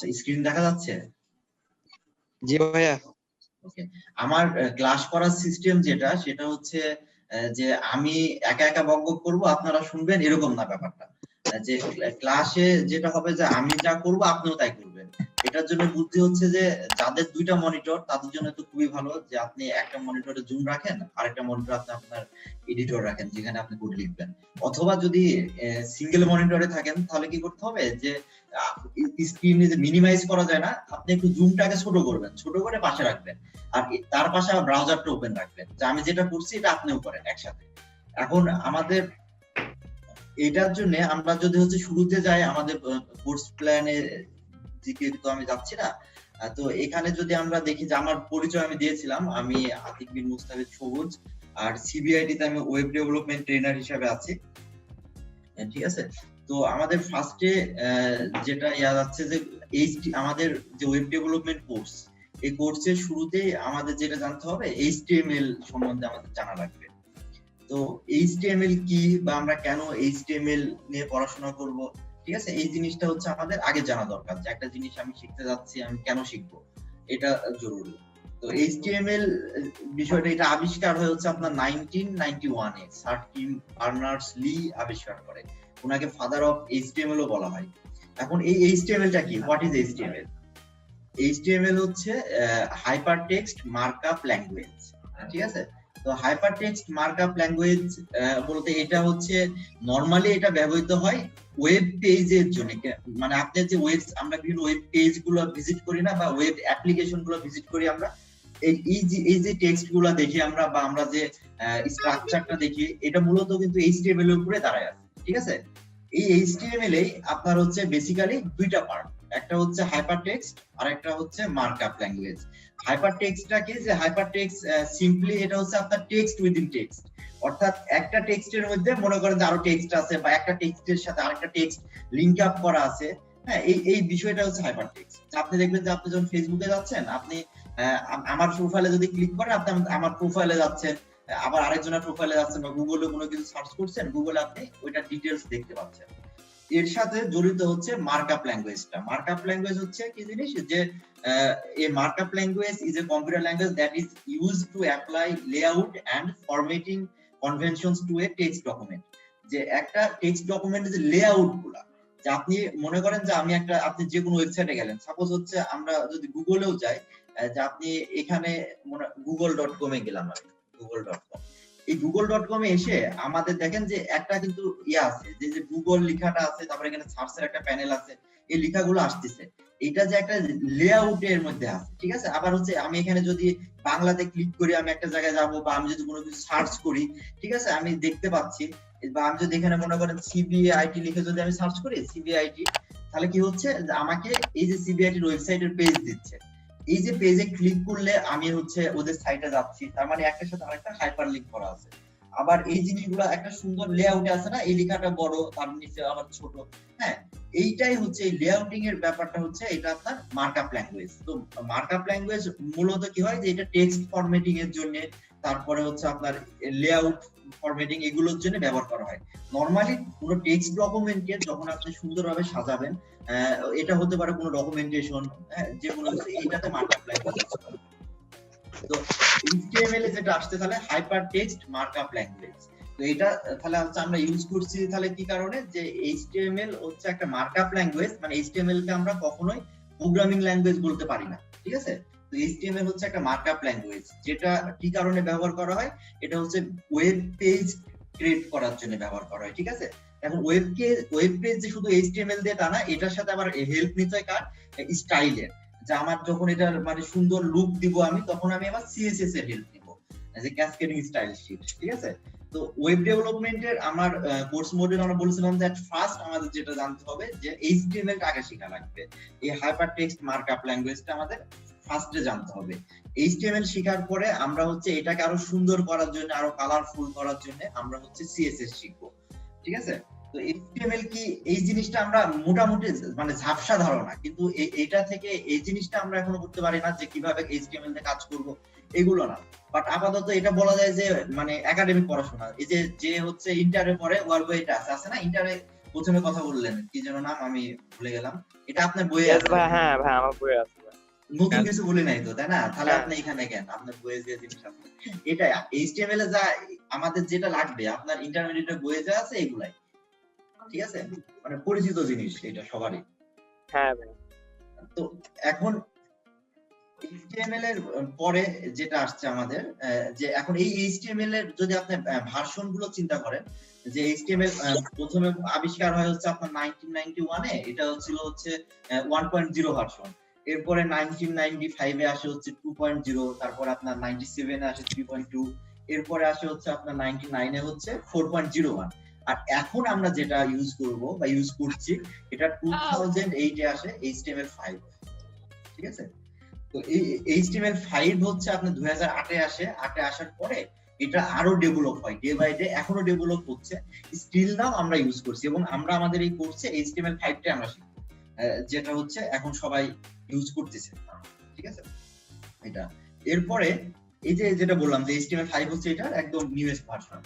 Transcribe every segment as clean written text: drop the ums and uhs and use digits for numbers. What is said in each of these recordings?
আচ্ছা, স্ক্রিন দেখা যাচ্ছে? জি ভাইয়া। ওকে। আমার ক্লাস করার সিস্টেম যেটা, সেটা হচ্ছে যে আমি একা একা বক বক করবো, আপনারা শুনবেন, এরকম না ব্যাপারটা। যে ক্লাসে যেটা হবে যে আমি যা করব আপনিও তাই করবেন। এটার জন্য বুদ্ধি হচ্ছে যে যাদের দুইটা মনিটর তাদের জন্য তো খুবই ভালো যে আপনি একটা মনিটরে জুম রাখেন, আরেকটা মনিটর আপনি আপনার এডিটর রাখেন যেখানে আপনি কোড লিখবেন। অথবা যদি সিঙ্গেল মনিটরে থাকেন তাহলে কি করতে হবে যে স্ক্রিনে যে মিনিমাইজ করা যায় না, আপনি একটু জুমটাকে ছোট করবেন, ছোট করে পাশে রাখবেন, আর তার পাশে আবার ব্রাউজারটা ওপেন রাখবেন, যে আমি যেটা করছি এটা আপনিও করেন একসাথে। এখন আমাদের এটার জন্য আমরা যদি হচ্ছে শুরুতে যাই আমাদের কোর্স প্ল্যানের দিকে, তো আমি যাচ্ছি না। তো এখানে যদি আমরা দেখি যে আমার পরিচয় আমি দিয়েছিলাম, আমি আতিক বিন মুস্তাফিজ সবুজ, আর সিবিআইটি তে আমি ওয়েব ডেভেলপমেন্ট ট্রেনার হিসেবে আছি। ঠিক আছে। তো আমাদের ফার্স্টে যেটা ইয়া যাচ্ছে যে আমাদের যে ওয়েব ডেভেলপমেন্ট কোর্স, এই কোর্সের শুরুতে আমাদের যেটা জানতে হবে এইচটিএমএল সম্বন্ধে আমাদের জানা লাগবে। তো এইচটিএমএল কি বা আমরা কেন এইচটিএমএল নিয়ে পড়াশোনা করব, ঠিক আছে, এই জিনিসটা হচ্ছে আমাদের আগে জানা দরকার, যে একটা জিনিস আমি শিখতে যাচ্ছি আমি কেন শিখবো, এটা জরুরি। তো এইচটিএমএল বিষয়টা এটা আবিষ্কার হয়ে হচ্ছে আপনার 1991 এ স্যার টিম বার্নার্স-লি আবিষ্কার করে। ওনাকে ফাদার অফ এইচটিএমএল ও বলা হয়। এখন এই এইচটিএমএলটা কি, হোয়াট ইজ এইচটিএমএল? এইচটিএমএল হচ্ছে হাইপার টেক্সট মার্কআপ ল্যাঙ্গুয়েজ। ঠিক আছে। তো হাইপার টেক্সট মার্কআপ ল্যাঙ্গুয়েজ বলতে এটা হচ্ছে নরমালি এটা ব্যবহৃত হয় ওয়েব পেজের জন্য। মানে আপনার যে ওয়েব, আমরা বিভিন্ন ওয়েব পেজ গুলো ভিজিট করি না, বা ওয়েব অ্যাপ্লিকেশন গুলো ভিজিট করি, আমরা এই যে টেক্সট গুলো দেখি আমরা, বা আমরা যে স্ট্রাকচারটা দেখি, এটা মূলত কিন্তু এইচটিএমএল এর উপরে দাঁড়ায় আছে। ঠিক আছে। এই এইচটিএমএল এ আপনার হচ্ছে বেসিক্যালি দুইটা পার্ট, একটা হচ্ছে হাইপার টেক্সট আর একটা হচ্ছে মার্কআপ ল্যাঙ্গুয়েজ। হাইপার টেক্সটটা কি, যে হাইপার টেক্সট সিম্পলি এটা হচ্ছে আপনার টেক্সট উইদিন টেক্সট, অর্থাৎ একটা টেক্সটের মধ্যে মনে করেন যে আরো টেক্সট আছে, বা একটা টেক্সটের সাথে আরেকটা টেক্সট লিংক আপ করা আছে। হ্যাঁ, এই বিষয়টা হচ্ছে হাইপার টেক্সট। আপনি দেখবেন যে আপনি যখন ফেসবুকে যাচ্ছেন, আপনি আমার প্রোফাইলে যদি ক্লিক করেন, আপনি আমার প্রোফাইলে যাচ্ছেন, আবার আরেকজনের প্রোফাইলে যাচ্ছেন, বা গুগলে কোনো কিছু সার্চ করছেন, গুগলে আপনি ওইটা ডিটেলস দেখতে পাচ্ছেন। এর সাথে জড়িত হচ্ছে মার্কআপ ল্যাঙ্গুয়েজটা। মার্কআপ ল্যাঙ্গুয়েজ হচ্ছে কি জিনিস, যে a markup language is a computer language that is used to apply layout and formatting conventions to a text document। যে একটা টেক্সট ডকুমেন্টের যে লেআউট গুলা, যে আপনি মনে করেন যে আপনি যে কোনো ওয়েবসাইটে গেলেন, সাপোজ হচ্ছে আমরা যদি গুগলেও যাই, যে আপনি এখানে google.com এ গেলাম, আমি google.com, এই google.com এ এসে আমাদের দেখেন যে একটা কিন্তু ইয়ে আছে, যে গুগল লেখাটা আছে, তারপরে এখানে সার্চের একটা প্যানেল আছে, এই লেখাগুলো আসতেছে, এটা যে একটা লেআউটের মধ্যে আছে। ঠিক আছে। আবার হচ্ছে আমি এখানে যদি বাংলাতে ক্লিক করি, আমি একটা জায়গায় যাব, বা আমি যদি কোনো কিছু সার্চ করি, ঠিক আছে, আমি দেখতে পাচ্ছি, বা আমি যদি এখানে মনে করেন সিবিআইটি লিখে যদি আমি সার্চ করি সিবিআইটি, তাহলে কি হচ্ছে, যে আমাকে এই যে সিবিআইটির ওয়েবসাইটের পেজ দিচ্ছে, এই যে পেজে ক্লিক করলে আমি হচ্ছে ওদের সাইটে যাচ্ছি, তার মানে একটার সাথে আরেকটা হাইপার লিংক করা আছে। আবার এই জিনিসগুলো একটা সুন্দর লেআউটে আছে না, এই লেখাটা বড়, তার নিচে আবার ছোট। হ্যাঁ, এইটাই হচ্ছে এই লেআউটিং এর ব্যাপারটা, হচ্ছে এটা আপনার মার্কআপ ল্যাঙ্গুয়েজ। তো মার্কআপ ল্যাঙ্গুয়েজ মূলত কি হয়, যে এটা টেক্সট ফরম্যাটিং এর জন্য, তারপরে হচ্ছে আপনার লেআউট ফরম্যাটিং, এগুলোর জন্য ব্যবহার করা হয়। নরমালি কোনো টেক্সট ডকুমেন্টকে যখন আপনি সুন্দরভাবে সাজাবেন, এটা হতে পারে কোনো ডকুমেন্টেশন, যে কোনো কিছু, এইটাতে মার্কআপ ল্যাঙ্গুয়েজ ইউজ করা। তো এইচটিএমএল এ যেটা আসছে, তাহলে হাইপার টেক্সট মার্কআপ ল্যাঙ্গুয়েজ। তো এটা তাহলে হচ্ছে আমরা ইউজ করছি তাহলে কি কারণে, যে এইচটিএমএল হচ্ছে একটা মার্কআপ ল্যাঙ্গুয়েজ, মানে এইচটিএমএল কে আমরা কখনোই প্রোগ্রামিং ল্যাঙ্গুয়েজ বলতে পারি না। ঠিক আছে। তো এইচটিএমএল হচ্ছে একটা মার্কআপ ল্যাঙ্গুয়েজ, যেটা কি কারণে ব্যবহার করা হয়, এটা হচ্ছে ওয়েব পেজ ক্রিয়েট করার জন্য ব্যবহার করা হয়। ঠিক আছে। এখন ওয়েব পেজ যে শুধু এইচটিএমএল দিয়ে তা না, এটার সাথে আবার হেল্প নিতে হয় কার, স্টাইলের, যে আমার যখন এটা মানে সুন্দর লুক দিব আমি, তখন আমি আবার সিএসএস এর হেল্প নিব, যে ক্যাসকেডিং স্টাইল শিট। ঠিক আছে। তো ওয়েব ডেভেলপমেন্টের আমার কোর্স মডিউল আমরা বলেছিলাম যে ফার্স্ট আমাদের যেটা জানতে হবে, যে এইচটিএমএল টা আগে শেখা লাগবে, এই হাইপার টেক্সট মার্কআপ ল্যাঙ্গুয়েজটা আমাদের ফার্স্টে জানতে হবে। এইচটিএমএল শেখার পরে আমরা হচ্ছে এটাকে আরো সুন্দর করার জন্য, আরো কালারফুল করার জন্য আমরা হচ্ছে সিএসএস শিখবো। ঠিক আছে। তো এইচটিএমএল কি, এই জিনিসটা আমরা মোটামুটি মানে ঝাপসা ধারণা, কিন্তু এটা থেকে এই জিনিসটা আমরা এখনো করতে পারি না, যে কিভাবে এইচটিএমএল তে কাজ করব, এগুলো না। বাট আপাতত এটা বলা যায় যে মানে একাডেমিক পড়াশোনা, এই যে হচ্ছে ইন্টারে পরে ওয়ার্কওয়েটা আছে না, ইন্টারে প্রথমে কথা বললেন কি যেন নাম আমি ভুলে গেলাম, এটা আপনার বইয়ে ইয়েস আছে? ভাই, হ্যাঁ ভাই আমার বই আছে ভাই। নতুন কিছু বলি নাই তো, তাই না? তাহলে হ্যাঁ। আপনি এখানে কেন? আপনার বইয়ে যে জিনিস আছে এটা এইচটিএমএল এ যা আমাদের যেটা লাগবে আপনার ইন্টারমিডিয়েটের বইয়ে যা আছে এগুলাই, ঠিক আছে? মানে পরিচিত জিনিস এটা সবারই। হ্যাঁ ভাই। তো এখন এইচটিএমএল এর পরে যেটা আসছে আমাদের, যে এখন এই এইচটিএমএল এর যদি আপনি ভার্সন গুলো চিন্তা করেন, যে এইচটিএমএল প্রথমে আবিষ্কার হয় হচ্ছে আপনার 1991 এ, এটা হচ্ছে 1.0 ভার্সন। এরপরে 1995 এ আসে হচ্ছে 2.0, তারপর আপনার 97 এ আসে 3.2, এরপরে আসে হচ্ছে আপনার 99 এ হচ্ছে 4.01। আর এখন আমরা যেটা ইউজ করব বা ইউজ করছি এটা 2008 এ আসে HTML5, ঠিক আছে? তো এই HTML5 হচ্ছে আপনার 2008 এ আসে, 8 এ আসার পরে এটা আরো ডেভেলপ হয়, ডে বাই ডে এখনো ডেভেলপ হচ্ছে, স্টিল নাও আমরা ইউজ করছি এবং আমরা আমাদের এই কোর্সে HTML5 টা আমরা শিখব, যেটা হচ্ছে এখন সবাই ইউজ করতেছে, ঠিক আছে? এটা এরপরে এই যে যেটা বললাম যে HTML5 হচ্ছে এটা একদম নিউয়েস্ট ভার্সন।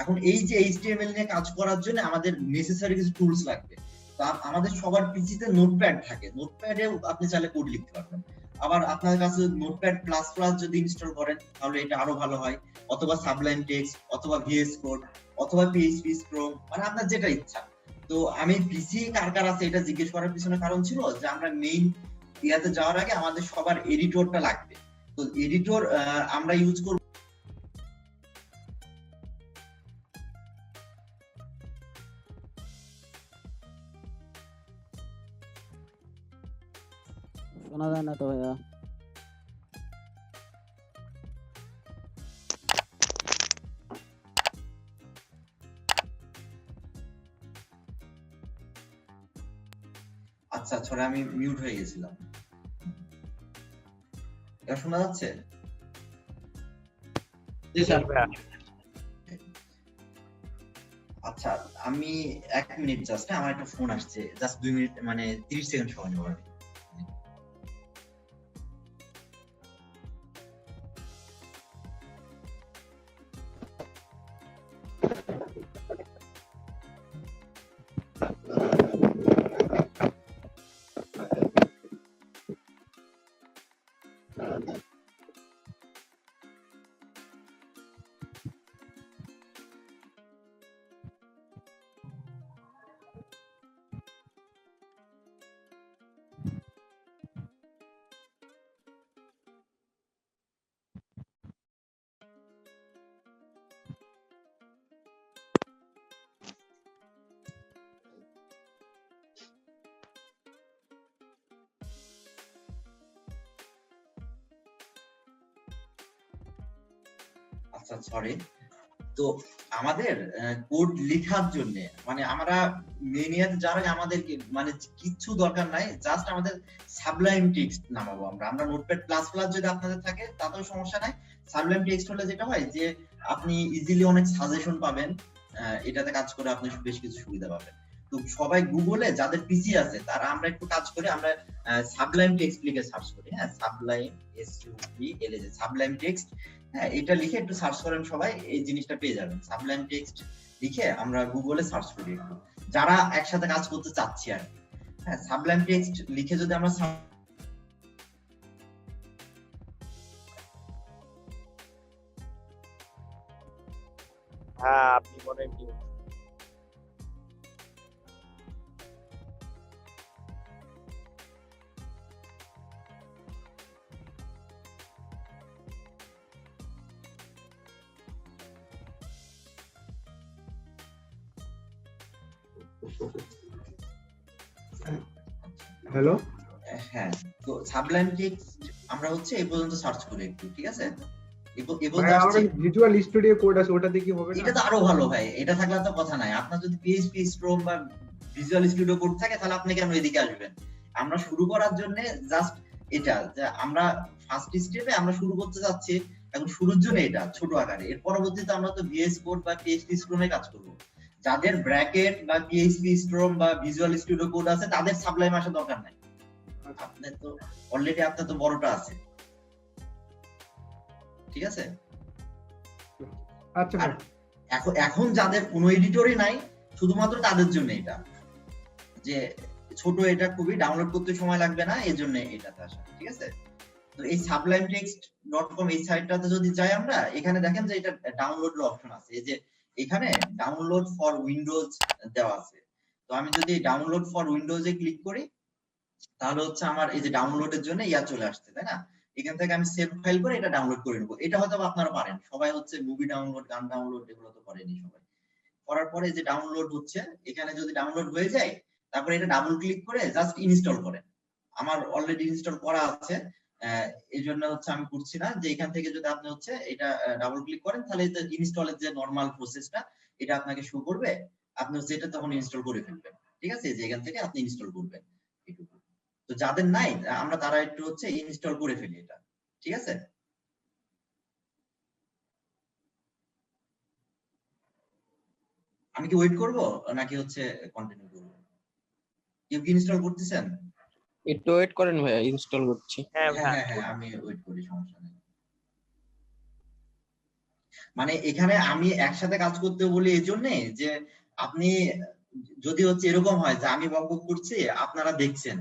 এখন এই যে HTML নিয়ে কাজ করার জন্য আমাদের নেসেসারি কিছু টুলস লাগবে। তো আমাদের সবার পিসিতে নোটপ্যাড থাকে, নোটপ্যাডেও আপনি চাইলে কোড লিখতে পারবেন। আবার আপনার কাছে নোটপ্যাড প্লাস প্লাস যদি ইনস্টল করেন তাহলে এটা আরো ভালো হয়, অথবা সাবলাইম টেক্সট, অথবা ভিএস কোড, অথবা পিএইচপি স্ট্রং, মানে আপনার যেটা ইচ্ছা। তো আমি পিসি কার কার আছে এটা জিজ্ঞেস করার পিছনে কারণ ছিল যে আমরা মেইন ইয়াতে যাওয়ার আগে আমাদের সবার এডিটরটা লাগবে। তো এডিটর আমরা ইউজ করব শোনা যায় না তো ভাইয়া। আচ্ছা ছড়ে আমি মিউট হয়ে গেছিলাম, এটা শোনা যাচ্ছে? জি স্যার। আচ্ছা আমি 1 মিনিট জাস্ট, আমার একটা ফোন আসছে, জাস্ট 2 মিনিট মানে 30 সেকেন্ড সময় নেব আমি। আচ্ছা সরি, তো আমাদের কোড লেখার জন্য মানে আমরা মেনিয়াতে যারা আমাদের মানে কিছু দরকার নাই, জাস্ট আমাদের সাবলাইম টেক্সট নামাবো আমরা। আমরা নোটপ্যাড প্লাস প্লাস যদি আপনাদের থাকে তাতেও সমস্যা নাই। সাবলাইম টেক্সট হলে যেটা হয় যে আপনি ইজিলি অনেক সাজেশন পাবেন, এটাতে কাজ করে আপনি বেশ কিছু সুবিধা পাবেন। তো সবাই গুগলে যাদের পিসি আছে তারা আমরা একটু কাজ করে আমরা সাবলাইম টেক্সট লিখে সার্চ করি, হ্যাঁ সাবলাইম SUBL, সাবলাইম টেক্সট, হ্যাঁ এটা লিখে একটু সার্চ করেন, সবাই এই জিনিসটা পেয়ে যাবেন। সাবলাইম টেক্সট লিখে আমরা গুগলে সার্চ করি একটু, যারা একসাথে কাজ করতে চাচ্ছি আর কি। হ্যাঁ সাবলাইম টেক্সট লিখে যদি আমরা হ্যাঁ আপনি মনে কি হ্যালো, হ্যাঁ তো সাবলাইম টেক্সট আমরা হচ্ছে এই পর্যন্ত সার্চ করি একটু, ঠিক আছে? ভিজুয়াল স্টুডিও কোড আছে ওটাতে কি হবে না? এটা তো আরো ভালো ভাই, এটা থাকলে তো কথা নাই। আপনার যদি পিএইচপি স্ট্রং বা ভিজুয়াল স্টুডিও কোড থাকে তাহলে আপনি কেন এদিকে আসবেন? আমরা শুরু করার জন্য জাস্ট এটা যে আমরা ফার্স্ট স্টেপে আমরা শুরু করতে যাচ্ছি, এখন শুরুর জন্য এটা ছোট আকারে, এর পরবর্তীতে আমরা তো ভিএস কোড বা পিএইচপি স্ট্রং এ কাজ করব। যাদের ব্র্যাকেট বা পিএইচপি স্ট্রং বা ভিজুয়াল স্টুডিও কোড আছে তাদের সাবলাইম আসা দরকার নাই, আপনার তো অলরেডি আপনার তো বড়টা আছে, ঠিক আছে? আচ্ছা এখন যাদের কোনো এডিটরই নাই শুধুমাত্র তাদের জন্য এটা। যে ছোট, এটা খুবই ডাউনলোড করতে সময় লাগবে না, এই জন্য এটাতে আসা, ঠিক আছে। তো এই sublimetext.com এই সাইটটাতে যদি যাই আমরা, এখানে দেখেন যে এটা ডাউনলোড অপশন আছে, এই যে এখানে ডাউনলোড ফর উইন্ডোজ দেওয়া আছে। তো আমি যদি ডাউনলোড ফর উইন্ডোজে ক্লিক করি, তাহলে হচ্ছে আমার এই যে ডাউনলোডের জন্য ইয়া চলে আসছে, তাই না? এখান থেকে আমি সেভ ফাইল করে এটা ডাউনলোড করে নেবো। এটা হয়তো আপনারা পারেন, সবাই হচ্ছে মুভি ডাউনলোড, গান ডাউনলোড এগুলো তো করেনি সবাই। করার পরে যে ডাউনলোড হচ্ছে, এখানে যদি ডাউনলোড হয়ে যায়, তারপরে এটা ডাবল ক্লিক করে জাস্ট ইনস্টল করেন। আমার অলরেডি ইনস্টল করা আছে, এই জন্য হচ্ছে আমি করছি না। যে এখান থেকে যদি আপনি হচ্ছে এটা ডাবল ক্লিক করেন, তাহলে ইনস্টলের যে নরমাল প্রসেসটা এটা আপনাকে শো করবে, আপনি হচ্ছে এটা তখন ইনস্টল করে ফেলবেন, ঠিক আছে। যে এখান থেকে আপনি ইনস্টল করবেন এটুকু। তো যাদের নাই আমরা তারা একটু হচ্ছে ইনস্টল করে ফেলি এটা, ঠিক আছে। আমি কি ওয়েট করব নাকি হচ্ছে কন্টিনিউ করব? কেউ কি ইনস্টল করতেছেন? একটু ওয়েট করেন ভাইয়া, ইনস্টল করছি। হ্যাঁ হ্যাঁ ভাই হ্যাঁ হ্যাঁ, আমি ওয়েট করি, সমস্যা নেই। মানে এখানে আমি একসাথে কাজ করতে বলি এই জন্য যে আপনি যদি হচ্ছে এরকম হয় যে আমি বকবক করছি, আপনারা দেখছেন,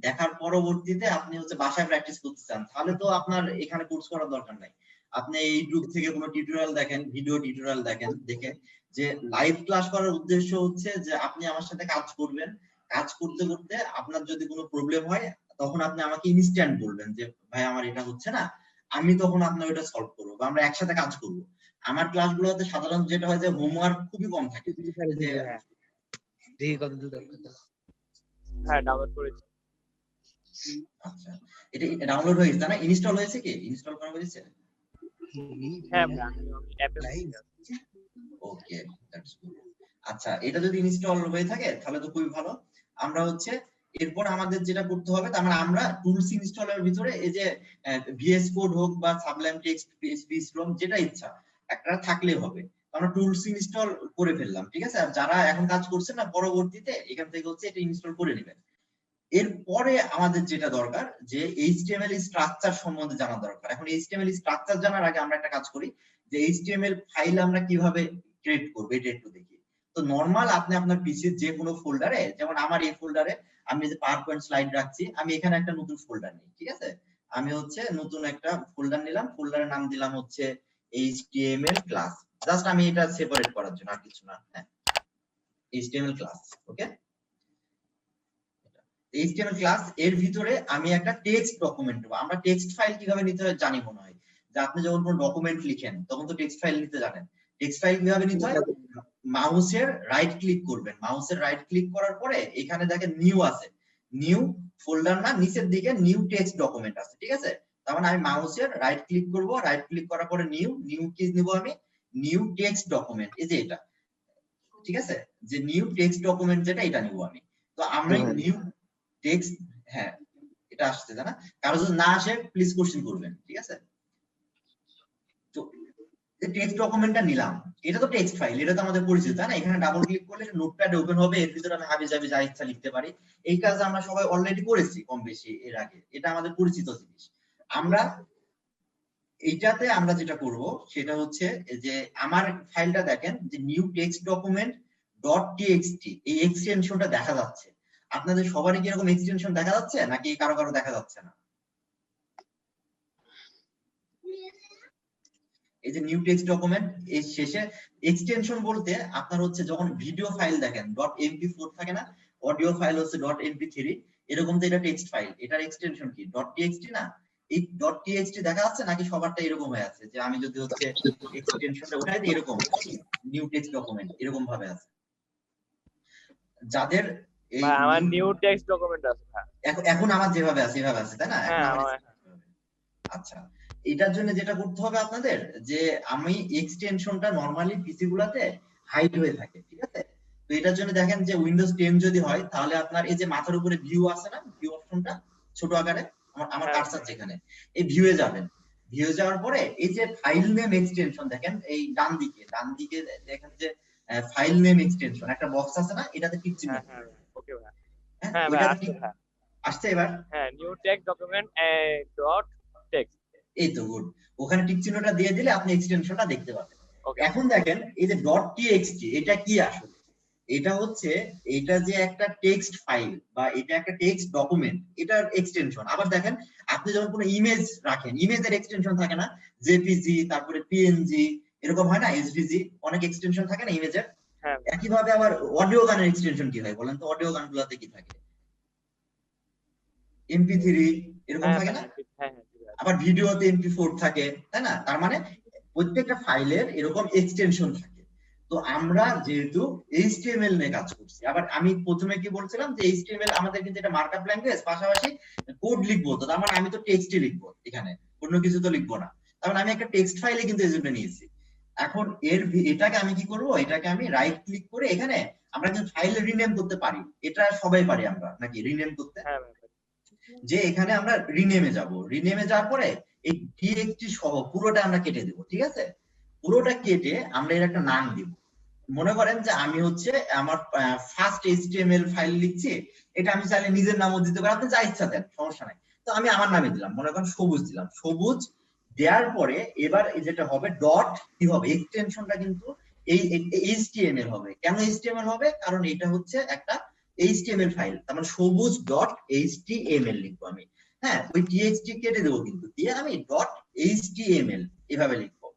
দেখার পরবর্তীতে আপনি হচ্ছে বাসায় প্র্যাকটিস করতে চান, তাহলে তো আপনার এখানে কোর্স করার দরকার নাই। আপনি ইউটিউব থেকে কোনো টিউটোরিয়াল দেখেন, ভিডিও টিউটোরিয়াল দেখেন, দেখে যে লাইভ ক্লাস করার উদ্দেশ্য হচ্ছে যে আপনি আমার সাথে কাজ করবেন, কাজ করতে করতে আপনার যদি কোনো প্রবলেম হয়, তখন আপনি আমাকে ইনস্ট্যান্ট বলবেন যে ভাই আমার এটা হচ্ছে না, আমি তখন আপনার ওটা সলভ করবো বা আমরা একসাথে কাজ করবো। আমার ক্লাসগুলোতে সাধারণত যেটা হয় যে হোমওয়ার্ক খুবই কম থাকে, যে হ্যাঁ ডাউনলোড করেছি। আচ্ছা এটা ডাউনলোড হয়ে গেছে না, ইনস্টল হয়েছে, কি ইনস্টল করা হয়েছে? হ্যাঁ ভাই আমি অ্যাপে ওকে, দ্যাটস গুড। আচ্ছা এটা যদি ইনস্টল হয়ে থাকে তাহলে তো খুবই ভালো। আমরা হচ্ছে এরপর আমাদের যেটা করতে হবে, তার মানে আমরা টুলস ইনস্টলের ভিতরে এই যে ভিএস কোড হোক বা সাবলাইম টেক্সট, পিএইচপি, স্ট্রং যেটা ইচ্ছা একটা থাকলেই হবে। আমরা টুলস ইনস্টল করে ফেললাম, ঠিক আছে। আর যারা এখন কাজ করছে না, পরবর্তীতে এখান থেকে হচ্ছে এটা ইনস্টল করে নেবেন। এরপরে আমাদের যেটা দরকার যে এইচটিএমএল স্ট্রাকচার সম্বন্ধে জানা দরকার। এখন এইচটিএমএল স্ট্রাকচার জানার আগে আমরা একটা কাজ করি, যে এইচটিএমএল ফাইল আমরা কিভাবে ক্রিয়েট করব এটা একটু দেখি। তো নরমাল আপনি আপনার পিসির যে কোনো ফোল্ডারে, যেমন আমার এই ফোল্ডারে আমি যে পাওয়ার পয়েন্ট স্লাইড রাখছি, আমি এখানে একটা নতুন ফোল্ডার নিই, ঠিক আছে। আমি হচ্ছে নতুন একটা ফোল্ডার নিলাম, ফোল্ডারের নাম দিলাম হচ্ছে এইচটিএমএল ক্লাস। জাস্ট আমি এটা সেপারেট করার জন্য, আর কিছু না। হ্যাঁ, এইচটিএমএল ক্লাস, ওকে। এইচটিএমএল ক্লাস এর ভিতরে আমি একটা টেক্সট ডকুমেন্ট দেব। আমরা টেক্সট ফাইল কিভাবে নিতে হয় জানি মনে হয়, যে আপনি যখন কোনো ডকুমেন্ট লিখেন তখন তো টেক্সট ফাইল নিতে জানেন। টেক্সট ফাইল কিভাবে নিতে হয়, মাউসের রাইট ক্লিক করবেন, মাউসের রাইট ক্লিক করার পরে এখানে দেখেন নিউ আছে, নিউ ফোল্ডার না, নিচের দিকে নিউ টেক্সট ডকুমেন্ট আছে, ঠিক আছে। তার মানে আমি মাউসের রাইট ক্লিক করব, রাইট ক্লিক করার পরে নিউ, নিউ কি নিব আমি, নিউ টেক্সট ডকুমেন্ট, এই যে এটা, ঠিক আছে। যে নিউ টেক্সট ডকুমেন্ট যেটা, এটা নিব আমি। তো আমরা নিউ টেক্সট, হ্যাঁ এটা আসছে না, কারো যদি না আসে প্লিজ কোশ্চেন করবেন, ঠিক আছে। তো টেক্সট ডকুমেন্টটা নিলাম, এটা তো টেক্সট ফাইল, এটা তো আমাদের পরিচিত, তাই না। এখানে ডাবল ক্লিক করলে নোটপ্যাড ওপেন হবে, এর ভিতরে আমি হাবি জাবি যা ইচ্ছা লিখতে পারি। এই কাজ আমরা সবাই অলরেডি করেছি কম বেশি এর আগে, এটা আমাদের পরিচিত জিনিস। আমরা এইটাতে আমরা যেটা করব সেটা হচ্ছে যে আমার ফাইলটা দেখেন যে new text document dot TXT, এই এক্সটেনশনটা দেখা যাচ্ছে। আপনাদের সবারই কি এরকম এক্সটেনশন দেখা যাচ্ছে নাকি কারো কারো দেখা যাচ্ছে না? এই যে নিউ টেক্সট ডকুমেন্ট এর শেষে এক্সটেনশন বলতে আপনার হচ্ছে যখন ভিডিও ফাইল দেখেন .mp4 থাকে না, অডিও ফাইল হচ্ছে .mp3, এরকম তো এটা টেক্সট ফাইল, এটার এক্সটেনশন কি .txt না। এই .txt দেখা যাচ্ছে নাকি সবারটা এরকম হয়ে আছে, যে আমি যদি হচ্ছে এক্সটেনশনটা উঠাই দিই এরকম নিউ টেক্সট ডকুমেন্ট এরকম ভাবে আছে? যাদের এই আমার নিউ টেক্সট ডকুমেন্ট আছে। এখন আমার যেভাবে আছে এভাবে আছে, তাই না? আচ্ছা, এটার জন্য যেটা করতে হবে আপনাদের, যে আমি এক্সটেনশনটা নরমালি পিসি গুলাতে হাইড হয়ে থাকে, ঠিক আছে। তো এটার জন্য দেখেন যে উইন্ডোজ 10 যদি হয়, তাহলে আপনার এই যে মাথার উপরে ভিউ আছে না, ভিউ অপশনটা ছোট আকারে, আমার কার্সার যেখানে, এই ভিউয়ে যাবেন। ভিউ যাওয়ার পরে এই যে ফাইল নেম এক্সটেনশন দেখেন, এই ডান দিকে দেখেন যে ফাইল নেম এক্সটেনশন একটা বক্স আছে না, এটাতে টিক চিহ্ন। ওকে ভাই, হ্যাঁ হ্যাঁ ভাই আসছে এবার। হ্যাঁ, new text document dot text, এই তো গুড। ওখানে টিক চিহ্নটা দিয়ে দিলে আপনি এক্সটেনশনটা দেখতে পাবেন। এখন দেখেন এই যে .txt এটা কি আসলে, এটা হচ্ছে, এটা যে একটা টেক্সট ফাইল বা এটা একটা টেক্সট ডকুমেন্ট, এটার এক্সটেনশন। আবার দেখেন, আপনি যখন কোনো ইমেজ রাখেন, ইমেজের এক্সটেনশন থাকে না, জেপিজি, তারপরে পিএনজি, এরকম হয় না, এসভিজি, অনেক এক্সটেনশন থাকে না ইমেজের। হ্যাঁ একইভাবে আবার অডিও গানের এক্সটেনশন কি হয় বলেন তো? অডিও গানগুলোতে কি থাকে? এমপি3 এরকম হ্যাঁ থাকে না? হ্যাঁ ঠিক আছে। আবার ভিডিওতে এমপি4 থাকে, তাই না? তার মানে প্রত্যেকটা ফাইলের এরকম এক্সটেনশন থাকে। তো আমরা যেহেতু এইচটিএমএল নিয়ে কাজ করছি, আবার আমি প্রথমে কি বলছিলাম যে এইচটিএমএল আমাদের কিন্তু এটা মার্কআপ ল্যাঙ্গুয়েজ, পাশাপাশি কোড লিখবো, তো তার মানে আমি তো টেক্সটই লিখবো, এখানে অন্য কিছু তো লিখবো না। তার মানে আমি একটা টেক্সট ফাইলে কিন্তু এজেন্টটা নিয়েছি। এখন এটাকে আমি কি করব, এটাকে আমি রাইট ক্লিক করে এখানে আমরা কিন্তু ফাইলে রিনেম করতে পারি। এটা সবাই পারি আমরা নাকি রিনেম করতে? হ্যাঁ যে এখানে আমরা রিনেমে যাব, রিনেমে যাওয়ার পরে এই টিএক্সটি সহ পুরোটা আমরা কেটে দেব, ঠিক আছে? পুরোটা কেটে আমরা এর একটা নাম দিব। মনে করেন যে আমি হচ্ছে আমার ফার্স্ট এইচটিএমএল ফাইল লিখছি, এটা আমি চাইলে নিজের নামও দিতে পারি, আপনি যা ইচ্ছা দেন, সমস্যা নাই। তো আমি আমার নামে দিলাম, মনে করেন সবুজ দিলাম। সবুজ দেওয়ার পরে এবার যেটা হবে, ডট কি হবে, এক্সটেনশনটা কিন্তু এই এইচটিএমএল হবে। কেন এইচটিএমএল হবে? কারণ এটা হচ্ছে একটা এইচটিএমএল ফাইল, তার মানে সবুজ ডট এইচটিএমএল লিখবো আমি। হ্যাঁ, ওই টিএক্সটি কেটে দেবো কিন্তু, দিয়ে আমি ডট এইচটিএমএল এভাবে লিখবো।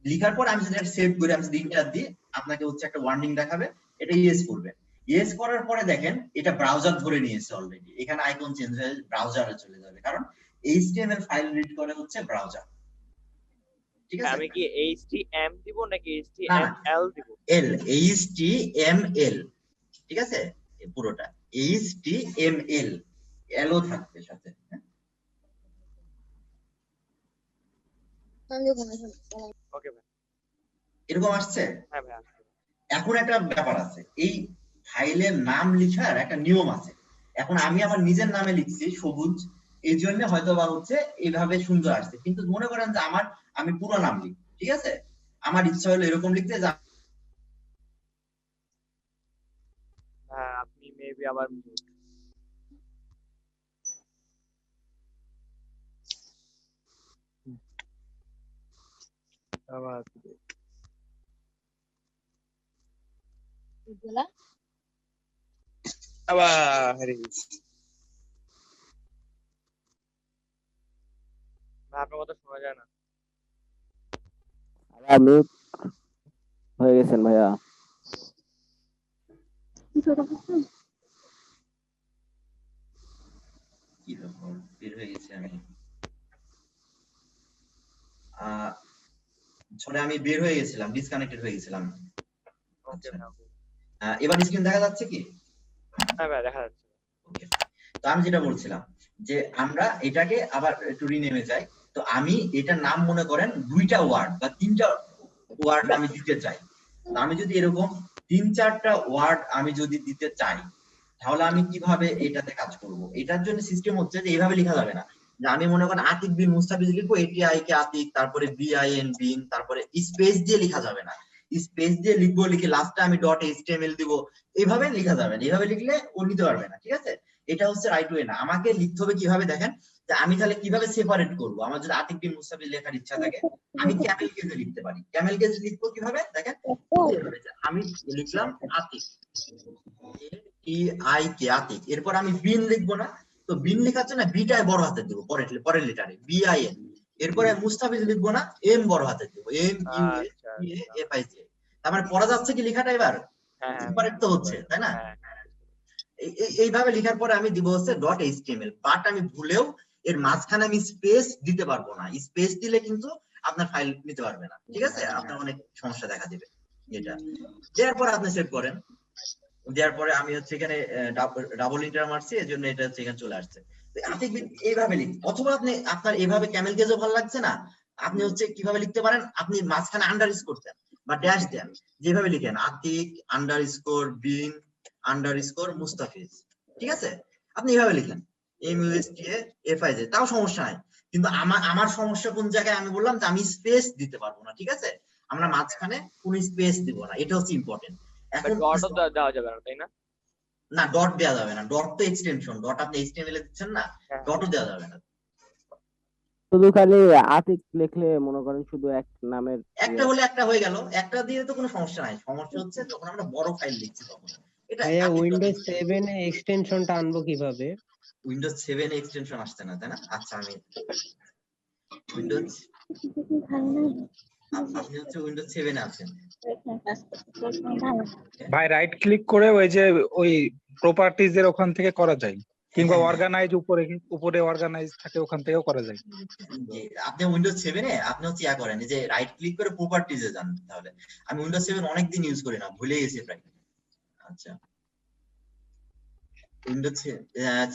লিখার পর আমি যদি সেভ করি, আমি যদি ইন্টার দিই, আপনাকে হচ্ছে একটা ওয়ার্নিং দেখাবে, এটা ইয়েস করবেন। ইয়েস করার পরে দেখেন এটা ব্রাউজার ধরে নিয়েছে অলরেডি, এখানে আইকন চেঞ্জ হয়ে ব্রাউজারে চলে যাবে, কারণ এইচটিএমএল ফাইল রিড করে হচ্ছে ব্রাউজার। ঠিক আছে? আমি কি HTML দিব নাকি না, না, HTML দিব? এল, এইচটিএমএল, ঠিক আছে? পুরোটা এইচটিএমএল, এলও থাকবে সাথে। ওকে ভাই। এরকম আসছে? হ্যাঁ ভাই আসছে। এখন একটা ব্যাপার আছে, এই ফাইলের নাম লিখার একটা নিয়ম আছে। এখন আমি আমার নিজের নামে লিখছি সবুজ, এই জন্য হয়তো বা হচ্ছে এইভাবে সুন্দর আসছে, কিন্তু মনে করেন যে আমি পুরো নাম লিখি, ঠিক আছে? আমার ইচ্ছা হলো এরকম লিখতে, যে হ্যাঁ আপনি মেবি আবার আবার হেরে গেছি। আপনার কথা শোনা যায় না। মিউট হয়ে গেছেন ভাইয়া। কি ব্যাপার, বের হয়ে গেছি আমি। সরি, আমি বের হয়ে গেছিলাম, ডিসকানেক্টেড হয়ে গেছিলাম। ওকে আচ্ছা, ভাই ওকে। এবার স্ক্রিন দেখা যাচ্ছে কি? হ্যাঁ ভাই দেখা যাচ্ছে। ওকে। তো আমি যেটা বলছিলাম যে আমরা এটাকে আবার একটু রিনেমে যাই। তো আমি এটার নাম মনে করেন 2টা ওয়ার্ড বা 3টা ওয়ার্ড আমি দিতে চাই। তো আমি যদি এরকম 3-4টা ওয়ার্ড আমি যদি দিতে চাই, তাহলে আমি কিভাবে এটাতে কাজ করব? এটার জন্য সিস্টেম হচ্ছে যে এইভাবে লেখা যাবে না, যে আমি মনে করেন আতিক বিন মুস্তাফিজ লিখবো, এটিআই কে আতিক, তারপরে বিআইএন বিন, তারপরে স্পেস দিয়ে লেখা যাবে না। স্পেস দিয়ে লিখবো, লিখে লাস্টে আমি ডট এইচটিএমএল দিব, এইভাবে লেখা যাবে না। এইভাবে লিখলে ও নিতে পারবে না, ঠিক আছে? এটা হচ্ছে রাইট ওয়ে না। আমাকে লিখতে হবে কিভাবে দেখেন, যে আমি তাহলে কিভাবে সেপারেট করব। আমার যদি আতিক বিন মুস্তাফিজ লেখার ইচ্ছা থাকে, আমি ক্যামেল কেজে লিখতে পারি। ক্যামেল কেজে লিখবো কিভাবে দেখেন, আমি লিখলাম আতিক, এটিআই কে আতিক, এরপর আমি বিন লিখবো না, তো বিন লেখার জন্য বিটাই বড় হাতে দেবো, পরের লেটারে বিআইএন। এরপরে মুস্তাফিজ লিখবো না, এম বড় হাতে দেবো, MUSTAFIZ। তার মানে পড়া যাচ্ছে কি লেখাটা এবার? হ্যাঁ সেপারেট তো হচ্ছে, তাই না? এইভাবে লেখার পরে আমি দিব হচ্ছে ডট এইচটিএমএল, বাট আমি ভুলেও এর মাঝখানে আমি স্পেস দিতে পারবো না। স্পেস দিলে কিন্তু আপনার ফাইল নিতে পারবে না, ঠিক আছে? আপনার অনেক সমস্যা দেখা দিবে। এটা দেওয়ার পরে আপনি সেভ করেন। দেওয়ার পরে আমি হচ্ছে এখানে ডাবল ইন্টার মারছি, এর জন্য এটা হচ্ছে এখানে চলে আসছে। আতিক বিন এইভাবে লিখ, অথবা আপনি আপনার এভাবে ক্যামেল কেজও ভালো লাগছে না, আপনি হচ্ছে কিভাবে লিখতে পারেন, আপনি মাঝখানে আন্ডারস্কোর দেন বা ড্যাশ দেন, যেভাবে লিখেন আতিক আন্ডারস্কোর বিন আন্ডারস্কোর মুস্তাফিজ, ঠিক আছে? আপনি এইভাবে লিখেন MUSTAFIZ, তাও সমস্যা নাই। কিন্তু আমার সমস্যা কোন জায়গায়, আমি বললাম যে আমি স্পেস দিতে পারবো না, ঠিক আছে? আমরা মাঝখানে কোন স্পেস দিব না, এটা হচ্ছে ইম্পর্টেন্ট। এখন ডটও দেওয়া যাবে না তাই না? না, ডট দেওয়া যাবে না, ডট তো এক্সটেনশন, ডট আপনি এইচটিএমএল এ দিচ্ছেন না, হ্যাঁ। ডটও দেওয়া যাবে না। শুধু খালি আতিক লিখলে মনে করেন শুধু এক নামের একটা হলে একটা হয়ে গেল, একটা দিয়ে তো কোনো সমস্যা নাই। সমস্যা হচ্ছে যখন আমরা বড় ফাইল লিখছি তখন। এটা ভাইয়া আতিকটা উইন্ডোজ দেখতে 7 এ এক্সটেনশনটা আনবো কিভাবে? উইন্ডোজ 7 এ এক্সটেনশন আসছে না, তাই না? আচ্ছা, আমি উইন্ডোজ আপনি হচ্ছে উইন্ডোজ 7 এ আছেন। ভাই রাইট ক্লিক করে ওই যে ওই প্রপার্টিজ এর ওখান থেকে করা যায়, কিংবা হ্যাঁ, অর্গানাইজ উপরে অর্গানাইজ থাকে ওখান থেকেও করা যায়। জি, আপনি উইন্ডোজ 7 এ আপনি হচ্ছে ইয়া করেন, এই যে রাইট ক্লিক করে প্রপার্টিজে যান। তাহলে আমি উইন্ডোজ 7 অনেকদিন ইউজ করি না, ভুলে গেছি প্রায়। আচ্ছা, উইন্ডোজ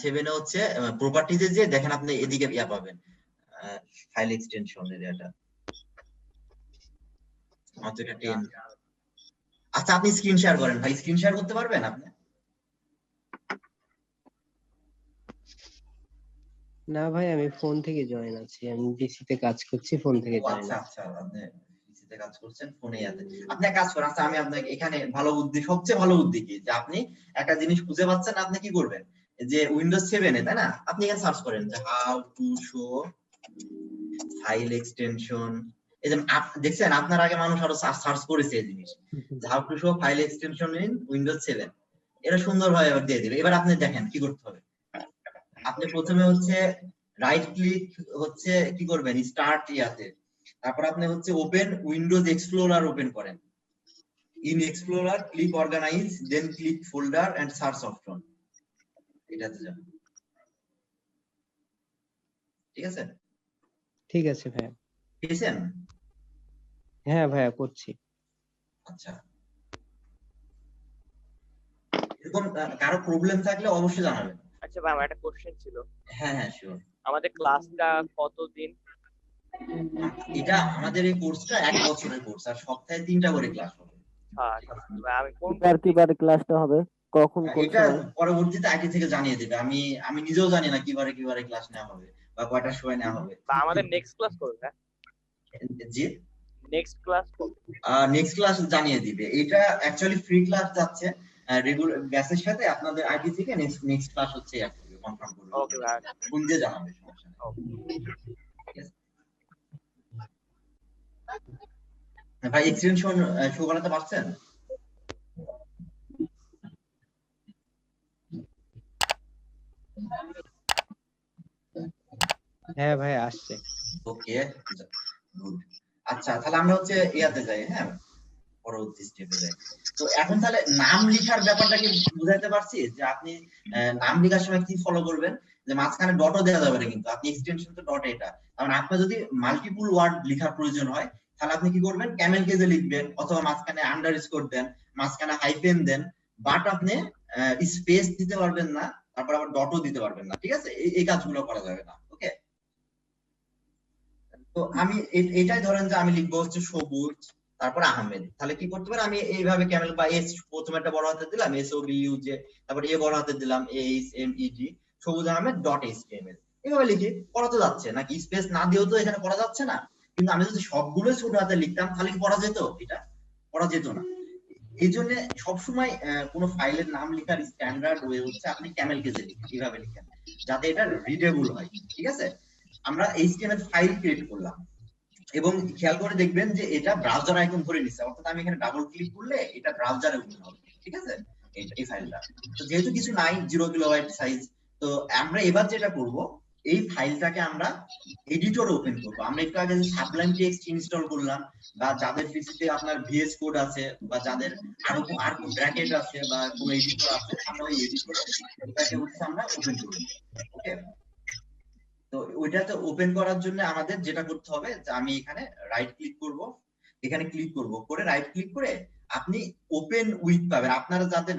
7 এ হচ্ছে প্রপার্টিজে যে দেখেন আপনি এদিকে ইয়া পাবেন, ফাইল এক্সটেনশন এরিয়াটা। মাত্র এটা 10। আচ্ছা, আপনি স্ক্রিন শেয়ার করেন ভাই, স্ক্রিন শেয়ার করতে পারবেন আপনি? না ভাই, আমি ফোন থেকে জয়েন আছি, আমি পিসি তে কাজ করছি, ফোন থেকে জয়েন আচ্ছা আছি। আচ্ছা, আপনি পিসিতে কাজ করছেন, ফোনে আছে। আপনি এক কাজ করেন, আচ্ছা আমি আপনাকে এখানে ভালো বুদ্ধি, সবচেয়ে ভালো বুদ্ধি কি, যে আপনি একটা জিনিস খুঁজে পাচ্ছেন, আপনি কি করবেন, যে উইন্ডোজ 7 এ, তাই না, আপনি এখানে সার্চ করেন যে how to show file extension. এই যে দেখছেন, আপনার আগে মানুষ আরো সার্চ করেছে এই জিনিস, যে how to show file extension in Windows 7। এটা সুন্দরভাবে এবার দিয়ে দিবে। এবার আপনি দেখেন কি করতে হবে। আপনি প্রথমে হচ্ছে রাইট ক্লিক হচ্ছে কি করবেন, স্টার্ট ইয়াতে, তারপর আপনি হচ্ছে ওপেন উইন্ডোজ এক্সপ্লোরার ওপেন করেন। In Explorer click organise, then click folder and search option, এটাতে যান। ঠিক আছে? ঠিক আছে ভাইয়া। পেয়েছেন? হ্যাঁ ভাইয়া, করছি। আচ্ছা, এরকম কারো প্রবলেম থাকলে অবশ্যই জানাবেন। আচ্ছা ভাই, আমার একটা কোশ্চেন ছিল। হ্যাঁ হ্যাঁ, শিওর। আমাদের ক্লাসটা কতদিন? এটা আমাদের এই কোর্সটা 1 বছরের কোর্স, আর সপ্তাহে 3টা করে ক্লাস হবে। ভাই, আমি কোন কিবারে ক্লাসটা হবে, কখন কোন এটা সময়? পরবর্তীতে আইটি থেকে জানিয়ে দেবে। আমি নিজেও জানি না কিবারে ক্লাস নেওয়া হবে বা কয়টার সময় নেওয়া হবে। বা আমাদের নেক্সট ক্লাস কবে ভাই? জি, নেক্সট ক্লাস কবে? নেক্সট ক্লাস জানিয়ে দিবে। এটা অ্যাকচুয়ালি ফ্রি ক্লাস যাচ্ছে রেগুলার ব্যাচের সাথে, আপনাদের আইটি থেকে নেক্সট ক্লাস হচ্ছে কনফার্ম করবে। ওকে ভাই, ফোন দিয়ে জানাবে, সমস্যা নেই। ঠিক আছে ভাই, এক্সটেনশন শো করাতে পারছেন? হ্যাঁ ভাই, আসছে। ওকে, গুড। আচ্ছা, তাহলে আমরা হচ্ছে ইয়াতে যাই, হ্যাঁ, পরবর্তী স্টেপে যাই। তো এখন তাহলে নাম লেখার ব্যাপারটা কি বুঝাইতে পারছি, যে আপনি নাম লেখার সময় কি ফলো করবেন, যে মাঝখানে ডটও দেওয়া যাবে না, কিন্তু আপনি এক্সটেনশন তো ডট, এটা কারণ আপনার যদি মাল্টিপল ওয়ার্ড লেখার প্রয়োজন হয়, তাহলে আপনি কি করবেন, ক্যামেল কেজে লিখবেন, অথবা মাঝখানে আন্ডারস্কোর দেন, মাঝখানে হাইফেন দেন, বাট আপনি স্পেস দিতে পারবেন না, তারপর আবার ডটও দিতে পারবেন না। ঠিক আছে, এই কাজগুলো করা যাবে না। ওকে, তো আমি এটাই ধরেন যে আমি লিখবো হচ্ছে সবুজ, তারপর আহমেদ। তাহলে কি করতে পারি, আমি এইভাবে ক্যামেল বা এস প্রথমে একটা বড় হাতে দিলাম, S O B U J, তারপর এ বড় হাতে দিলাম, এইচ এম ই জি, সবুজ আহমেদ ডট এইচটিএমএল, এভাবে লিখি। পড়া তো যাচ্ছে নাকি, স্পেস না দিয়েও তো এখানে পড়া যাচ্ছে না। কিন্তু আমি যদি সবগুলো ছোট হাতে লিখতাম, তাহলে কি পড়া যেত? এটা পড়া যেত না। এই জন্য সবসময় কোনো ফাইলের নাম লেখার স্ট্যান্ডার্ড ওয়ে হচ্ছে আপনি ক্যামেল কেজে লিখেন, এইভাবে লিখেন, যাতে এটা রিডেবল হয়। ঠিক আছে, আমরা এইচটিএমএল ফাইল ক্রিয়েট করলাম, এবং খেয়াল করে দেখবেন যে এটা ব্রাউজার আইকন ধরে নিচ্ছে, অর্থাৎ আমি এখানে ডাবল ক্লিক করলে এটা ব্রাউজারে ওপেন হবে। ঠিক আছে, এই ফাইলটা তো যেহেতু কিছু নাই, 0 কিলোবাইট সাইজ, তো আমরা এবার যেটা করব, এই ফাইলটাকে আমরা এডিটরে ওপেন করব। আমরা একটু আগে সাবলাইম টেক্সট ইনস্টল করলাম, বা যাদের পিসিতে আপনার ভিএস কোড আছে, বা যাদের আর ব্র্যাকেট আছে, বা কোনো এডিটর আছে, আমরা ওই এডিটরে এটাকে হচ্ছে আমরা ওপেন করব। ওকে, তো ওইটাতে ওপেন করার জন্য আমাদের যেটা করতে হবে, যে আমি এখানে রাইট ক্লিক করব, এখানে ক্লিক করব, করে রাইট ক্লিক করে আপনি ওপেন উইথ পাবেন। আপনারা যাদের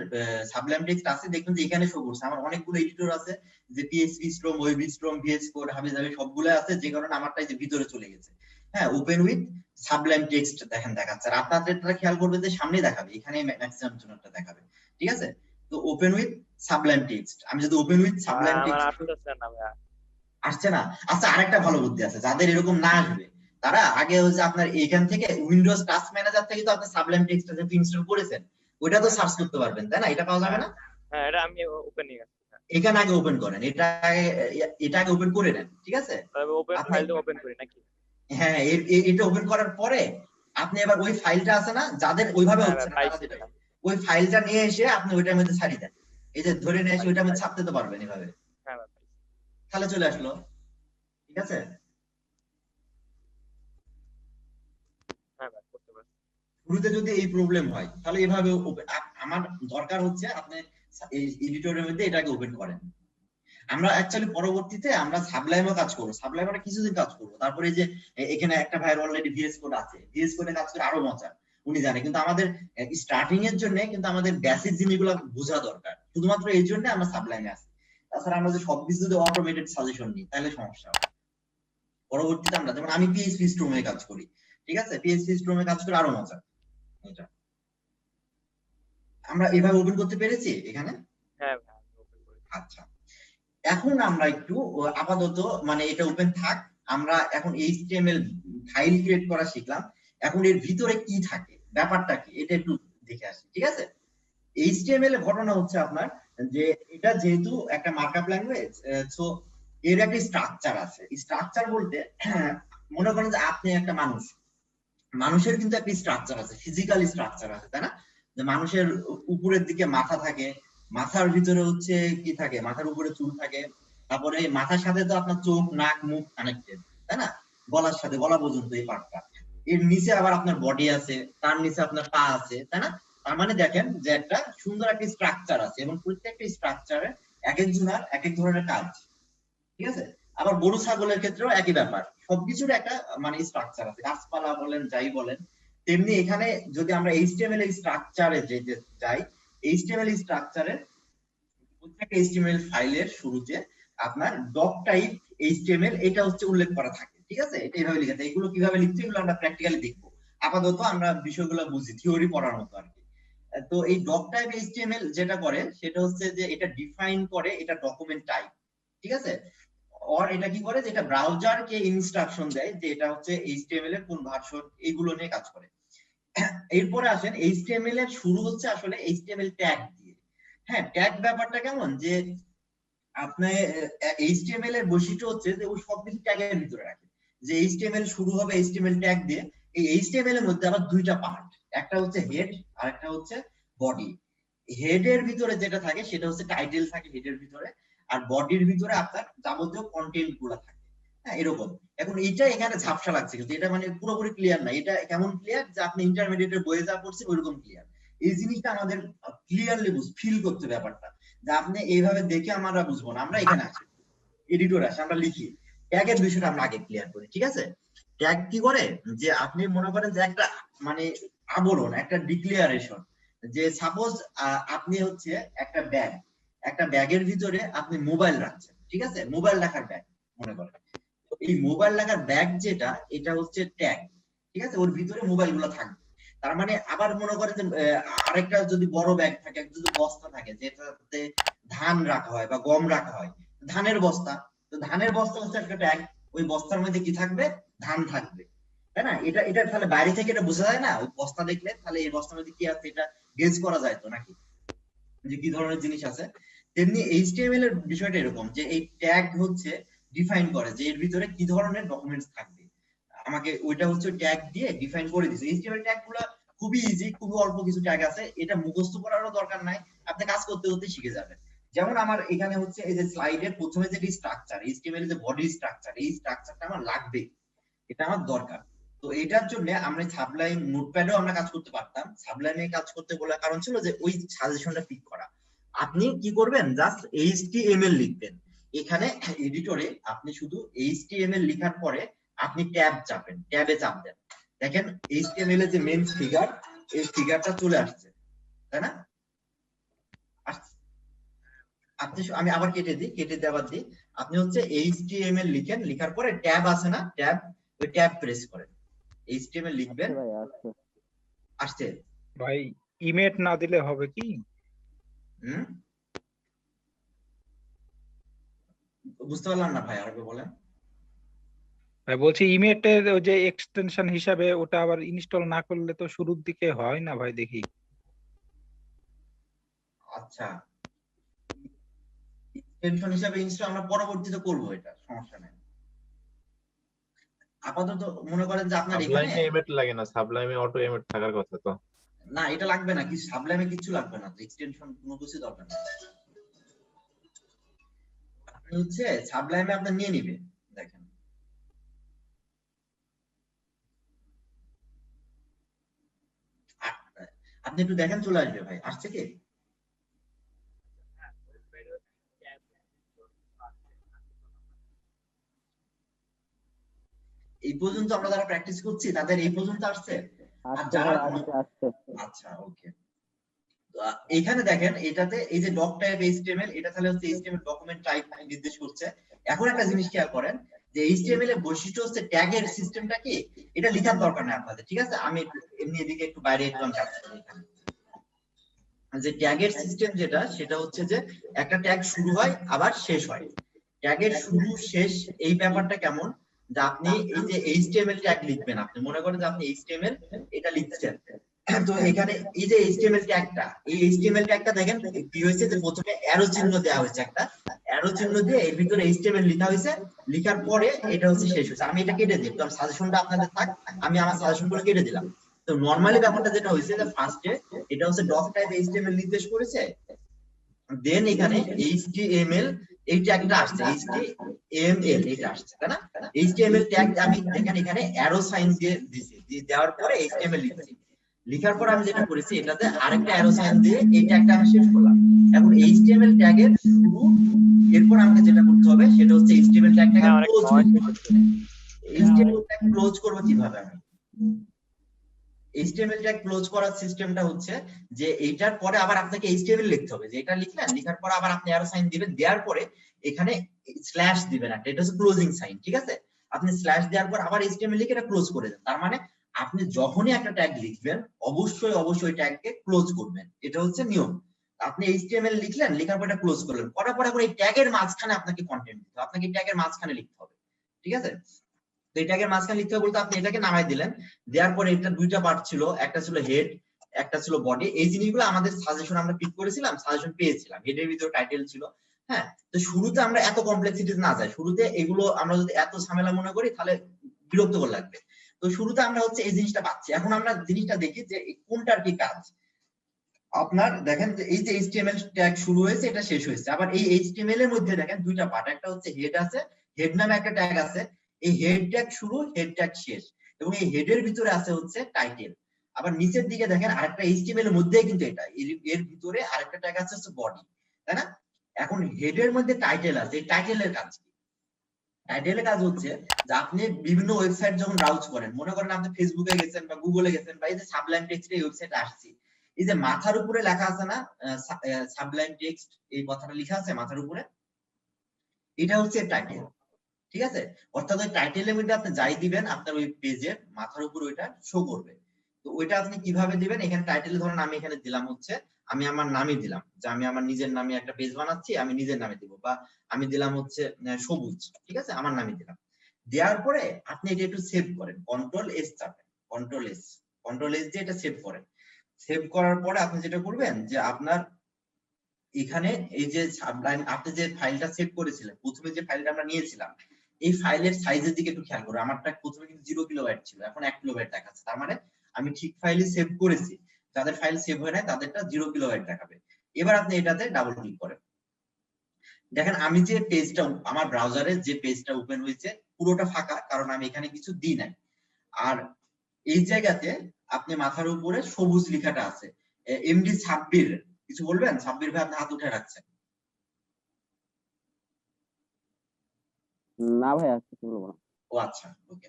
সাবলাইম টেক্সট আছে, দেখবেন যে এখানে শো করছে। আমার অনেকগুলো এডিটর আছে, যে PhpStorm, WebStorm, VS Code, হাবিজাবি সবগুলো আছে, যে কারণে আমারটাই যে ভিতরে চলে গেছে। হ্যাঁ, ওপেন উইথ সাবলাইম টেক্সট দেখেন দেখাচ্ছে, আর আপনাদেরটা খেয়াল করবে যে সামনে দেখাবে, এখানে ম্যাক্সিমাম জনটা দেখাবে। ঠিক আছে, তো ওপেন উইথ সাবলাইম টেক্সট, আমি যদি ওপেন উইথ সাবলাইম আমার টেক্সট আসতেছে না ভাই। আসছে না? আচ্ছা, আরেকটা ভালো বুদ্ধি আছে, যাদের এরকম না আসবে, তারা আগে হচ্ছে আপনার এখান থেকে উইন্ডোজ টাস্ক ম্যানেজার থেকে তো আপনি সাবলাইম টেক্সট যেহেতু ইনস্টল করেছেন, ওইটা তো সার্চ করতে পারবেন, তাই না? এটা পাওয়া যাবে না? হ্যাঁ, এটা আমি ওপেন নিয়ে গেছি। এখানে আগে ওপেন করেন, এটা আগে ওপেন করে নেন, ঠিক আছে? আমি ওপেন আপনি ফাইলটা ওপেন করি নাকি? হ্যাঁ এটা ওপেন করার পরে আপনি এবার ওই ফাইলটা আছে না, যাদের ওইভাবে হ্যাঁ হচ্ছে না, পাইছি। তারা যেটা ওই ফাইলটা নিয়ে এসে আপনি ওইটার মধ্যে ছাড়িয়ে দেন। এই যে ধরে নিয়ে এসে ওইটার মধ্যে ছাপতে তো পারবেন এভাবে, হ্যাঁ ভাই পাইছি। তাহলে চলে আসলো, ঠিক আছে? হ্যাঁ ভাই করতে পারছি। শুরুতে যদি এই প্রবলেম হয় তাহলে এভাবে আমার দরকার হচ্ছে আপনি এই এডিটরের মধ্যে এটাকে ওপেন করেন। আমরা অ্যাকচুয়ালি পরবর্তীতে আমরা সাবলাইমও কাজ করবো, সাবলাইমে কিছুদিন কাজ করবো, তারপরে এই যে এখানে একটা ভাইয়ের অলরেডি ভিএস কোড আছে, ভিএস কোডে কাজ করে আরো মজা, উনি জানে। কিন্তু আমাদের স্টার্টিং এর জন্য কিন্তু আমাদের বেসিক জিনিসগুলো বোঝা দরকার, শুধুমাত্র এই জন্য আমরা সাবলাইমে আছি। তাছাড়া আমরা যে সবকিছু যদি অটোমেটেড সাজেশন নিই তাহলে সমস্যা হবে। পরবর্তীতে আমরা যেমন আমি পিএইচপি স্ট্রমে কাজ করি, ঠিক আছে? পিএইচপি স্ট্রমে কাজ করে আরো মজা। এটা আমরা এভাবে ওপেন করতে পেরেছি এখানে। হ্যাঁ ভাই ওপেন করি। আচ্ছা, এখন আমরা একটু আপাতত মানে এটা ওপেন থাক, আমরা এখন এইচটিএমএল ফাইল ক্রিয়েট করা শিখলাম, এখন এর ভিতরে কি থাকে, ব্যাপারটা কি, এটা একটু দেখে আসি, ঠিক আছে? এইচটিএমএল এর ঘটনা হচ্ছে আপনার যে এটা যেহেতু একটা মার্কআপ ল্যাঙ্গুয়েজ, সো এর একটা স্ট্রাকচার আছে। স্ট্রাকচার বলতে মনে করেন যে আপনি একটা মানুষ, মানুষের কিন্তু একটা স্ট্রাকচার আছে, ফিজিক্যাল স্ট্রাকচার আছে, তাই না? যে মানুষের উপরের দিকে মাথা থাকে, মাথার ভিতরে হচ্ছে কি থাকে, মাথার উপরে চুল থাকে, তারপরে মাথার সাথে তো আপনার চোখ নাক মুখ কানেক্টেড, তাই না? গলার সাথে, গলা পর্যন্ত এই পার্টটা, এর নিচে আবার আপনার বডি আছে, তার নিচে আপনার পা আছে, তাই না? তার মানে দেখেন যে একটা সুন্দর একটা স্ট্রাকচার আছে, এবং প্রত্যেকটা স্ট্রাকচারে এক একজনের এক এক ধরনের কাজ, ঠিক আছে? আবার গরু ছাগলের ক্ষেত্রেও একই ব্যাপার, সবকিছুর একটা মানে স্ট্রাকচার আছে, গাছপালা বলেন যাই বলেন। তেমনি এখানে যদি আমরা এইচটিএমএল এর স্ট্রাকচারে যেতে যাই, এইচটিএমএল স্ট্রাকচারে প্রত্যেকটা এইচটিএমএল ফাইলের শুরুতে আপনার ডক টাইপ এইচটিএমএল এটা হচ্ছে উল্লেখ করা থাকে, ঠিক আছে? এটা এইভাবে লিখা থাকে। এগুলো কিভাবে লিখতে, এগুলো আমরা প্র্যাকটিক্যালি দেখবো, আপাতত আমরা বিষয়গুলো বুঝি থিওরি পড়ার মতো আর কি। তো এই ডক টাইপ এইচটিএমএল যেটা করে সেটা হচ্ছে যে এটা ডিফাইন করে এটা ডকুমেন্ট টাইপ, ঠিক আছে? আর এটা কি করে যে এটা ব্রাউজারকে ইনস্ট্রাকশন দেয় যে এটা হচ্ছে এইচটিএমএল এর কোন ভার্সন, এইগুলো নিয়ে কাজ করে। এরপরে আসেন এইচটিএমএল এর শুরু হচ্ছে আসলে এইচটিএমএল ট্যাগ দিয়ে। হ্যাঁ, ট্যাগ ব্যাপারটা কেমন যে আপনি এইচটিএমএল এর বৈশিষ্ট্য হচ্ছে যে ও সবকিছু ট্যাগের ভিতরে রাখে, যে এইচটিএমএল শুরু হবে এইচটিএমএল ট্যাগ দিয়ে। এই এইচটিএমএল এর মধ্যে আবার দুইটা পার্ট, একটা হচ্ছে হেড আর একটা হচ্ছে বডি। হেড এর ভিতরে যেটা থাকে সেটা হচ্ছে টাইটেল থাকে হেডের ভিতরে, আর বডির ভিতরে আপনার যাবতীয় কন্টেন্ট গুলো থাকে। হ্যাঁ এরকম। এখন এইটা এখানে ঝাপসা লাগছে, কিন্তু এটা মানে পুরোপুরি ক্লিয়ার না। এটা কেমন ক্লিয়ার যে আপনি ইন্টারমিডিয়েটের বইয়ে যা পড়ছেন ওইরকম ক্লিয়ার। এই জিনিসটা আমাদের ক্লিয়ারলি ফিল করতে ব্যাপারটা, যে আপনি এইভাবে দেখে আমরা বুঝবো না। আমরা এখানে আছি, এডিটর আসে, আমরা লিখি। ট্যাগের বিষয়টা আমরা আগে ক্লিয়ার করি, ঠিক আছে? ট্যাগ কি করে যে আপনি মনে করেন যে একটা মানে আবরণ, একটা ডিক্লারেশন, যে সাপোজ আপনি হচ্ছে একটা ব্যাগের ভিতরে আপনি মোবাইল রাখছেন, ঠিক আছে? মোবাইল রাখার ব্যাগ মনে করেন, তো এই মোবাইল রাখার ব্যাগ যেটা, এটা হচ্ছে ট্যাগ, ঠিক আছে? ওর ভিতরে মোবাইল গুলো থাকবে। তার মানে আবার মনে করেন যে আরেকটা যদি বড় ব্যাগ থাকে, একটা যদি বস্তা থাকে যেটাতে ধান রাখা হয় বা গম রাখা হয়, ধানের বস্তা, তো ধানের বস্তা হচ্ছে একটা ট্যাগ, ওই বস্তার মধ্যে কি থাকবে, ধান থাকবে, তাই না? এটা তাহলে বাইরে থেকে এটা বোঝা যায় না, ওই বস্তা দেখলে তাহলে এই বস্তার মধ্যে কি আছে এটা গেজ করা যায় তো নাকি, যে কি ধরনের জিনিস আছে। তেমনি এইচটিএমএল এর বিষয়টা এরকম যে এই ট্যাগ হচ্ছে ডিফাইন করে যে এর ভিতরে কি ধরনের ডকুমেন্টস থাকবে, আমাকে ওইটা হচ্ছে ট্যাগ দিয়ে ডিফাইন করে দিছে। এইচটিএমএল ট্যাগ গুলো খুবই ইজি, খুবই অল্প কিছু ট্যাগ আছে, এটা মুখস্থ করারও দরকার নাই, আপনি কাজ করতে করতে শিখে যাবেন। যেমন আমার এখানে হচ্ছে এই যে স্লাইডের প্রথমে যে স্ট্রাকচার, এইচটিএমএল এর যে বডি স্ট্রাকচার, এই স্ট্রাকচারটা আমার লাগবে, এটা আমার দরকার। তো এটার জন্য আমরা সাবলাইম নোটপ্যাডেও আমরা কাজ করতে পারতাম। সাবলাইমে কাজ করতে বলার কারণ ছিল যে ওই সাজেশনটা পিক করা। আপনি কি করবেন, জাস্ট এইচটিএমএল লিখবেন এখানে এডিটরে, আপনি শুধু এইচটিএমএল লেখার পরে আপনি ট্যাবে চাপ দেন, দেখেন এইচটিএমএল এর যে মেইন ফিগার, এই ফিগারটা চলে আসছে, তাই না? আপনি আমি আবার কেটে দিয়ে আবার দিই, আপনি হচ্ছে এইচটিএমএল লিখেন, লেখার পরে ট্যাব আছে না, ওই ট্যাব প্রেস করেন, এইচটিএমএল লিখবেন। ভাই আসছে আসছে ভাই ইমেজ না দিলে হবে কি? বুঝতে পারলাম না ভাই, আরেকবার বলেন। ভাই বলছি ইমেজের ওই যে এক্সটেনশন হিসাবে ওটা আবার ইনস্টল না করলে তো শুরুর দিকে হয় না ভাই, দেখি। আচ্ছা, টেনশন হিসাবে ইনস্টল আমরা পরবর্তীতে করব, এটা সমস্যা নাই। আপাতত মনে করেন যে আপনার এখানে সাবলাইমে এমএট লাগে না, সাবলাইমে অটো এমএট থাকার কথা তো। না, এটা লাগবে না, কি সাবলাইমে কিছু লাগবে না, এক্সটেনশন কোনো কিছু দরকার নেই। আপনি হচ্ছে সাবলাইমে আপনি নিয়ে নিবেন, দেখেন আপনি একটু দেখেন, চলে আসবে ভাই, আসছে কি? এই পর্যন্ত আমরা যারা প্র্যাকটিস করছি তাদের এই পর্যন্ত আসছে। আর আসছে যারা ভাই, আসছে। আচ্ছা ওকে, এখানে দেখেন এটাতে এই যে ডক টাইপ এইচটিএমএল, এটা তাহলে হচ্ছে এইচটিএমএল ডকুমেন্ট টাইপ নির্দেশ করছে। এখন একটা জিনিস খেয়াল করেন যে এইচটিএমএল এর বৈশিষ্ট্য হচ্ছে ট্যাগের সিস্টেমটা কি, এটা লেখার দরকার নেই আপনাদের, ঠিক আছে? আমি এমনি এদিকে একটু বাইরে একটু আমি কাজ করি। এখানে যে ট্যাগের সিস্টেম যেটা, সেটা হচ্ছে যে একটা ট্যাগ শুরু হয় আবার শেষ হয়। ট্যাগের শুরু শেষ এই ব্যাপারটা কেমন, যে আপনি এই যে এইচটিএমএল ট্যাগ লিখবেন, আপনি মনে করেন যে আপনি এইচটিএমএল এটা লিখছেন, তো এখানে এই যে এইচটিএমএল ট্যাগটা, এই এইচটিএমএল ট্যাগটা দেখেন কি হয়েছে, যে প্রথমে অ্যারো চিহ্ন দেওয়া হয়েছে, একটা অ্যারো চিহ্ন দিয়ে এর ভিতরে এইচটিএমএল লেখা হয়েছে, লেখার পরে এটা হচ্ছে শেষ হয়েছে। আমি এটা কেটে দিই, কারণ সাজেশনটা আপনাদের থাক, আমি আমার সাজেশনগুলো কেটে দিলাম। তো নরমালি ব্যাপারটা যেটা হয়েছে যে ফার্স্টে এটা হচ্ছে ডক টাইপ এইচটিএমএল নির্দেশ করেছে, দেন এখানে এইচটিএমএল এই ট্যাগটা আসছে, এইচটিএমএল এটা আসছে, তাই না? এইচটিএমএল ট্যাগ আমি দেখেন এখানে অ্যারো সাইন দিয়ে দিয়েছি, দেওয়ার পরে এইচটিএমএল লিখছি, লিখার পর আমি যেটা করেছি এটাতে আরেকটা অ্যারো সাইন দিয়ে এই ট্যাগটা আমি শেষ করলাম। এখন এইচটিএমএল ট্যাগের শুরু, এরপর আমাকে যেটা করতে হবে সেটা হচ্ছে এইচটিএমএল ট্যাগটাকে ক্লোজ করতে হবে। এইচটিএমএল ট্যাগ ক্লোজ করব কিভাবে? আমি এইচটিএমএল ট্যাগ ক্লোজ করার সিস্টেমটা হচ্ছে যে এইটার পরে আবার আপনাকে এইচটিএমএল লিখতে হবে, যে এটা লিখলেন, লিখার পর আবার আপনি অ্যারো সাইন দিবেন, দেওয়ার পরে এখানে স্ল্যাশ দিবেন একটা, এটা হচ্ছে ক্লোজিং সাইন, ঠিক আছে? আপনি স্ল্যাশ দেওয়ার পর আবার এইচটিএমএল লিখে এটা ক্লোজ করে দেন। তার মানে আপনি যখনই একটা ট্যাগ লিখবেন অবশ্যই ট্যাগকে ক্লোজ করবেন, এটা হচ্ছে নিয়ম। আপনি এইচটিএমএল লিখলেন, লেখার পর এটা ক্লোজ করলেন, করার পরে এখন এই ট্যাগের মাঝখানে আপনাকে কন্টেন্ট দিতে হবে, আপনাকে এই ট্যাগের মাঝখানে লিখতে হবে, ঠিক আছে? তো এই ট্যাগের মাঝখানে লিখতে হবে বলতে আপনি এটাকে নামাই দিলেন, দেওয়ার পরে এটা দুইটা পার্ট ছিল, একটা ছিল হেড, একটা ছিল বডি। এই জিনিসগুলো আমাদের সাজেশন আমরা পিক করেছিলাম, সাজেশন পেয়েছিলাম, হেডের ভিতরে টাইটেল ছিল। হ্যাঁ, তো শুরুতে আমরা এত কমপ্লেক্সিটি না যাই, শুরুতে এগুলো আমরা যদি এত ঝামেলা মনে করি তাহলে বিরক্তকর লাগবে। তো শুরুতে আমরা হচ্ছে এই জিনিসটা পাচ্ছি। এখন আমরা জিনিসটা দেখি যে কোনটার কি কাজ। আপনার দেখেন যে এই যে এইচটিএমএল ট্যাগ শুরু হয়েছে, এটা শেষ হয়েছে। আবার এই এইচটিএমএল এর মধ্যে দেখেন দুইটা পার্ট, একটা হচ্ছে হেড আছে, হেড নামে একটা ট্যাগ আছে, এই হেড ট্যাগ শুরু, হেড ট্যাগ শেষ, এবং এই হেডের ভিতরে আছে হচ্ছে টাইটেল। আবার নিচের দিকে দেখেন আরেকটা এইচটিএমএল এর মধ্যেই কিন্তু এটা, এর ভিতরে আরেকটা ট্যাগ আছে হচ্ছে বডি, তাই না? এখন হেডের মধ্যে টাইটেল আছে, এই টাইটেলের কাজ কি? টাইটেলের কাজ হচ্ছে যে আপনি বিভিন্ন ওয়েবসাইট যখন ব্রাউজ করেন, মনে করেন আপনি ফেসবুকে গেছেন বা গুগলে গেছেন, বা এই যে সাবলাইম টেক্সট এই ওয়েবসাইটে আসছি, এই যে মাথার উপরে লেখা আছে না সাবলাইম টেক্সট, এই কথাটা লেখা আছে মাথার উপরে, এটা হচ্ছে টাইটেল, ঠিক আছে? অর্থাৎ ওই টাইটেলের মধ্যে আপনি যাই দিবেন আপনার ওই পেজের মাথার উপর ওইটা শো করবে। তো ওইটা আপনি কিভাবে দিবেন, এখানে টাইটেল ধরেন আমি এখানে দিলাম হচ্ছে, আমি আমার নামে দিলাম, যে আমি আমার নিজের নামে একটা পেজ বানাচ্ছি, আমি নিজের নামে দিব, বা আমি দিলাম হচ্ছে সবুজ, ঠিক আছে, আমার নামে দিলাম। দেওয়ার পরে আপনি এটা একটু সেভ করেন, কন্ট্রোল এস চাপেন, কন্ট্রোল এস দিয়ে এটা সেভ করেন। সেভ করার পরে আপনি যেটা করবেন যে আপনার এখানে এই যে সাবলাইম আপনি যে ফাইলটা সেভ করেছিলেন, প্রথমে যে ফাইলটা আমরা নিয়েছিলাম, এই ফাইলের সাইজের দিকে একটু খেয়াল করুন। আমারটা প্রথমে কিন্তু 0 কিলোবাইট ছিল, এখন 1 কিলোবাইট দেখাচ্ছে, তার মানে আমি ঠিক ফাইলে সেভ করেছি। যাদের ফাইল সেভ হয় না তাদেরটা 0 কিলোবাইট দেখাবে। এবার আপনি এটাতে ডাবল ক্লিক করেন, দেখেন আমি যে পেজটা, আমার ব্রাউজারে যে পেজটা ওপেন হয়েছে পুরোটা ফাঁকা, কারণ আমি এখানে কিছু দিই নাই। আর এই জায়গাতে আপনি মাথার উপরে সবুজ লেখাটা আছে, এমডি সাব্বির, কিছু বলবেন? সাব্বির ভাই আপনি হাত উঠে রাখছেন। না ভাই, আর কিছু বলবো না। ও আচ্ছা, ওকে।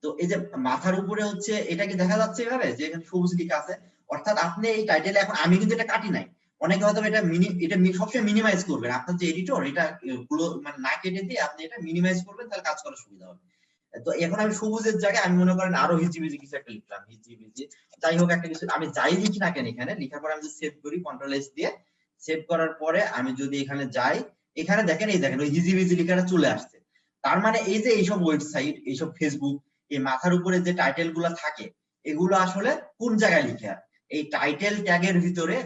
তো এই যে মাথার উপরে হচ্ছে এটা কি দেখা যাচ্ছে এভাবে যে এখানে সবুজ লেখা আছে, অর্থাৎ আপনি এই টাইটেলে, এখন আমি কিন্তু এটা কাটি নাই, অনেকে হয়তো এটা সবসময় মিনিমাইজ করবেন, আপনার যে এডিটর এটা মানে না কেটে দিয়ে আপনি এটা মিনিমাইজ করবেন, তাহলে কাজ করার সুবিধা হবে। তো এখন আমি সবুজের জায়গায় আমি মনে করেন আরো হিজিবিজি কিছু একটা লিখলাম, হিজিবিজি যাই হোক একটা কিছু, আমি যাই লিখি না কেন এখানে লেখার পরে আমি যদি সেভ করি, কন্ট্রোল এস দিয়ে সেভ করার পরে আমি যদি এখানে যাই, এখানে দেখেন এই দেখেন ওই হিজিবিজি লেখাটা চলে আসছে। তার মানে এই যে এইসব ওয়েবসাইট, এইসব ফেসবুক, এই মাথার উপরে যে টাইটেল গুলা থাকে, এগুলো আসলে কোন জায়গায় লিখে? এই টাইটেল ট্যাগের ভিতরে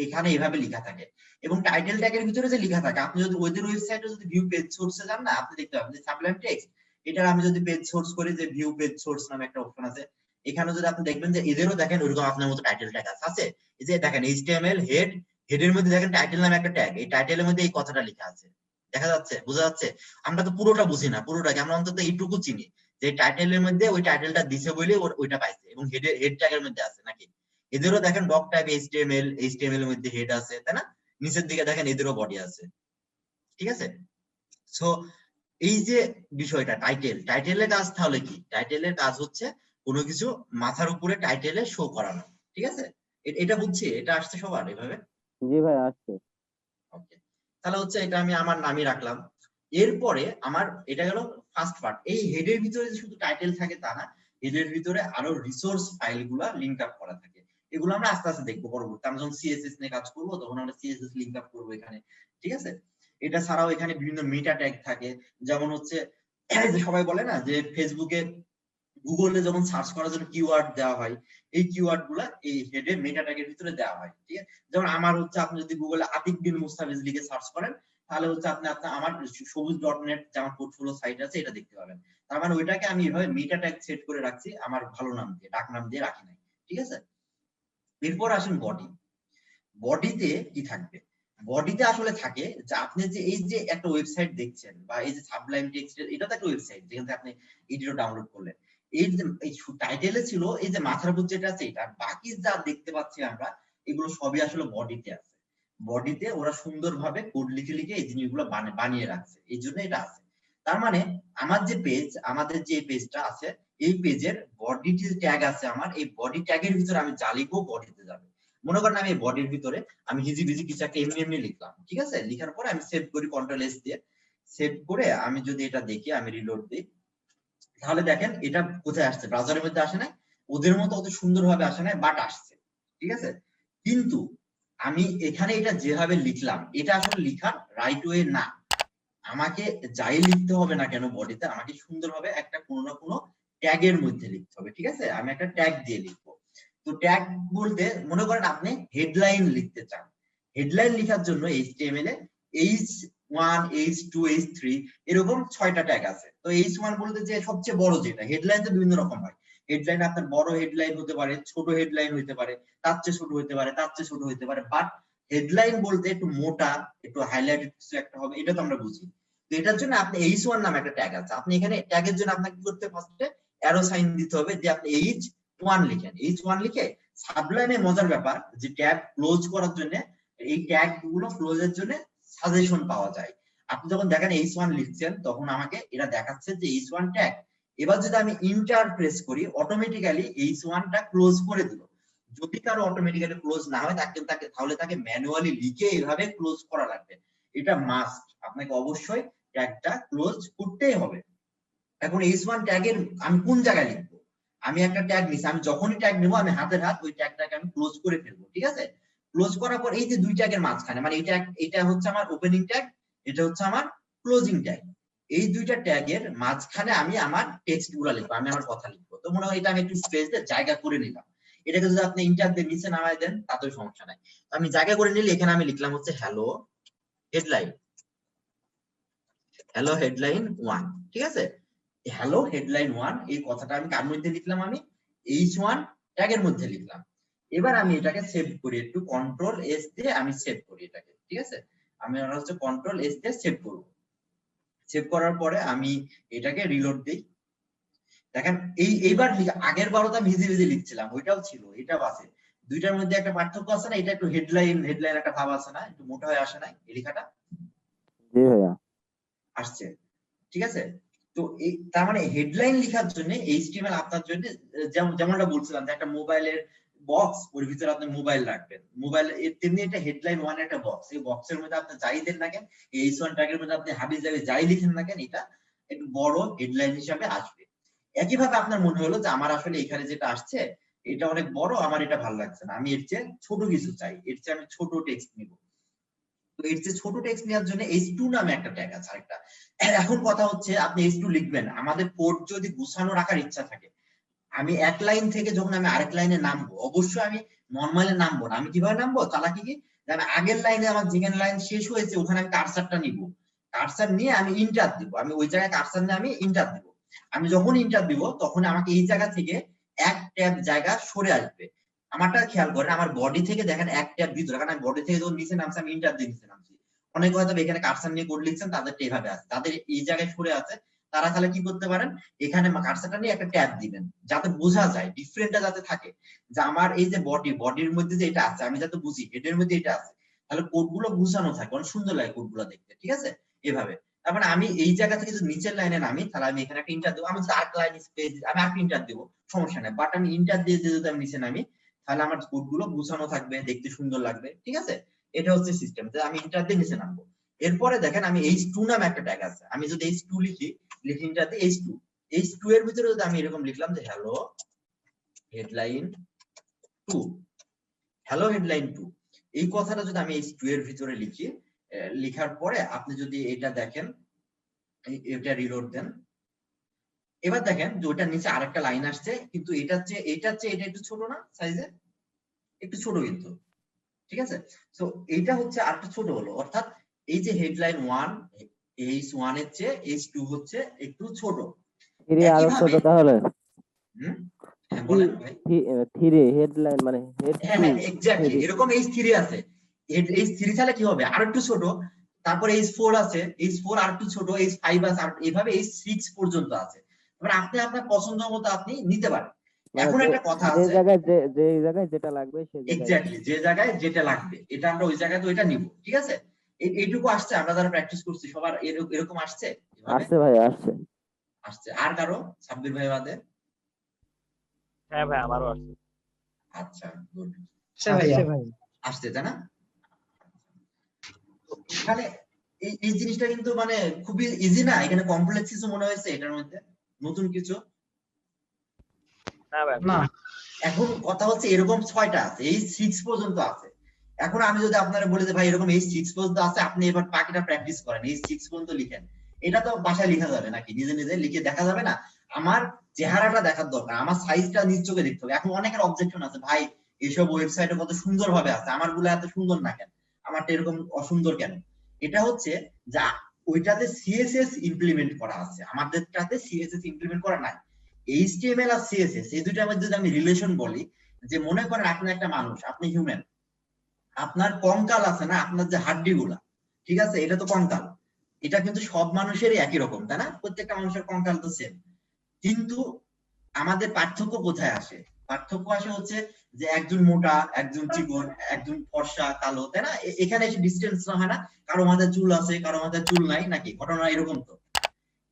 এখানে এভাবে লেখা থাকে এবং টাইটেল ট্যাগের ভিতরে যে লেখা থাকে, আপনি যদি ওদের ওয়েবসাইটে যদি ভিউ পেজ সোর্সে যান না, আপনি দেখতে পাবেন যে সাবলাইম টেক্সট, এটার আমি যদি পেজ সোর্স করি, যে ভিউ পেজ সোর্স নামে একটা অপশন আছে, এখানে যদি আপনি দেখবেন যে এদেরও দেখেন ওইরকম আপনার মতো টাইটেল ট্যাগ আছে। এই যে দেখেন HTML হেডের মধ্যে দেখেন টাইটেল নামে একটা ট্যাগ, এই টাইটেলের মধ্যে এই কথাটা লেখা আছে, দেখা যাচ্ছে, বোঝা যাচ্ছে? আমরা তো পুরোটা বুঝি না, পুরোটাকে আমরা অন্তত এইটুকু চিনি যে টাইটেলের মধ্যে ওই টাইটেলটা দিছে বলে ওইটা পাইছে এবং হেড ট্যাগের মধ্যে আছে নাকি। এদেরও দেখেন ডক ট্যাগ HTML এর মধ্যে হেড আছে, তাই না? নিচের দিকে দেখেন এদেরও বডি আছে, ঠিক আছে? সো এই যে বিষয়টা টাইটেলের কাজ তাহলে কি? টাইটেলের কাজ হচ্ছে কোনো কিছু মাথার উপরে টাইটেলে শো করানো, ঠিক আছে? এটা বুঝছি, এটা আসছে সবার এভাবে? জি ভাই আসছে। ওকে, তাহলে হচ্ছে এটা আমি আমার নামই রাখলাম। এরপরে আমার এটা গেল ফার্স্ট পার্ট। এই হেডের ভিতরে যে শুধু টাইটেল থাকে তা না, হেডের ভিতরে আরো রিসোর্স ফাইলগুলো লিংক আপ করা থাকে, এগুলো আমরা আস্তে আস্তে দেখবো পরবর্তী। আমরা যখন সিএসএস নিয়ে কাজ করবো তখন আমরা সিএসএস লিংক আপ করবো এখানে, ঠিক আছে? এটা ছাড়াও এখানে বিভিন্ন মেটা ট্যাগ থাকে, যেমন হচ্ছে যে সবাই বলে না যে ফেসবুকে গুগলে যখন সার্চ করার জন্য কিওয়ার্ড দেওয়া হয়, এই কিওয়ার্ড গুলা এই হেডে মেটা ট্যাগের ভিতরে দেওয়া হয়, ঠিক আছে? যেমন আমার হচ্ছে আপনি যদি গুগলে আতিক বিন মুস্তাফিজ লিখে সার্চ করেন, তাহলে হচ্ছে আপনি আমার সবুজ.net যে আমার পোর্টফোলিও সাইট আছে এটা দেখতে পাবেন। তার মানে ওইটাকে আমি এভাবে মেটা ট্যাগ সেট করে রাখছি, আমার ভালো নাম দিয়ে, ডাক নাম দিয়ে রাখি নাই, ঠিক আছে? এরপর আসেন বডিতে কি থাকবে? বডিতে আসলে থাকে যে আপনি যে এই যে একটা ওয়েবসাইট দেখছেন বা এই যে সাবলাইম টেক্সট, এটা তো একটা ওয়েবসাইট যেখান থেকে আপনি এডিটর ডাউনলোড করলেন। এই যে টাইটেলে ছিল এই যে মাথার উপর যেটা আছে এটা, বাকি যা দেখতে পাচ্ছি আমরা এগুলো সবই আসলে বডিতে আছে। বডিতে ওরা সুন্দরভাবে কোড লিখে লিখে এই জিনিসগুলো বানিয়ে রাখছে, এই জন্য এটা আছে। তার মানে আমার যে পেজ, আমাদের যে পেজটা আছে, এই পেজের বডি ট্যাগ আছে আমার, এই বডি ট্যাগের ভিতরে আমি যা লিখবো বডিতে যাবে। মনে করেন আমি বডির ভিতরে আমি হিজি বিজি কিছু একটা এমনি লিখলাম, ঠিক আছে? লিখার পরে আমি সেভ করি কন্ট্রোল-S দিয়ে, সেভ করে আমি যদি এটা দেখি, আমি রিলোড দিই, তাহলে দেখেন এটা কোথায় আসছে, ব্রাউজারের মধ্যে আসে না, ওদের মতো অত সুন্দরভাবে আসে না, বাট আসছে, ঠিক আছে? কিন্তু আমি এখানে এটা যেভাবে লিখলাম এটা আসলে লিখার রাইট ওয়ে না। আমাকে যাই লিখতে হবে না কেন বডিতে, আমাকে সুন্দরভাবে একটা কোনো না কোনো ট্যাগের মধ্যে লিখতে হবে, ঠিক আছে? আমি একটা ট্যাগ দিয়ে লিখবো। তো ট্যাগ বলতে মনে করেন আপনি হেডলাইন লিখতে চান, হেডলাইন লেখার জন্য HTML এ H1 H2 H3 এরকম 6টা ট্যাগ আছে। তো H1 বলতে যে সবচেয়ে বড় যেটা, হেডলাইন তো বিভিন্ন রকম হয়, হেডলাইন আপনার বড় হেডলাইন হতে পারে, ছোট হেডলাইন হতে পারে, তার চেয়ে ছোট হতে পারে, তার চেয়ে ছোট হতে পারে, বাট হেডলাইন বলতে একটু মোটা, একটু হাইলাইটেড কিছু একটা হবে, এটা তো আমরা বুঝি। তো এটার জন্য আপনি H1 নামে একটা ট্যাগ আছে, আপনি এখানে ট্যাগের জন্য আপনাকে কি করতে হবে? ফার্স্টে অ্যারো সাইন দিতে হবে, যে আপনি H1 লিখেন। H1 লিখে সাবলাইমে মজার ব্যাপার যে ট্যাগ ক্লোজ করার জন্য, এই ট্যাগ গুলো ক্লোজের জন্য সাজেশন পাওয়া যায়। আপনি যখন দেখেন H1 লিখছেন তখন আমাকে এটা দেখাচ্ছে যে H1 ট্যাগ। এবার যদি আমি ইন্টার প্রেস করি, অটোমেটিক্যালি H1 টা ক্লোজ করে দিল। যদি কারো অটোমেটিক্যালি ক্লোজ না হয় তাহলে তাকে ম্যানুয়ালি লিখে এইভাবে ক্লোজ করা লাগবে, এটা মাস্ট, আপনাকে অবশ্যই ট্যাগটা ক্লোজ করতেই হবে। এখন H1 ট্যাগের আমি কোন জায়গায় লিখবো? আমি একটা ট্যাগ নিছি, আমি যখনই ট্যাগ নেবো আমি হাতের হাত ওই ট্যাগটাকে আমি ক্লোজ করে ফেলবো, ঠিক আছে? ক্লোজ করার পর এই যে দুই ট্যাগের মাঝখানে, মানে এটা হচ্ছে আমার ওপেনিং ট্যাগ, এটা হচ্ছে আমার ক্লোজিং ট্যাগ, এই দুইটা ট্যাগের মাঝখানে আমি আমার টেক্সট গুলো লিখবো, আমি আমার কথা লিখবো। তো মনে হয় এটা আমি একটু স্পেস দিয়ে জায়গা করে নিলাম, এটাকে যদি আপনি ইন্টার দিয়ে নিচে নামাই দেন তাতেও সমস্যা নাই। আমি জায়গা করে নিলে এখানে আমি লিখলাম হচ্ছে হ্যালো হেডলাইন 1, ঠিক আছে? হ্যালো হেডলাইন 1 এই কথাটা আমি কার মধ্যে লিখলাম? আমি H1 ট্যাগের মধ্যে লিখলাম। এবার আমি এটাকে সেভ করি, একটু কন্ট্রোল-S দিয়ে আমি সেভ করি এটাকে, ঠিক আছে? আমি হচ্ছে কন্ট্রোল-S দিয়ে সেভ করব। সেভ করার পরে আমি এটাকে রিলোড দিই, দেখেন এইবার আগের বারও তো আমি ভিজি ভিজি লিখছিলাম, ওইটাও ছিল, এটাও আছে, দুইটার মধ্যে একটা পার্থক্য আছে না? এটা একটু হেডলাইন একটা ভাব আছে না, একটু মোটা হয়ে আসে না এই লেখাটা? জি ভাইয়া আসছে, ঠিক আছে? তো তার মানে হেডলাইন লেখার জন্য HTML আপনার জন্য যেমনটা বলছিলাম যে একটা মোবাইলের বক্স, ওর ভিতরে আপনি মোবাইল রাখবেন, মোবাইল তেমনি এটা হেডলাইন 1 একটা বক্স, এই বক্সের মধ্যে আপনি যাই দেন না কেন, এই H1 ট্যাগের মধ্যে আপনি হাবি যাবে যাই লিখেন না কেন, এটা একটু বড় হেডলাইন হিসাবে আসবে। একইভাবে আপনার মনে হলো যে আমার আসলে এখানে যেটা আসছে এটা অনেক বড়, আমার এটা ভালো লাগছে না, আমি এর চেয়ে ছোট কিছু চাই, এর চেয়ে আমি ছোট টেক্সট নিব। তো এর চেয়ে ছোট টেক্সট নেওয়ার জন্য H2 নামে একটা ট্যাগ আছে আরেকটা। এখন কথা হচ্ছে আপনি H2 লিখবেন, আমাদের কোড যদি গুছানো রাখার ইচ্ছা থাকে, আমি এক লাইন থেকে যখন আমি আরেক লাইনে নামবো, অবশ্যই আমি নর্মালে নামবো না। আমি কিভাবে নামবো? চালাকি কি, যে আমি আগের লাইনে আমার যেখানে লাইন শেষ হয়েছে ওখানে আমি কার্সারটা নিব, কার্সার নিয়ে আমি ইন্টার দিব, আমি ওই জায়গায় কার্সার নিয়ে আমি ইন্টার দিব। আমি যখন ইন্টার দিব তখন আমাকে এই জায়গা থেকে এক ট্যাব জায়গা সরে আসবে। আমারটা খেয়াল করেন, আমার বডি থেকে দেখেন এক ট্যাব ভিতরে, কারণ আমি বডি থেকে যখন নিচে নামছি আমি ইন্টার দিয়ে নিচে নামছি। অনেকে হয়তো এখানে কার্সার নিয়ে কোড লিখছেন, তাদেরটা এভাবে আছে, তাদের এই জায়গায় সরে আছে, তারা তাহলে কি করতে পারেন, এখানে কার্সারটা নিয়ে একটা ট্যাব দিবেন যাতে বোঝা যায়, ডিফারেন্টটা যাতে থাকে, যে আমার এই যে বডির মধ্যে যে এটা আছে আমি যাতে বুঝি হেডের মধ্যে এটা আছে, তাহলে কোডগুলো গুছানো থাকে, অনেক সুন্দর লাগে কোডগুলো দেখতে, ঠিক আছে? এভাবে তার মানে আমি এই জায়গা থেকে যদি নিচের লাইনে নামি তাহলে আমি এখানে একটা ইন্টার দেবো, আমি যদি আরেক লাইন স্পেস আমি আরেকটা ইন্টার দেবো, সমস্যা নেই, বাট আমি ইন্টার দিয়ে যদি আমি নিচে নামি তাহলে আমার কোডগুলো গুছানো থাকবে, দেখতে সুন্দর লাগবে, ঠিক আছে? এটা হচ্ছে সিস্টেম, আমি ইন্টার দিয়ে নিচে নামবো। এরপরে দেখেন আমি h2 নামে একটা ট্যাগ আছে, আমি যদি h2 লিখি ইন্টার দিয়ে h2 এর ভিতরে যদি আমি এরকম লিখলাম যে হ্যালো হেডলাইন 2, হ্যালো হেডলাইন 2, এই কথাটা যদি আমি h2 এর ভিতরে লিখি, লেখার পরে আপনি যদি এটা দেখেন, এটা রিলোড দেন, এবার দেখেন যে ওটার নিচে আরেকটা লাইন আসছে, কিন্তু এটা একটু ছোট না সাইজে, একটু ছোট কিন্তু, ঠিক আছে? তো এইটা হচ্ছে আরেকটু ছোট হলো, অর্থাৎ এই যে হেডলাইন 1 h1 এর চেয়ে h2 হচ্ছে একটু ছোট। আরো ছোট তাহলে হ্যাঁ বলেন ভাই। 3 হেডলাইন মানে হ্যাঁ এক্স্যাক্টলি এরকম h3 আছে, h3 তাহলে কি হবে, আর একটু ছোট, তারপরে h4 আছে, h4 আর একটু ছোট, h5 আছে, আর এভাবে h6 পর্যন্ত আছে। মানে আপনি আপনার পছন্দ মতো আপনি নিতে পারেন। এখন একটা কথা আছে, যে জায়গায় যেটা লাগবে সেই জায়গায়, এক্স্যাক্টলি যে জায়গায় যেটা লাগবে এটা আমরা ওই জায়গায় তো এটা নিব, ঠিক আছে? এইটুকু আসছে, আমরা যারা প্র্যাকটিস করছি সবার এরকম আসছে, আসছে ভাই আসছে। আর কারো সাব্বির ভাই বাদে? হ্যাঁ ভাই আমারও আসছে। আচ্ছা গুড, ভাই আসছে তাই না? এখানে এই জিনিসটা কিন্তু মানে খুবই ইজি না, এখানে কমপ্লেক্স কিছু মনে হয়েছে এটার মধ্যে নতুন কিছু? না ভাই না এখন কথা হচ্ছে এরকম 6টা আছে, এই 6 পর্যন্ত আছে। এখন আমি যদি আপনারা বলি যে ভাই এরকম এই 6 পর্যন্ত আছে, আপনি এবার বাকিটা প্র্যাকটিস করেন, এই 6 পর্যন্ত লিখেন, এটা তো বাসায় লেখা যাবে নাকি? নিজে নিজে লিখে দেখা যাবে না? আমার চেহারাটা দেখার দরকার, আমার সাইজটা নিজ চোখে দেখতে হবে। এখন অনেকের অবজেকশন আছে, ভাই এইসব ওয়েবসাইটে কত সুন্দর ভাবে আছে, আমার গুলো এত সুন্দর না কেন, আমারটা এরকম অসুন্দর কেন? এটা হচ্ছে যা ওইটাতে সিএসএস ইমপ্লিমেন্ট করা আছে, আমাদেরটাতে সিএসএস ইমপ্লিমেন্ট করা নাই। এইচটিএমএল আর সিএসএস এই দুইটার মধ্যে যদি আমি রিলেশন বলি, যে মনে করেন আপনি একটা মানুষ, আপনি হিউম্যান, আপনার কঙ্কাল আছে না, আপনার যে হাড্ডি গুলা, ঠিক আছে, এটা তো কঙ্কাল, এটা কিন্তু সব মানুষেরই একই রকম, তাই না? প্রত্যেকটা মানুষের কঙ্কাল তো সেম, কিন্তু আমাদের পার্থক্য কোথায় আসে? পার্থক্য আসে হচ্ছে যে একজন মোটা, একজন চিকন, একজন ফর্সা কালো, তাই না? এখানে এসে ডিস্টেন্স না হয় না, কারো মাথায় চুল আছে কারো মাথায় চুল নাই, নাকি ঘটনা এরকম? তো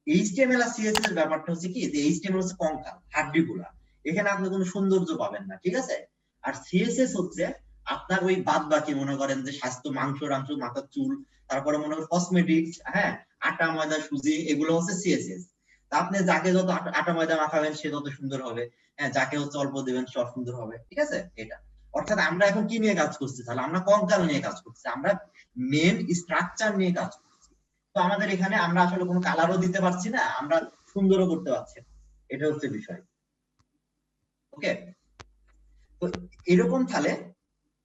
এইচটিএমএল আর সিএসএস এর ব্যাপারটা হচ্ছে কি, যে এইচটিএমএল হচ্ছে কঙ্কাল হাড্ডি গুলা, এখানে আপনি কোনো সৌন্দর্য পাবেন না, ঠিক আছে? আর সিএসএস হচ্ছে আপনার ওই বাদ বাকি, মনে করেন যে স্বাস্থ্য, মাংস টাংস, মাথার চুল, তারপরে মনে করেন কসমেটিক্স, হ্যাঁ, আটা ময়দা সুজি, এগুলো হচ্ছে সিএসএস। আপনি যাকে যত আটা ময়দা মাখাবেন সে তত সুন্দর হবে, হ্যাঁ, যাকে হচ্ছে অল্প দেবেন সে সুন্দর হবে, ঠিক আছে? এটা অর্থাৎ আমরা এখন কি নিয়ে কাজ করছি, তাহলে আমরা কঙ্কাল নিয়ে কাজ করছি, আমরা মেন স্ট্রাকচার নিয়ে কাজ করছি। তো আমাদের এখানে আমরা আসলে কোনো কালারও দিতে পারছি না, আমরা সুন্দরও করতে পারছি না, এটা হচ্ছে বিষয়। ওকে, তো এরকম তাহলে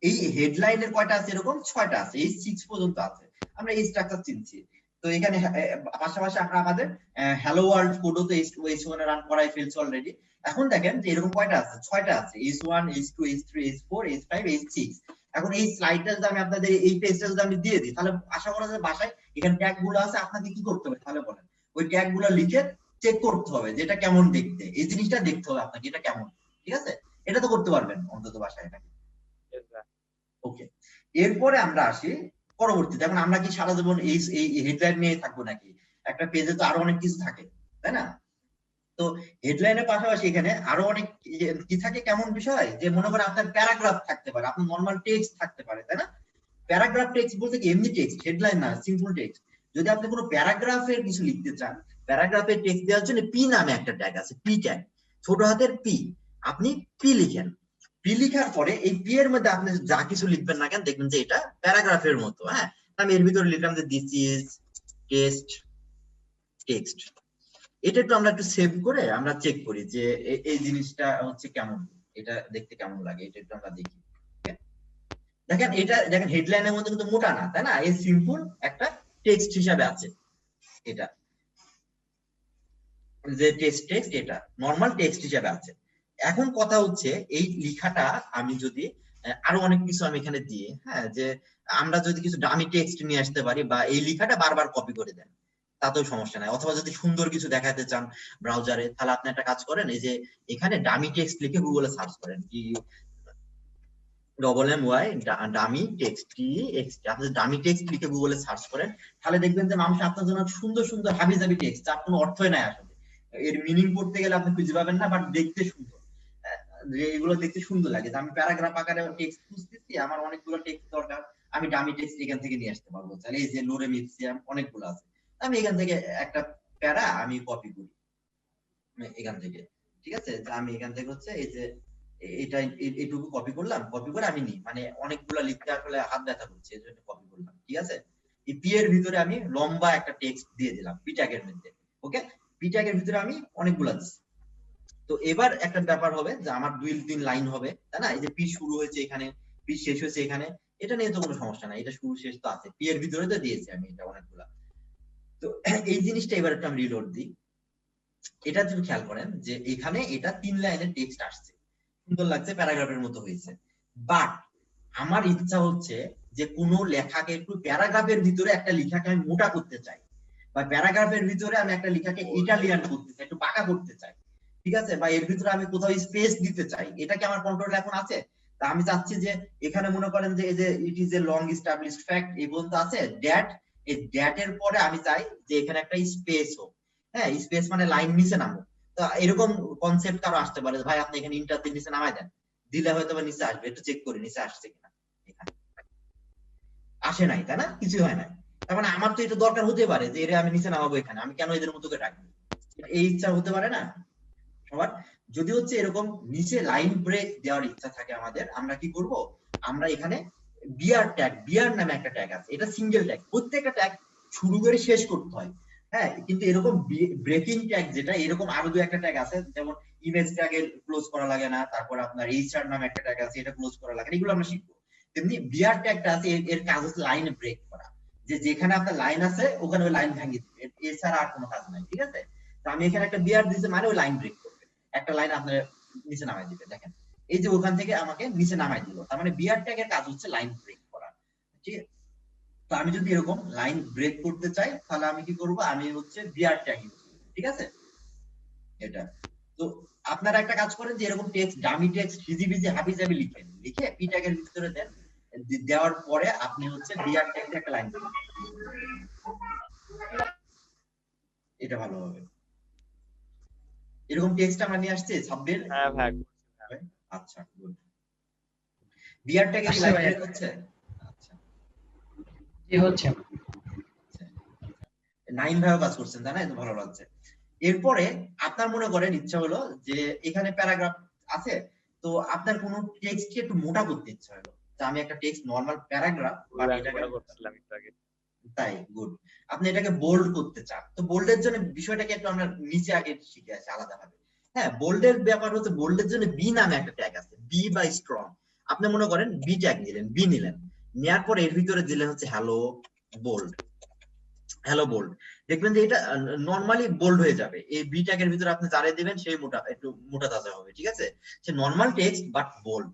এই হেডলাইনের কয়টা আছে? এরকম 6টা আছে, এই 6 পর্যন্ত আছে, আমরা এই স্ট্রাকচার চিনছি। তো এখানে পাশাপাশি আমরা আমাদের হ্যালো ওয়ার্ল্ড কোডও তো h1 এ রান করাই ফেলছি অলরেডি। এখন দেখেন যে এরকম কয়টা আছে? 6টা আছে, h1 h2 h3 h4 h5 h6। এখন এই স্লাইডটা যদি আমি আপনাদের এই পেজটা যদি আমি দিয়ে দিই, তাহলে আশা করা যায় বাসায় এখানে ট্যাগ গুলো আছে, আপনাকে কি করতে হবে তাহলে বলেন? ওই ট্যাগ গুলো লিখে চেক করতে হবে যে এটা কেমন দেখতে, এই জিনিসটা দেখতে হবে আপনাকে, এটা কেমন, ঠিক আছে? এটা তো করতে পারবেন অন্তত বাসায় নাকি? ওকে, এরপরে আমরা আসি পরবর্তীতে। এখন আমরা কি সারা জীবন এই হেডলাইন নিয়ে থাকবো নাকি? একটা পেজে তো আরো অনেক কিছু থাকে, তাই না? তো হেডলাইনের পাশাপাশি এখানে আরো অনেক কি থাকে, কেমন বিষয়, যে মনে করেন আপনার প্যারাগ্রাফ থাকতে পারে, আপনার নরমাল টেক্সট থাকতে পারে, তাই না? প্যারাগ্রাফ টেক্সট বলতে কি এমনি টেক্সট, হেডলাইন না, সিম্পল টেক্সট। যদি আপনি কোনো প্যারাগ্রাফের কিছু লিখতে চান, প্যারাগ্রাফের টেক্সট দেওয়ার জন্য পি নামে একটা ট্যাগ আছে, পি ট্যাগ, ছোট হাতের পি, আপনি পি লিখেন। পি লিখার পরে এই পি এর মধ্যে আপনি যা কিছু লিখবেন না কেন, দেখবেন যে এটা প্যারাগ্রাফের মতো। হ্যাঁ, আমি এর ভিতরে লিখলাম যে দিস ইজ টেক্সট, এটা একটু আমরা একটু সেভ করে আমরা চেক করি যে এই জিনিসটা হচ্ছে কেমন, এটা দেখতে কেমন লাগে, এটা একটু আমরা দেখি। দেখেন এটা দেখেন হেডলাইনের মধ্যে কিন্তু মোটা না, তাই না? এই সিম্পল একটা টেক্সট হিসাবে আছে, এটা যে টেক্সট এটা নরমাল টেক্সট হিসাবে আছে। এখন কথা হচ্ছে এই লেখাটা আমি যদি আরো অনেক কিছু আমি এখানে দিয়ে, হ্যাঁ, যে আমরা যদি কিছু ডামি টেক্সট নিয়ে আসতে পারি বা এই লেখাটা বারবার কপি করে দেন, তাতেও সমস্যা নাই। অথবা যদি সুন্দর কিছু দেখাতে চান ব্রাউজারে, তাহলে আপনি একটা কাজ করেন, এই যে এখানে ডামি টেক্সট লিখে গুগলে সার্চ করেন, DMMY ডামি টেক্সট আপনি ডামি টেক্সট লিখে গুগলে সার্চ করেন, তাহলে দেখবেন যে মানুষ আপনার জন্য সুন্দর সুন্দর হাবিজাবি টেক্সট, যার কোনো অর্থই নাই আসলে, এর মিনিং পড়তে গেলে আপনি খুঁজে পাবেন না, বাট দেখতে সুন্দর, এগুলো দেখতে সুন্দর লাগে। আমি প্যারাগ্রাফ আকারে টেক্সট খুঁজতেছি, আমার অনেকগুলো টেক্সট দরকার, আমি ডামি টেক্সট এখান থেকে নিয়ে আসতে পারবো। তাহলে এই যে লোরেম ইপসিয়াম অনেকগুলো আছে, আমি এখান থেকে একটা প্যারা আমি কপি করি এখান থেকে, ঠিক আছে? আমি এখান থেকে হচ্ছে এই যে এটা এইটুকু কপি করলাম, কপি করে আমি নিই, মানে অনেকগুলো লিখতে আসলে হাত ব্যথা করছে, এই জন্য কপি করলাম, ঠিক আছে? এই পি এর ভিতরে আমি লম্বা একটা টেক্সট দিয়ে দিলাম পি ট্যাগের মধ্যে, ওকে? পি ট্যাগের ভিতরে আমি অনেকগুলো দিচ্ছি। তো এবার একটা ব্যাপার হবে যে আমার 2-3 লাইন হবে, তাই না? এই যে পি শুরু হয়েছে এখানে, পি শেষ হয়েছে এখানে, এটা নিয়ে তো কোনো সমস্যা নাই, এটা শুরু শেষ তো আছে, পি এর ভিতরে তো দিয়েছি আমি এটা অনেকগুলা। তো এই জিনিসটা এবার একটু আমি রিলোড দিই। এটা যদি খেয়াল করেন যে এখানে এটা 3 লাইনের টেক্সট আসছে, সুন্দর লাগছে, প্যারাগ্রাফের মতো হয়েছে, বাট আমার ইচ্ছা হচ্ছে যে কোনো লেখাকে একটু প্যারাগ্রাফের ভিতরে একটা লেখাকে আমি মোটা করতে চাই, বা প্যারাগ্রাফের ভিতরে আমি একটা লেখাকে ইটালিয়ান করতে চাই, একটু পাকা করতে চাই, ঠিক আছে? বা এর ভিতরে আমি কোথাও স্পেস দিতে চাই, এটা কি আমার কন্ট্রোল এখন আছে? তা আমি চাচ্ছি যে এখানে মনে করেন যে এই যে it is a long established fact এই পর্যন্ত আছে, ড্যাট, এই ড্যাট এর পরে আমি চাই যে এখানে একটা স্পেস হোক, হ্যাঁ, স্পেস মানে লাইন নিচে নামো। তো এরকম কনসেপ্ট কারো আসতে পারে, ভাই আপনি এখানে ইন্টার দিয়ে নিচে নামাই দেন, দিলে হয়তো বা নিচে আসবে, একটু চেক করি নিচে আসছে কিনা, এখানে আসে নাই, তাই না? কিছু হয় নাই, তার মানে আমার তো এটা দরকার হতে পারে যে এর আমি নিচে নামাবো, এখানে আমি কেন এদের মতো করে রাখবো, এই ইচ্ছা হতে পারে না সবার? যদি হচ্ছে এরকম নিচে লাইন ব্রেক দেওয়ার ইচ্ছা থাকে আমাদের, আমরা কি করব, আমরা এখানে বিআর ট্যাগ, বিআর নামে একটা ট্যাগ আছে, এটা সিঙ্গেল ট্যাগ, প্রত্যেকটা ট্যাগ শুরু করে শেষ করতে হয়, হ্যাঁ, কিন্তু এরকম ব্রেকিং ট্যাগ যেটা, এরকম আরো দু একটা ট্যাগ আছে, যেমন ইমেজ ট্যাগ এর ক্লোজ করা লাগে না, তারপর আপনার এইচআর নামে একটা ট্যাগ আছে, এটা ক্লোজ করা লাগে, এগুলো আমরা শিখবো। তেমনি বিআর ট্যাগটা আছে, এর কাজ হচ্ছে লাইন ব্রেক করা, যে যেখানে আপনার লাইন আছে ওখানে ওই লাইন ভাঙিয়ে দিবে, এছাড়া আর কোনো কাজ নাই, ঠিক আছে? তো আমি এখানে একটা বিআর দিয়েছি, মানে ওই লাইন ব্রেক করবে, একটা লাইন আপনার নিচে নামাই দিবে, দেখেন এই যে ওখান থেকে আমাকে নিচে নামাই দিল, তার মানে বিআর ট্যাগের কাজ হচ্ছে লাইন ব্রেক করা, ঠিক আছে? তো আমি যদি এরকম লাইন ব্রেক করতে চাই, তাহলে আমি কি করব, আমি হচ্ছে বিআর ট্যাগ ইউজ করব, ঠিক আছে? এটা তো আপনারা একটা কাজ করেন যে এরকম টেক্সট, ডামি টেক্সট হিজিবিজি হাবিজাবি লিখেন, লিখে পি ট্যাগের ভিতরে দেন, দেওয়ার পরে আপনি হচ্ছে বিআর ট্যাগ দিয়ে একটা লাইন দিবেন, এটা ভালো হবে। এরকম টেক্সট আমরা নিয়ে আসছি সাবডের, হ্যাঁ ভাই, আচ্ছা গুড। বিআর ট্যাগে কি লাইন ব্রেক হচ্ছে? আচ্ছা জি হচ্ছে। 9 ভাবে কাজ করছেন, তাই না? এটা ভালো লাগছে। এরপরে আপনার মনে করেন ইচ্ছা হলো যে এখানে প্যারাগ্রাফ আছে, তো আপনার কোনো টেক্সটকে একটু মোটা করতে ইচ্ছা হলো, যে আমি একটা টেক্সট নরমাল প্যারাগ্রাফ, বা এটাকে করছিলাম একটু আগে। তাই গুড, আপনি এটাকে বোল্ড করতে চান, তো বোল্ডের জন্য বিষয়টাকে একটু আমরা নিচে আগে শিখে আসি আলাদা ভাবে। হ্যাঁ, বোল্ডের ব্যাপার হচ্ছে, বোল্ডের জন্য বি নামে একটা ট্যাগ আছে, বি বা স্ট্রং। আপনি মনে করেন বি ট্যাগ নিলেন, বি নিলেন, নেওয়ার পরে এর ভিতরে দিলেন হচ্ছে হ্যালো বোল্ড, হ্যালো বোল্ড, দেখবেন যে এটা নরমালি বোল্ড হয়ে যাবে। এই বি ট্যাগের ভিতরে আপনি যারে দিবেন সেই মোটা, একটু মোটা তাজা হবে, ঠিক আছে? সে নরমাল টেক্সট বাট বোল্ড,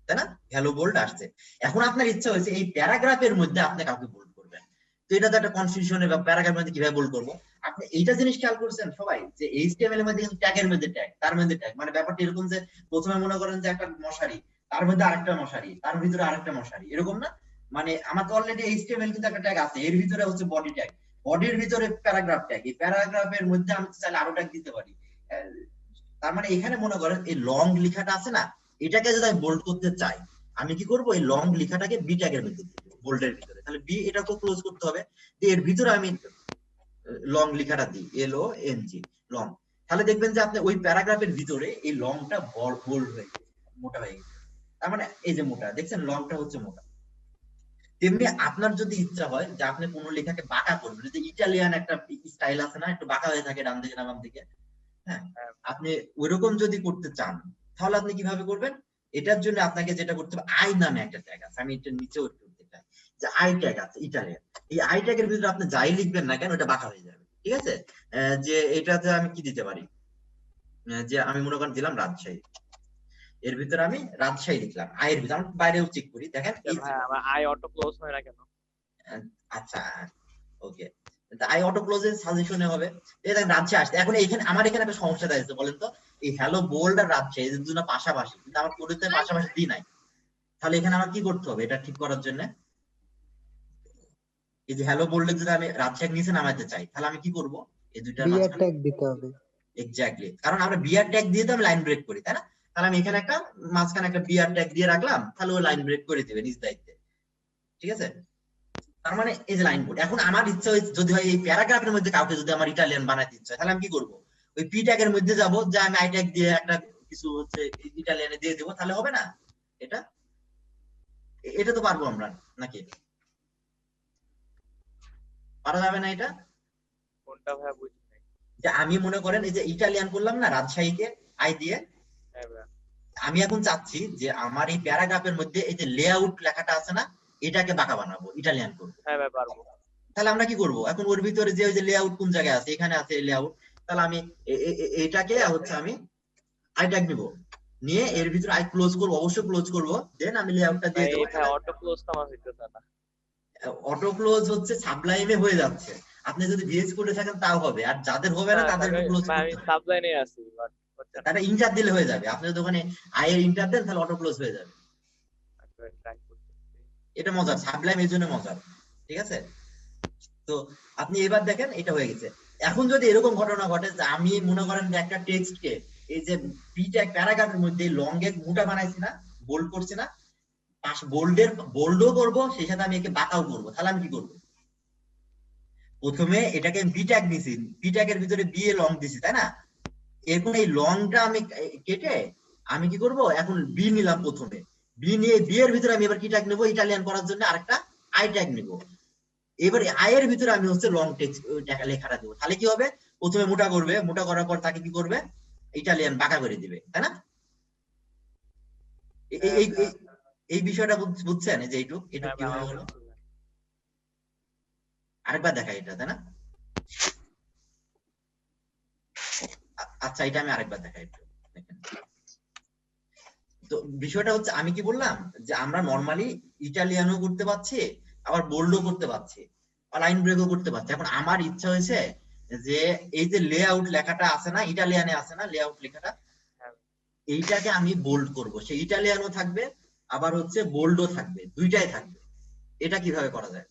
তাই না? হ্যালো বোল্ড আসছে। এখন আপনার ইচ্ছা হয়েছে এই প্যারাগ্রাফের মধ্যে আপনি কাউকে বোল্ড করবেন, তো এটা তো একটা কনফিউশন, বা প্যারাগ্রাফের মধ্যে কিভাবে বোল্ড করবো। আপনি এইটা জিনিস খেয়াল করছেন সবাই, যে এইচটিএমএল এর মধ্যে কিন্তু ট্যাগের মধ্যে ট্যাগ, তার মধ্যে ট্যাগ, মানে ব্যাপারটা এরকম যে প্রথমে মনে করেন যে একটা মশারি, তার মধ্যে আরেকটা মশারি, তার ভিতরে আরেকটা মশারি, এরকম না? মানে আমার তো অলরেডি এইচটিএমএল কিন্তু একটা ট্যাগ আছে, এর ভিতরে হচ্ছে বডি ট্যাগ, বডির ভিতরে প্যারাগ্রাফ ট্যাগ, এই প্যারাগ্রাফের মধ্যে আমি চাইলে আরো ট্যাগ দিতে পারি। তার মানে এখানে মনে করেন এই লং লেখাটা আছে না, এটাকে যদি আমি বোল্ড করতে চাই, আমি কি করব, এই লং লেখাটাকে বি ট্যাগের মধ্যে দিব, বোল্ডের ভিতরে, তাহলে বি এটাকে ক্লোজ করতে হবে, এর ভিতরে আমি লং লেখাটা দিই, LONG লং, তাহলে দেখবেন যে আপনি ওই প্যারাগ্রাফের ভিতরে এই লংটা বোল্ড হয়ে গেছে, মোটা হয়ে গেছে, তার মানে এই যে মোটা, দেখছেন লংটা হচ্ছে মোটা। তেমনি আপনার যদি ইচ্ছা হয় যে আপনি কোনো লেখাকে বাঁকা করবেন, যে ইটালিয়ান একটা স্টাইল আছে না, একটু বাঁকা হয়ে থাকে ডান দিকে না বাম দিকে, হ্যাঁ, আপনি ওইরকম যদি করতে চান তাহলে আপনি কিভাবে করবেন? এটার জন্য আপনাকে যেটা করতে হবে, আই নামে একটা ট্যাগ আছে, আমি এটা নিচেও একটু দিতে চাই, যে আই ট্যাগ আছে ইটালিয়ান। এই আই ট্যাগের ভিতরে আপনি যাই লিখবেন না কেন, ওটা বাঁকা হয়ে যাবে, ঠিক আছে? যে এটাতে আমি কি দিতে পারি, যে আমি মনে করেন দিলাম রাজশাহী, এর ভিতরে আমি রাজশাহী লিখলাম, আয়ের ভিতরে আমি বাইরেও চেক করি, দেখেন এই যে, ভাই আমার আই অটো ক্লোজ হয় না কেন? আচ্ছা ওকে, আই অটো ক্লোজের সাজেশনে হবে, এই দেখেন রাজশাহী আসছে। এখন এখানে আমার এখানে একটা সমস্যা আছে, বলেন তো, এই হ্যালো বোল্ড আর রাজশাহী এই দুটো পাশাপাশি, কিন্তু আমার কোডেতে পাশাপাশি দিই নাই, তাহলে এখানে আমার কি করতে হবে এটা ঠিক করার জন্য? এই যে হ্যালো বোল্ডে যদি আমি রাজশাহী নিচে নামাতে চাই, তাহলে আমি কি করব? এই দুইটার বিয়ার মাঝখানে ট্যাগ দিতে হবে। এক্স্যাক্টলি, কারণ আমরা বিআর ট্যাগ দিয়ে তো আমি লাইন ব্রেক করি, তাই না? তাহলে আমি এখানে একটা মাঝখানে একটা বিআর ট্যাগ দিয়ে রাখলাম, তাহলে ও লাইন ব্রেক করে দিবে নিজ দায়িত্বে, ঠিক আছে? তার মানে এই যে লাইন বোর্ড, এখন আমার ইচ্ছা হয়েছে যদি হয় এই প্যারাগ্রাফের মধ্যে কাউকে যদি আমার ইটালিয়ান বানাতে ইচ্ছা হয়, তাহলে আমি কি করব? ওই পি ট্যাগের মধ্যে যাব, যে আমি আই ট্যাগ দিয়ে একটা কিছু হচ্ছে ইটালিয়ানে দিয়ে দেবো, তাহলে হবে না? এটা এটা তো পারবো আমরা নাকি? পারা যাবে না এটা? কোনটা ভাই বুঝি নাই। যে আমি মনে করেন এই যে ইটালিয়ান করলাম না রাজশাহীকে আই দিয়ে, হ্যাঁ ভাই। আমি এখন চাচ্ছি যে আমার এই প্যারাগ্রাফের মধ্যে এই যে লেআউট লেখাটা আছে না, এটাকে বাঁকা বানাবো, ইটালিয়ান করবো। হ্যাঁ ভাই পারবো। তাহলে আমরা কি করব? এখন ওর ভিতরে যে ওই যে লেআউট কোন জায়গায় আছে, এখানে আছে লেআউট, তাহলে আমি এটাকে হচ্ছে আমি আই ট্যাগ নিব, নিয়ে এর ভিতরে আই ক্লোজ করব, অবশ্যই ক্লোজ করব, দেন আমি লেআউটটা দিয়ে দেবো। ভাই অটো ক্লোজ তো আমার হইতেছে না। অটো ক্লোজ হচ্ছে সাবলাইমে হয়ে যাচ্ছে, আপনি যদি ভিএস কোডে থাকেন তাও হবে, আর যাদের হবে না তাদের ক্লোজ করতে আমি হবে। সাবলাইনে আছি বাট হচ্ছে না। তাহলে ইন্টার দিলে হয়ে যাবে, আপনি যদি ওখানে আই এর ইন্টার দেন তাহলে অটো ক্লোজ হয়ে যাবে। ট্রাই করতেছি। এটা মজার, সাবলাইম এর জন্য মজার, ঠিক আছে? তো আপনি এবার দেখেন এটা হয়ে গেছে। এখন যদি এরকম ঘটনা ঘটে যে আমি মনে করেন যে একটা টেক্সটকে এই যে পি ট্যাগ প্যারাগ্রাফের মধ্যে লং এর মোটা বানাইছি না, বোল্ড করছি না, পাশ বোল্ডের বোল্ডও করব, সেই সাথে আমি একে বাঁকাও করব, তাহলে আমি কি করব? প্রথমে এটাকে বি ট্যাগ দিছি, বি ট্যাগের ভিতরে বি এ লং দিছি, তাই না? এখন এই লংটা আমি কেটে আমি কি করব? এখন বি নিলাম, প্রথমে বি নিয়ে বি এর ভিতরে আমি এবার কি ট্যাগ নেব? ইটালিয়ান করার জন্য আরেকটা আই ট্যাগ নেব। এবার আই এর ভিতরে আমি হচ্ছে লং টেক্সট লেখাটা দেবো, তাহলে কি হবে? প্রথমে মোটা করবে, মোটা করার পর তাকে কি করবে? ইটালিয়ান বাঁকা করে দিবে, তাই না? এই বিষয়টা বুঝছেন? এই যে এইটুক কিভাবে হলো? আরেকবার দেখা এটা, তাই না? আচ্ছা, এটা আমি আরেকবার দেখাই একটু দেখেন। তো বিষয়টা হচ্ছে আমি কি বললাম যে আমরা নরমালি ইটালিয়ানও করতে পারছি, আবার বোল্ডও করতে পারছি, আর লাইন ব্রেকও করতে পারছি। এখন আমার ইচ্ছা হয়েছে যে এই যে লেআউট লেখাটা আছে না, ইটালিয়ানে আছে না লেআউট লেখাটা, এইটাকে আমি বোল্ড করব, সেই ইটালিয়ানও থাকবে আবার হচ্ছে বোল্ডও থাকবে, দুইটাই থাকবে। এটা কিভাবে করা যায়?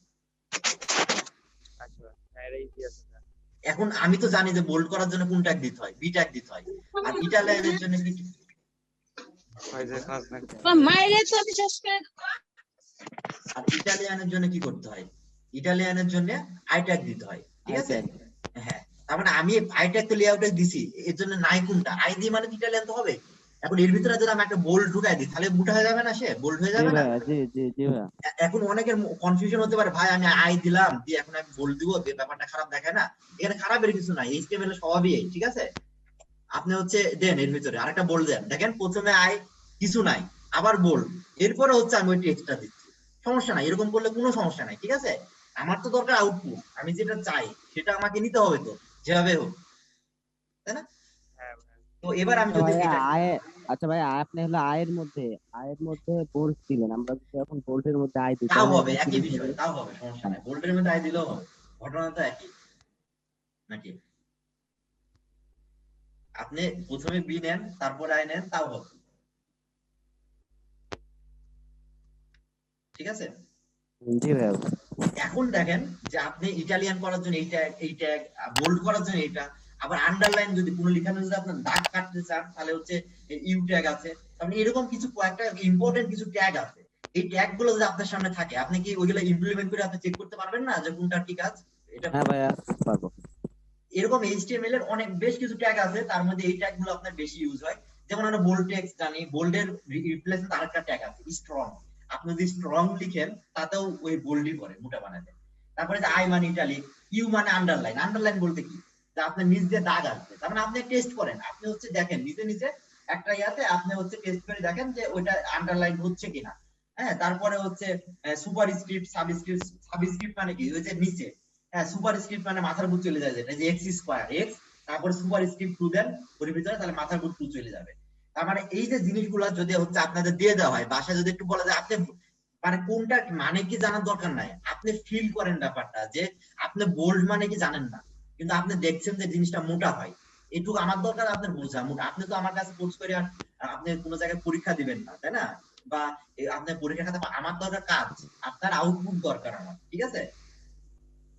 আচ্ছা হ্যাঁ ইজি আছে। এখন আমি তো জানি যে বোল্ড করার জন্য কোন ট্যাগ দিতে হয়, বি ট্যাগ দিতে হয়, আর ইটালিয়ানের জন্য কি? আর ইটালিয়ানের জন্য কি করতে হয়? ইটালিয়ানের জন্য আই ট্যাগ দিতে হয়, ঠিক আছে? হ্যাঁ, তার মানে আমি আই ট্যাগ তো লেআউটে দিছি, এর জন্য নাই কোনটা, আই দি মানে ইটালিয়ান তো হবে। এখন এর ভিতরে যদি আমি একটা বোল্ড ঢুকাই দিই, তাহলে মোটা হয়ে যাবে না, সে বোল্ড হয়ে যাবে না? এখন অনেকের কনফিউশন হতে পারে, ভাই আমি আই দিলাম দিয়ে এখন আমি বোল্ড দিব, ব্যাপারটা খারাপ দেখায় না? এখানে খারাপের কিছু নাই, এইচটিএমএল এর স্বভাবই এই, ঠিক আছে? আপনি হচ্ছে দেন এর ভিতরে আরেকটা বোল্ড দেন, দেখেন প্রথমে আই কিছু নাই, আবার বোল্ড, এরপরে হচ্ছে আমি ওই টেক্সটটা দিচ্ছি, সমস্যা নাই, এরকম করলে কোনো সমস্যা নাই, ঠিক আছে? আমার তো দরকার আউটপুট, আমি যেটা চাই সেটা আমাকে নিতে হবে, তো যেভাবে হোক, তাই না? তো এবার আমি যদি আচ্ছা ভাই, আপনি হলো আয়ের মধ্যে বোল্ড দিলেন, আমরা এখন বোল্ডের মধ্যে আই দিই, তাও হবে, একই বিষয়, তাও হবে, সমস্যা নাই, বোল্ডের মধ্যে আই দিলেও হবে, ঘটনা তো একই নাকি? আপনি প্রথমে বি নেন তারপরে আই নেন, তাও হবে, ঠিক আছে? জি ভাই। এখন দেখেন যে আপনি ইটালিয়ান করার জন্য এই ট্যাগ, বোল্ড করার জন্য এটা, আবার আন্ডারলাইন যদি কোনো লেখাতে যদি আপনার দাগ কাটতে চান তাহলে হচ্ছে ইউ ট্যাগ আছে। মানে এরকম কিছু কয়েকটা ইম্পর্টেন্ট কিছু ট্যাগ আছে, এই ট্যাগ গুলো যদি আপনার সামনে থাকে, আপনি কি ওইগুলো ইমপ্লিমেন্ট করে আপনি চেক করতে পারবেন না যে কোনটা ঠিক আছে? এটা হ্যাঁ ভাইয়া পারবো। এরকম এইচটিএমএল এর অনেক বেশ কিছু ট্যাগ আছে, তার মধ্যে এই ট্যাগ গুলো আপনার বেশি ইউজ হয়। যেমন আমরা বোল্ড টেক্সট জানি, বোল্ডের রিপ্লেসমেন্ট আরেকটা ট্যাগ আছে স্ট্রং, আপনি যদি স্ট্রং লিখেন তাতেও ওই বোল্ডই করে, মোটা বানাতে। তারপরে যে আই মানে ইটালিক, ইউ মানে আন্ডারলাইন। আন্ডারলাইন বলতে কি, যে আপনি নিজ দিয়ে দাগ আসবে, তার মানে আপনি টেস্ট করেন, আপনি হচ্ছে দেখেন নিজে নিজে একটা ইয়াতে আপনি হচ্ছে টেস্ট করে দেখেন যে ওইটা আন্ডারলাইন হচ্ছে কিনা। হ্যাঁ, তারপরে হচ্ছে সুপার স্ক্রিপ্ট, সাবস্ক্রিপ্ট। সাবস্ক্রিপ্ট মানে কি, ওই যে নিচে, হ্যাঁ সুপার স্ক্রিপ্ট মানে মাথার উপর চলে যায়, যেটা যে এক্স স্কোয়ার এক্স, তারপরে সুপার স্ক্রিপ্ট 2 দেন ওর ভিতরে, তাহলে মাথার উপর 2 চলে যাবে। তার মানে এই যে জিনিসগুলো যদি হচ্ছে আপনাদের দিয়ে দেওয়া হয়, বাসায় যদি একটু বলা যায়, আপনি মানে কোনটা মানে কি জানার দরকার নাই, আপনি ফিল করেন ব্যাপারটা, যে আপনি বোল্ড মানে কি জানেন না, কিন্তু আপনি দেখছেন যে জিনিসটা মোটা হয়, এটুকু আমার দরকার আপনার বোঝা। আপনি তো আমার কাছে কোর্স করে আপনি কোনো জায়গায় পরীক্ষা দিবেন না, তাই না? বা আপনার পরীক্ষা খাতা, আমার দরকার কাজ, আপনার আউটপুট দরকার আমার, ঠিক আছে?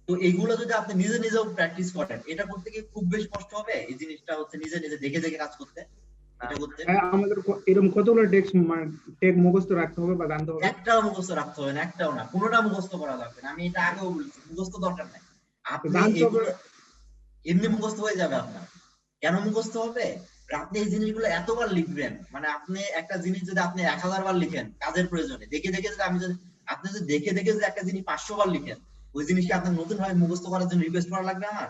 তো এইগুলো যদি আপনি নিজে নিজেও প্র্যাকটিস করেন, এটা করতে কি খুব বেশি কষ্ট হবে? এই জিনিসটা হচ্ছে নিজে নিজে দেখে দেখে কাজ করতে, এটা করতে আমাদের এরকম কতগুলো টেক মুখস্থ রাখতে হবে বা জানতে হবে? একটাও মুখস্থ রাখতে হবে না, একটাও না, কোনোটা মুখস্থ করা লাগবে না। আমি এটা আগেও বলেছি, মুখস্থ দরকার নাই। আপনি জানতে হবে। এগুলো এমনি মুখস্থ হয়ে যাবে আপনার। কেন মুখস্থ হবে? আপনি এই জিনিসগুলো এতবার লিখবেন, মানে আপনি একটা জিনিস যদি আপনি 1000 বার লিখেন কাজের প্রয়োজনে, দেখে দেখে যদি আপনি যদি দেখে দেখে যদি একটা জিনিস 500 বার লিখেন, ওই জিনিসকে আপনার নতুন ভাবে মুখস্থ করার জন্য রিকোয়েস্ট করা লাগবে আমার?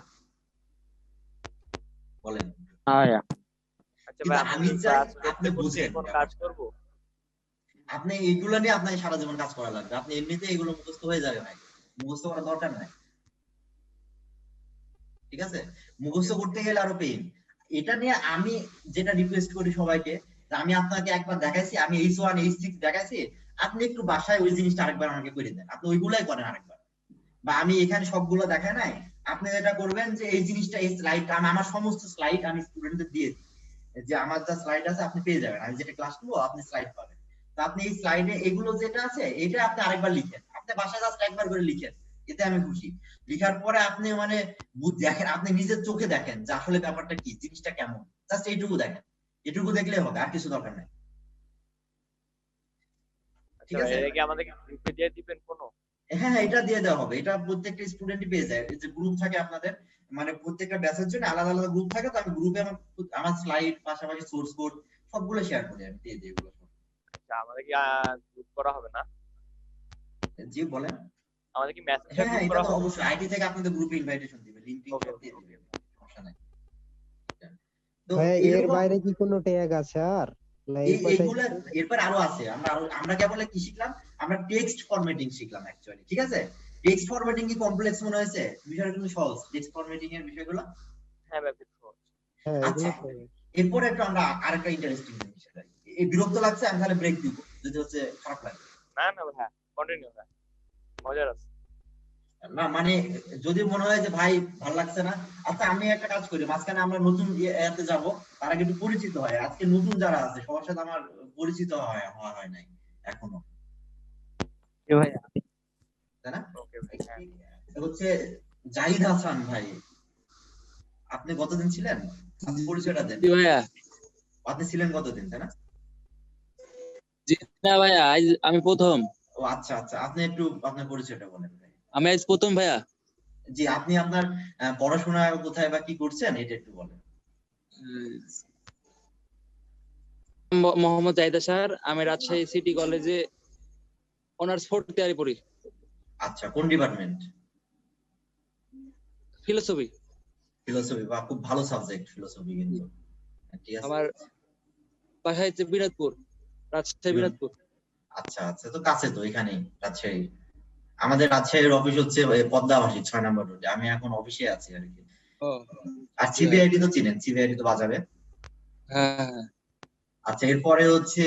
বলেন। আচ্ছা কিন্তু ভাই, আমি আমি চাই কাজ আপনি করতে বুঝেন, কোন কাজ করব? আপনি এইগুলো নিয়ে আপনাকে সারা জীবন কাজ করা লাগবে, আপনি এমনিতে এগুলো মুখস্থ হয়ে যাবে ভাই, মুখস্থ করার দরকার নাই, ঠিক আছে? মুখস্থ করতে গেলে আরো পেইন। এটা নিয়ে আমি যেটা রিকোয়েস্ট করি সবাইকে, যে আমি আপনাকে একবার দেখাইছি, আমি H1 H6 দেখাইছি, আপনি একটু বাসায় ওই জিনিসটা আরেকবার আমাকে করে দেন, আপনি ওইগুলাই করেন আরেকবার। বা আমি এখানে সবগুলো দেখাই নাই, আপনি যেটা করবেন যে এই জিনিসটা, এই স্লাইড, আমার সমস্ত স্লাইড আমি স্টুডেন্টদের দিয়ে দিই, যে আমার যা স্লাইড আছে আপনি পেয়ে যাবেন, আমি যেটা ক্লাস নেবো আপনি স্লাইড পাবেন। তো আপনি এই স্লাইডে এগুলো যেটা আছে এটা আপনি আরেকবার লিখেন, আপনি বাসায় জাস্ট একবার করে লিখেন, এতে আমি খুশি। লিখার পরে আপনি মানে দেখেন, আপনি নিজের চোখে দেখেন যে আসলে ব্যাপারটা কি, জিনিসটা কেমন, জাস্ট এইটুকু দেখেন, এটুকু দেখলে হবে, আর কিছু দরকার নেই, ঠিক আচ্ছা আছে? ভাই, এটা কি আমাদেরকে গ্রুপে দিয়ে দিবেন কোনো? হ্যাঁ হ্যাঁ, এটা দিয়ে দেওয়া হবে, এটা প্রত্যেকটা স্টুডেন্টই পেয়ে যায়। এই যে গ্রুপ থাকে আপনাদের, মানে প্রত্যেকটা ব্যাচের জন্য আলাদা আলাদা গ্রুপ থাকে, তো আমি গ্রুপে আমার স্লাইড পাশাপাশি সোর্স কোড সবগুলো শেয়ার করি, আমি দিয়ে দিই এগুলো সব। আচ্ছা, আমাদের কি গ্রুপ করা হবে না? জি বলেন। আমাদের কি মেসেঞ্জার হ্যাঁ হ্যাঁ, গ্রুপ এটা করা তো হবে? অবশ্যই আইটি থেকে আপনাদের গ্রুপে ইনভাইটেশন দিবে, লিংক টিংক ওকে সব দিয়ে দিবে, সমস্যা নাই। তো ভাইয়া এর এরকম বাইরে কি কোনো ট্যাগ আছে আর, না এই কয়টাই? এইগুলা এরপর আরো আছে, আমরা কেবল কি শিখলাম, আমরা টেক্সট ফরম্যাটিং শিখলাম অ্যাকচুয়ালি, ঠিক আছে? টেক্সট ফরম্যাটিং কি কমপ্লেক্স মনে হয়েছে? বিষয়টা কিন্তু সহজ, টেক্সট ফরম্যাটিং এর বিষয়গুলো। হ্যাঁ ভাই, খুব সহজ। হ্যাঁ আচ্ছা, এগুলো তো। এরপরে একটু আমরা আরেকটা ইন্টারেস্টিং জিনিস, এই বিরক্ত লাগছে, আমি তাহলে ব্রেক দিব যদি হচ্ছে খারাপ লাগে। না না ভাই, কন্টিনিউ ভাই, মজার আছে। না মানে যদি মনে হয় যে ভাই ভালো লাগছে না, আচ্ছা আমি একটা কাজ করি, মাঝখানে আমরা নতুন এতে যাব, তার আগে একটু পরিচিত হয়, আজকে নতুন যারা আছে সবার সাথে আমার পরিচিত হওয়া হয় নাই এখনো, ভাই তাই না? ওকে ভাই, হ্যাঁ। হচ্ছে জাহিদ হাসান ভাই, আপনি কতদিন ছিলেন? আপনি পরিচয়টা দেন। ভাইয়া, আপনি ছিলেন কতদিন, তাই না? জি না ভাইয়া, আজ আমি প্রথম। ও আচ্ছা আচ্ছা, আপনি একটু আপনার পরিচয়টা বলেন ভাই। আমি আজ প্রথম ভাইয়া। জি, আপনি আপনার পড়াশোনা কোথায় বা কি করছেন এটা একটু বলেন। মোহাম্মদ জাহিদ স্যার, আমি রাজশাহী সিটি কলেজে অনার্স 4th ইয়ারে পড়ি। আচ্ছা, কোন ডিপার্টমেন্ট? ফিলোসফি। ফিলোসফি, বা খুব ভালো সাবজেক্ট ফিলোসফি কিন্তু, ঠিক আছে। আমার বাসা হচ্ছে বিরাটপুর, রাজশাহী বিরাটপুর। আচ্ছা আচ্ছা, তো কাছে তো, এখানেই রাজশাহী। আমাদের রাজশাহীর অফিস হচ্ছে পদ্মাবাসী 6 নম্বর রোডে, আমি এখন অফিসে আছি আর কি। ও আর সিবিআইডি তো চিনেন, সিবিআইডি তো বাজাবে। হ্যাঁ। আচ্ছা, এরপরে হচ্ছে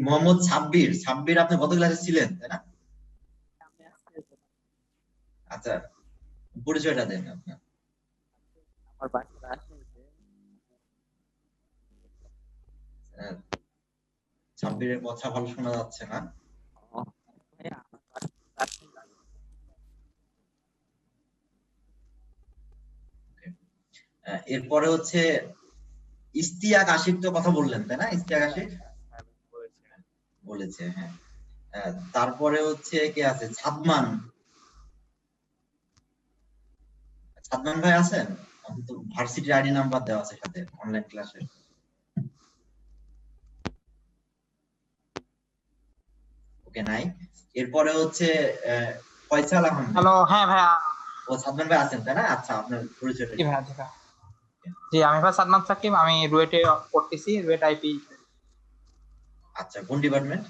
মোহাম্মদ সাব্বির। সাব্বির, আপনি কত ক্লাসে ছিলেন, তাই না? আচ্ছা, পরিচয়টা দেন আপনার। আমার বাসা রাজশাহীতে। সাব্বিরের কথা ভালো শোনা যাচ্ছে না। এরপরে হচ্ছে ইস্তিয়াক আশিক, তো কথা বললেন তাই না? ইস্তিয়াক আশিক বলেছে, হ্যাঁ। তারপরে হচ্ছে কে আছে? সাদমান। সাদমান ভাই আছেন? ভার্সিটির আইডি নাম্বার দেওয়া আছে সাথে, অনলাইন ক্লাসে। ওকে নাই। এরপরে হচ্ছে ফয়সাল আহমেদ। হ্যালো, হ্যাঁ ভাইয়া। ও সাদমান ভাই আছেন তাই না? আচ্ছা, আপনার পরিচয়টা জি ভাইয়া, জি ভাইয়া। জি, আমি ভাই সাদমান সাকিব, আমি রুয়েটে পড়তেছি, রুয়েট আইপি। আচ্ছা, কোন ডিপার্টমেন্ট?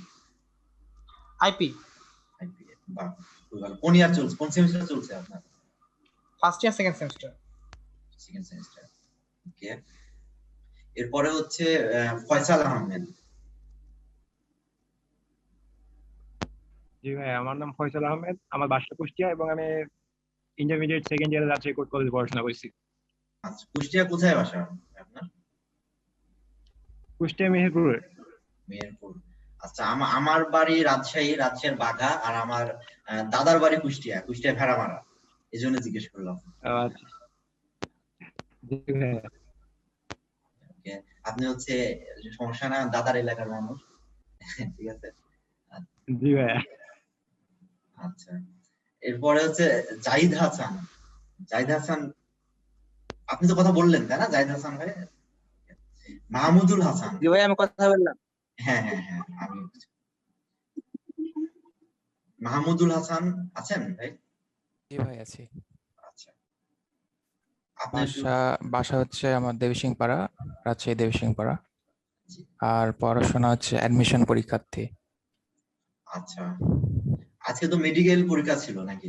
IP IP. বাহ, খুবই ভালো। কোন ইয়ার চলছে, কোন সেমিস্টার চলছে আপনার? First year second semester. Second semester. Okay. এরপরে হচ্ছে ফয়সাল আহমেদ। জি ভাই, আমার নাম ফয়সাল আহমেদ, আমার বাসা কুষ্টিয়া এবং আমি ইন্টারমিডিয়েট সেকেন্ড ইয়ারে রাজশাহী কোর্ট কলেজে পড়াশোনা করছি। আচ্ছা, কুষ্টিয়া কোথায় বাসা আপনার? কুষ্টিয়া মেহেরপুরে। মেহেরপুর। আচ্ছা, আমার বাড়ি রাজশাহীর বাঘা, আর আমার দাদার বাড়ি কুষ্টিয়া ভেড়ামারা, এই জন্য জিজ্ঞেস করলাম। আচ্ছা। জি ভাই। ওকে, আপনি হচ্ছে সমস্যা না, দাদার এলাকার মানুষ। ঠিক আছে। জি ভাই। আচ্ছা, এরপরে হচ্ছে জাহিদ হাসান। আপনি তো কথা বললেন তাই না? জাহিদ হাসান ভাই। মাহমুদুল হাসান। জি ভাই, আমি কথা বললাম। হ্যাঁ, আমি মাহমুদুল হাসান আছেন ভাই? জি ভাই আছি। আচ্ছা, আপনার বাসা হচ্ছে আমার দেবীসিংপাড়া, রাজশাহী দেবীসিংপাড়া, আর পড়াশোনা হচ্ছে অ্যাডমিশন পরীক্ষার্থী। আচ্ছা, আজকে তো মেডিকেল পরীক্ষা ছিল নাকি?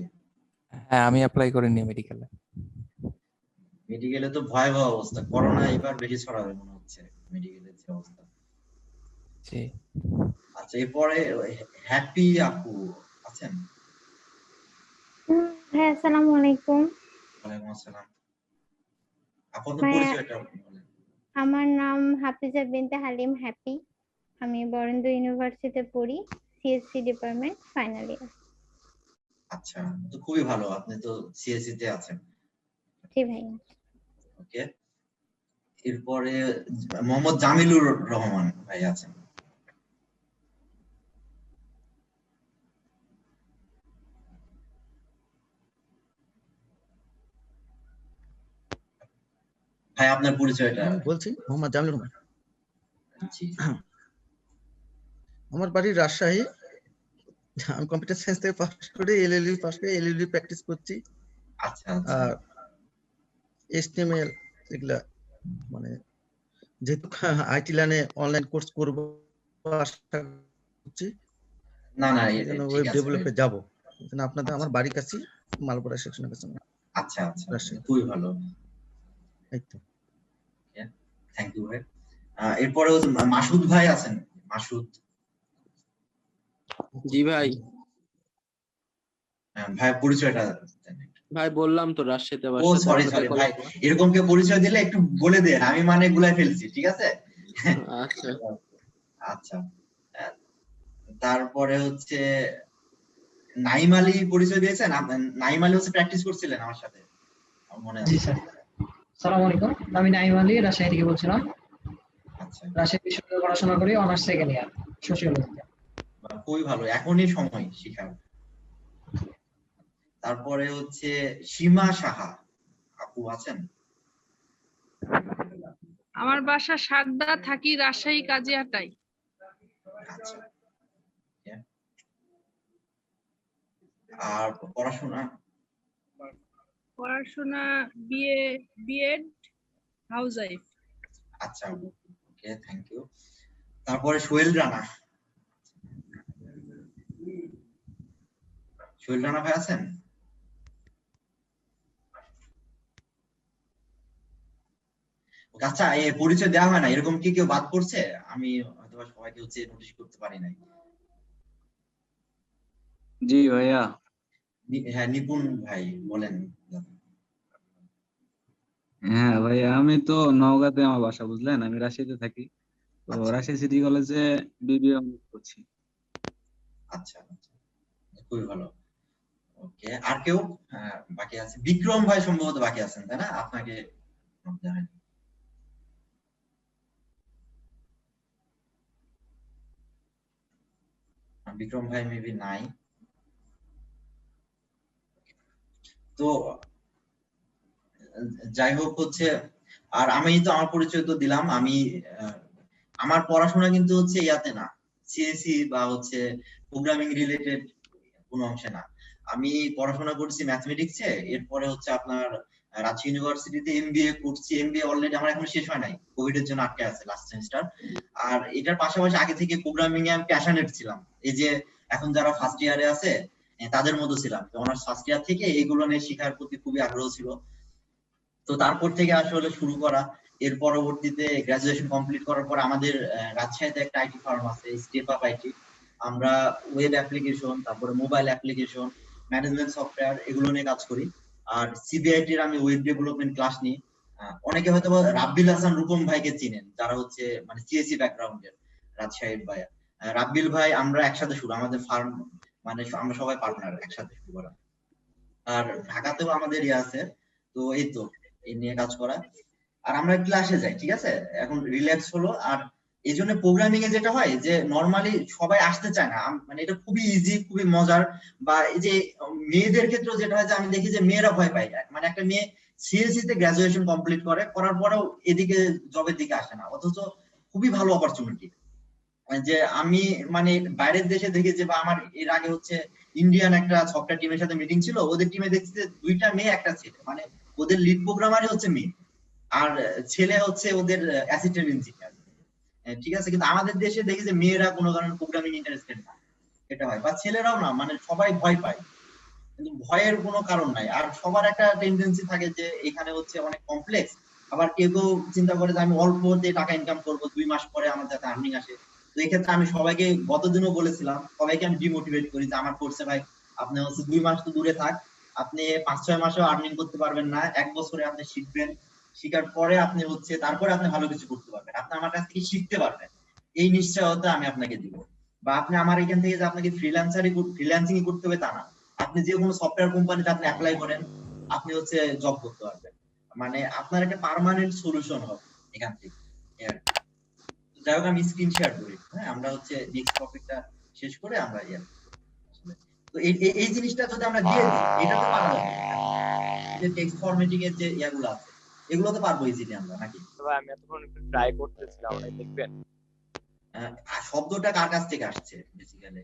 হ্যাঁ, আমি অ্যাপ্লাই করিনি মেডিকেলে। মেডিকেলে তো ভয়াবহ অবস্থা, করোনা এবার বেশি ছড়াবে মনে হচ্ছে মেডিকেলের যে অবস্থা। জি। আচ্ছা, এরপরে হ্যাপি আপু আছেন? হ্যাঁ, আসসালামু আলাইকুম। ওয়ালাইকুম আসসালাম। আপনার পরিচয়টা বলেন। আমার নাম হাফিজা বিনতে হালিম হ্যাপি। আমি বরেন্দ্র ইউনিভার্সিটিতে পড়ি, সিএসসি ডিপার্টমেন্ট, ফাইনাল ইয়ার। আচ্ছা, তো খুবই ভালো, আপনি তো সিএসসি তে আছেন। জি ভাই। ওকে। এরপরে মোহাম্মদ জামিলুর রহমান ভাই আছেন? ভাই, আপনার পরিচয়টা বলছি। মোহাম্মদ জামিলুর রহমান। জি। আমার বাড়ি রাজশাহী। আমি কম্পিউটার সায়েন্স থেকে পাস করে এলএলবি পাস করে এলএলবি প্র্যাকটিস করছি। আচ্ছা। আর এসটিএমএল এগুলা মানে যেহেতু আইটি লাইনে অনলাইন কোর্স করব আশা করছি। না, ওয়েব ডেভেলপে যাব। আপনাদের আমার বাড়ির কাছে মালপুরা সেকশনের কাছে। আচ্ছা, খুবই ভালো। এই তো। থ্যাংক ইউ ভাই। এরপরে মাসুদ ভাই আছেন? মাসুদ। জি ভাই। ভাই, পরিচয়টা ভাই বললাম তো রাজশাহীতে বাসা। ও সরি ভাই, এরকম কে পরিচয় দিলে একটু বলে দেন, আমি মানে গুলাই ফেলছি, ঠিক আছে? আচ্ছা, তারপরে হচ্ছে নাইম আলী পরিচয় দিয়েছেন। নাইম আলী হচ্ছে প্র্যাকটিস করছিলেন আমার সাথে, মনে আছে? জি স্যার। আসসালামু আলাইকুম, আমি নাইম আলী, রাজশাহী থেকে বলছিলাম। আচ্ছা, রাজশাহী বিশ্ববিদ্যালয়ে পড়াশোনা করি, অনার্স সেকেন্ড ইয়ার সোশিওলজিতে। খুবই ভালো, এখনই সময় শিখার। তারপরে হচ্ছে সীমা সাহা আপু আছেন? আমার বাসা সাগদা, থাকি রাজশাহী কাজিয়াটাই। আচ্ছা। আর পড়াশোনা বিএড হাউস ওয়াইফ। আচ্ছা, ওকে, থ্যাংক ইউ। তারপরে সোহেল রানা ভাই আছেন? আচ্ছা, এই পরিচয় দেওয়া হয় না, এরকম কি কেউ বাদ পড়ছে? আমি হয়তো সবাইকে হচ্ছে নোটিশ করতে পারি নাই। জি ভাইয়া। হ্যাঁ, নিপুণ ভাই বলেন। হ্যাঁ ভাইয়া, আমি তো নওগাঁতে আমার বাসা, বুঝলেন? আমি রাজশাহীতে থাকি, তো রাজশাহী সিটি কলেজে বিবিএ করছি। আচ্ছা, খুবই ভালো। ওকে, আর কেউ বাকি আছে? বিক্রম ভাই সম্ভবত বাকি আছেন তাই না? আপনাকে বিক্রম ভাই মেবি নাই। তো যাই হোক হচ্ছে, আর আমি তো আমার পরিচয় তো দিলাম। আমি আমার পড়াশোনা কিন্তু হচ্ছে ইয়াতে না, সিএসসি বা হচ্ছে প্রোগ্রামিং রিলেটেড কোনো অংশে না। আমি পড়াশোনা করছি ম্যাথমেটিক্সে, এরপরে হচ্ছে আপনার রাজশাহী ইউনিভার্সিটিতে এমবিএ করছি। এমবিএ অলরেডি আমার এখন শেষ হয় নাই, কোভিড এর জন্য আটকে আছে লাস্ট সেমিস্টার। আর এটার পাশাপাশি আগে থেকে প্রোগ্রামিং এ আমি প্যাশনেট ছিলাম। এই যে এখন যারা ফার্স্ট ইয়ারে আছে তাদের মধ্যে ছিলাম, অনার্স ফার্স্ট ইয়ার থেকে এইগুলো নিয়ে শেখার প্রতি খুবই আগ্রহ ছিল। তো তারপর থেকে আসলে শুরু করা। এর পরবর্তীতে গ্রাজুয়েশন কমপ্লিট করার পর আমাদের রাজশাহীতে একটা আইটি ফার্ম আছে, স্টেপ আপ আইটি। আমরা ওয়েব অ্যাপ্লিকেশন, তারপরে মোবাইল অ্যাপ্লিকেশন, ম্যানেজমেন্ট সফটওয়্যার এগুলো নিয়ে কাজ করি। আর সিবিআইটির আমি ওয়েব ডেভেলপমেন্ট ক্লাস নিই। অনেকে হয়তো রাব্বিল হাসান রূপম ভাইকে চিনেন, যারা হচ্ছে মানে সিএসসি ব্যাকগ্রাউন্ডের রাজশাহীর ভাই। রাব্বিল ভাই আমরা একসাথে শুরু, আমাদের ফার্ম মানে আমরা সবাই পার্টনার, একসাথে শুরু করা। আর ঢাকাতেও আমাদের ইয়ে আছে। তো এই তো এই নিয়ে কাজ করা। আর আমরা ক্লাসে যাই, ঠিক আছে, এখন রিল্যাক্স হলো। আর এই জন্য প্রোগ্রামিং এ যেটা হয় যে নর্মালি সবাই আসতে চায় না, মানে এটা খুবই ইজি, খুবই মজার। বা এই যে মেয়েদের ক্ষেত্রে যেটা হয় যে আমি দেখি যে মেয়েরা ভয় পায়, মানে একটা মেয়ে সিএসসি তে গ্রাজুয়েশন কমপ্লিট করার পরেও এদিকে জবের দিকে আসে না, অথচ খুবই ভালো অপরচুনিটি। যে আমি মানে বাইরের দেশে দেখেছি, বা আমার এর আগে হচ্ছে ইন্ডিয়ান একটা সফটওয়্যার টিমের সাথে মিটিং ছিল, ওদের টিমে দেখছি যে 2টা মেয়ে 1টা ছেলে, মানে ওদের লিড প্রোগ্রামারই হচ্ছে মেয়ে, আর ছেলে হচ্ছে ওদের অ্যাসিস্ট্যান্ট ইঞ্জিনিয়ার, ঠিক আছে। কিন্তু আমাদের দেশে দেখি যে মেয়েরা কোনো কারণে প্রোগ্রামিং ইন্টারেস্টেড না, এটা হয়। বা ছেলেরাও না, মানে সবাই ভয় পায়, কিন্তু ভয়ের কোনো কারণ নাই। আর সবার একটা টেন্ডেন্সি থাকে যে এখানে হচ্ছে অনেক কমপ্লেক্স। আবার কেউ কেউ চিন্তা করে যে আমি অল্পতে টাকা ইনকাম করবো, 2 মাস পরে আমার যাতে আর্নিং আসে। তো এই ক্ষেত্রে আমি সবাইকে গতদিনও বলেছিলাম, সবাইকে আমি ডিমোটিভেট করি যে আমার কোর্সে ভাই আপনি হচ্ছে 2 মাস তো দূরে থাক, আপনি 5-6 মাসেও আর্নিং করতে পারবেন না, 1 বছরে আপনি শিখবেন, শিখার পরে আপনি হচ্ছে তারপরে আপনি ভালো কিছু করতে পারবেন, আপনি আমার কাছ থেকে শিখতে পারবেন, এই নিশ্চয়তা আমি আপনাকে দিব। বা আপনি আমার এখান থেকে যে আপনাকে ফ্রিল্যান্সিং করতে হবে তা না, আপনি যে কোনো সফটওয়্যার কোম্পানিতে আপনি অ্যাপ্লাই করেন, আপনি হচ্ছে জব করতে পারবেন, মানে আপনার একটা পার্মানেন্ট সলিউশন হবে এখান থেকে। যাই হোক, আমি স্ক্রিন শেয়ার করি। হ্যাঁ, আমরা হচ্ছে নেক্সট টপিকটা শেষ করে আমরা তো এই জিনিসটা যদি আমরা দিয়ে দিই, এটাতে পারবো, যে টেক্সট ফরম্যাটিং এর যে ইয়াগুলো আছে এগুলো তো পারবো ইজিলি আমরা, নাকি? ভাই আমি এতক্ষণ একটু ট্রাই করতেছিলাম, আপনি দেখবেন শব্দটা কার কাছ থেকে আসছে বেসিক্যালি?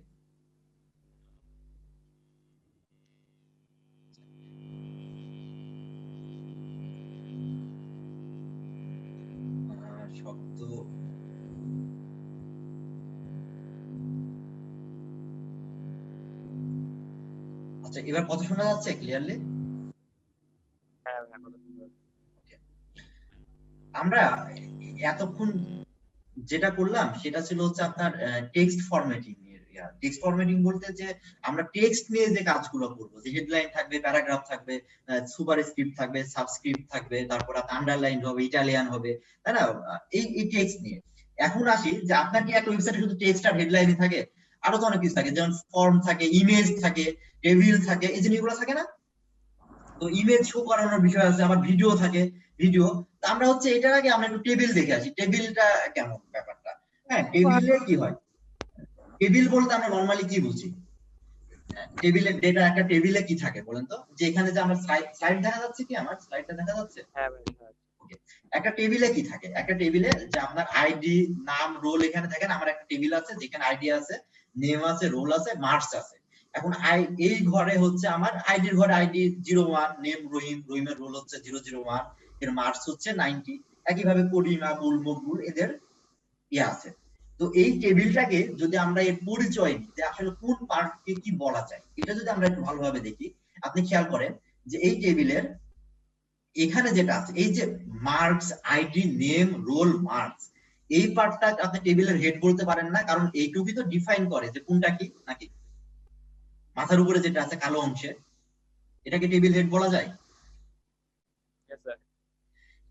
শব্দ আচ্ছা, এবার কথা শোনা যাচ্ছে ক্লিয়ারলি? হ্যাঁ, আমরা এতক্ষণ যেটা করলাম সেটা ছিল হচ্ছে আপনার টেক্সট ফরম্যাটিং। টেক্সট ফরম্যাটিং বলতে যে আমরা টেক্সট নিয়ে যে কাজগুলো করবো, যে হেডলাইন থাকবে, প্যারাগ্রাফ থাকবে, সুপার স্ক্রিপ্ট থাকবে, সাবস্ক্রিপ্ট থাকবে, তারপর আন্ডারলাইন হবে, ইটালিয়ান হবে, তাই না? এই টেক্সট নিয়ে এখন আসি যে আপনার কি একটা ওয়েবসাইটে শুধু টেক্সট আর হেডলাইনই থাকে? আরো তো অনেক কিছু থাকে, যেমন ফর্ম থাকে, ইমেজ থাকে, টেবিল থাকে, এই জিনিসগুলো থাকে না? তো ইমেজ শো করানোর বিষয় আছে, আবার ভিডিও থাকে, ভিডিও। আমরা হচ্ছে এটার আগে আমরা একটু টেবিল দেখে আসি, টেবিলটা কেমন ব্যাপারটা। হ্যাঁ, টেবিলে কি হয়? টেবিল বলতে আমরা নরমালি কি বুঝি? টেবিলের ডেটা, একটা টেবিলে কি থাকে বলেন তো? যে এখানে যে আমরা স্লাইড দেখা যাচ্ছে, কি আমার স্লাইডটা দেখা যাচ্ছে? হ্যাঁ ভাই। ওকে, একটা টেবিলে কি থাকে? একটা টেবিলে যে আপনার আইডি, নাম, রোল, এখানে দেখেন আমার একটা টেবিল আছে যেখানে আইডি আছে, নেম আছে, রোল আছে, মার্কস আছে। এখন এই ঘরে হচ্ছে আমার আইডির ঘরে আইডি 01, নেম রহিম, রহিমের রোল হচ্ছে 001, এর মার্কস হচ্ছে 90। একইভাবে করিম, আবুল, মকবুল এদের ইয়ে আছে। তো এই টেবিলটাকে যদি আমরা এর পরিচয় নিই যে আসলে কোন পার্টকে কি বলা যায়, এটা যদি আমরা একটু ভালোভাবে দেখি, আপনি খেয়াল করেন যে এই টেবিলের এখানে যেটা আছে, এই যে marks, ID, name, roll, marks, এই পার্টটা আপনি টেবিলের হেড বলতে পারেন না, কারণ এইটুকুই তো ডিফাইন করে যে কোনটা কি, নাকি? মাথার উপরে যেটা আছে কালো অংশে, এটাকে টেবিল হেড বলা যায়?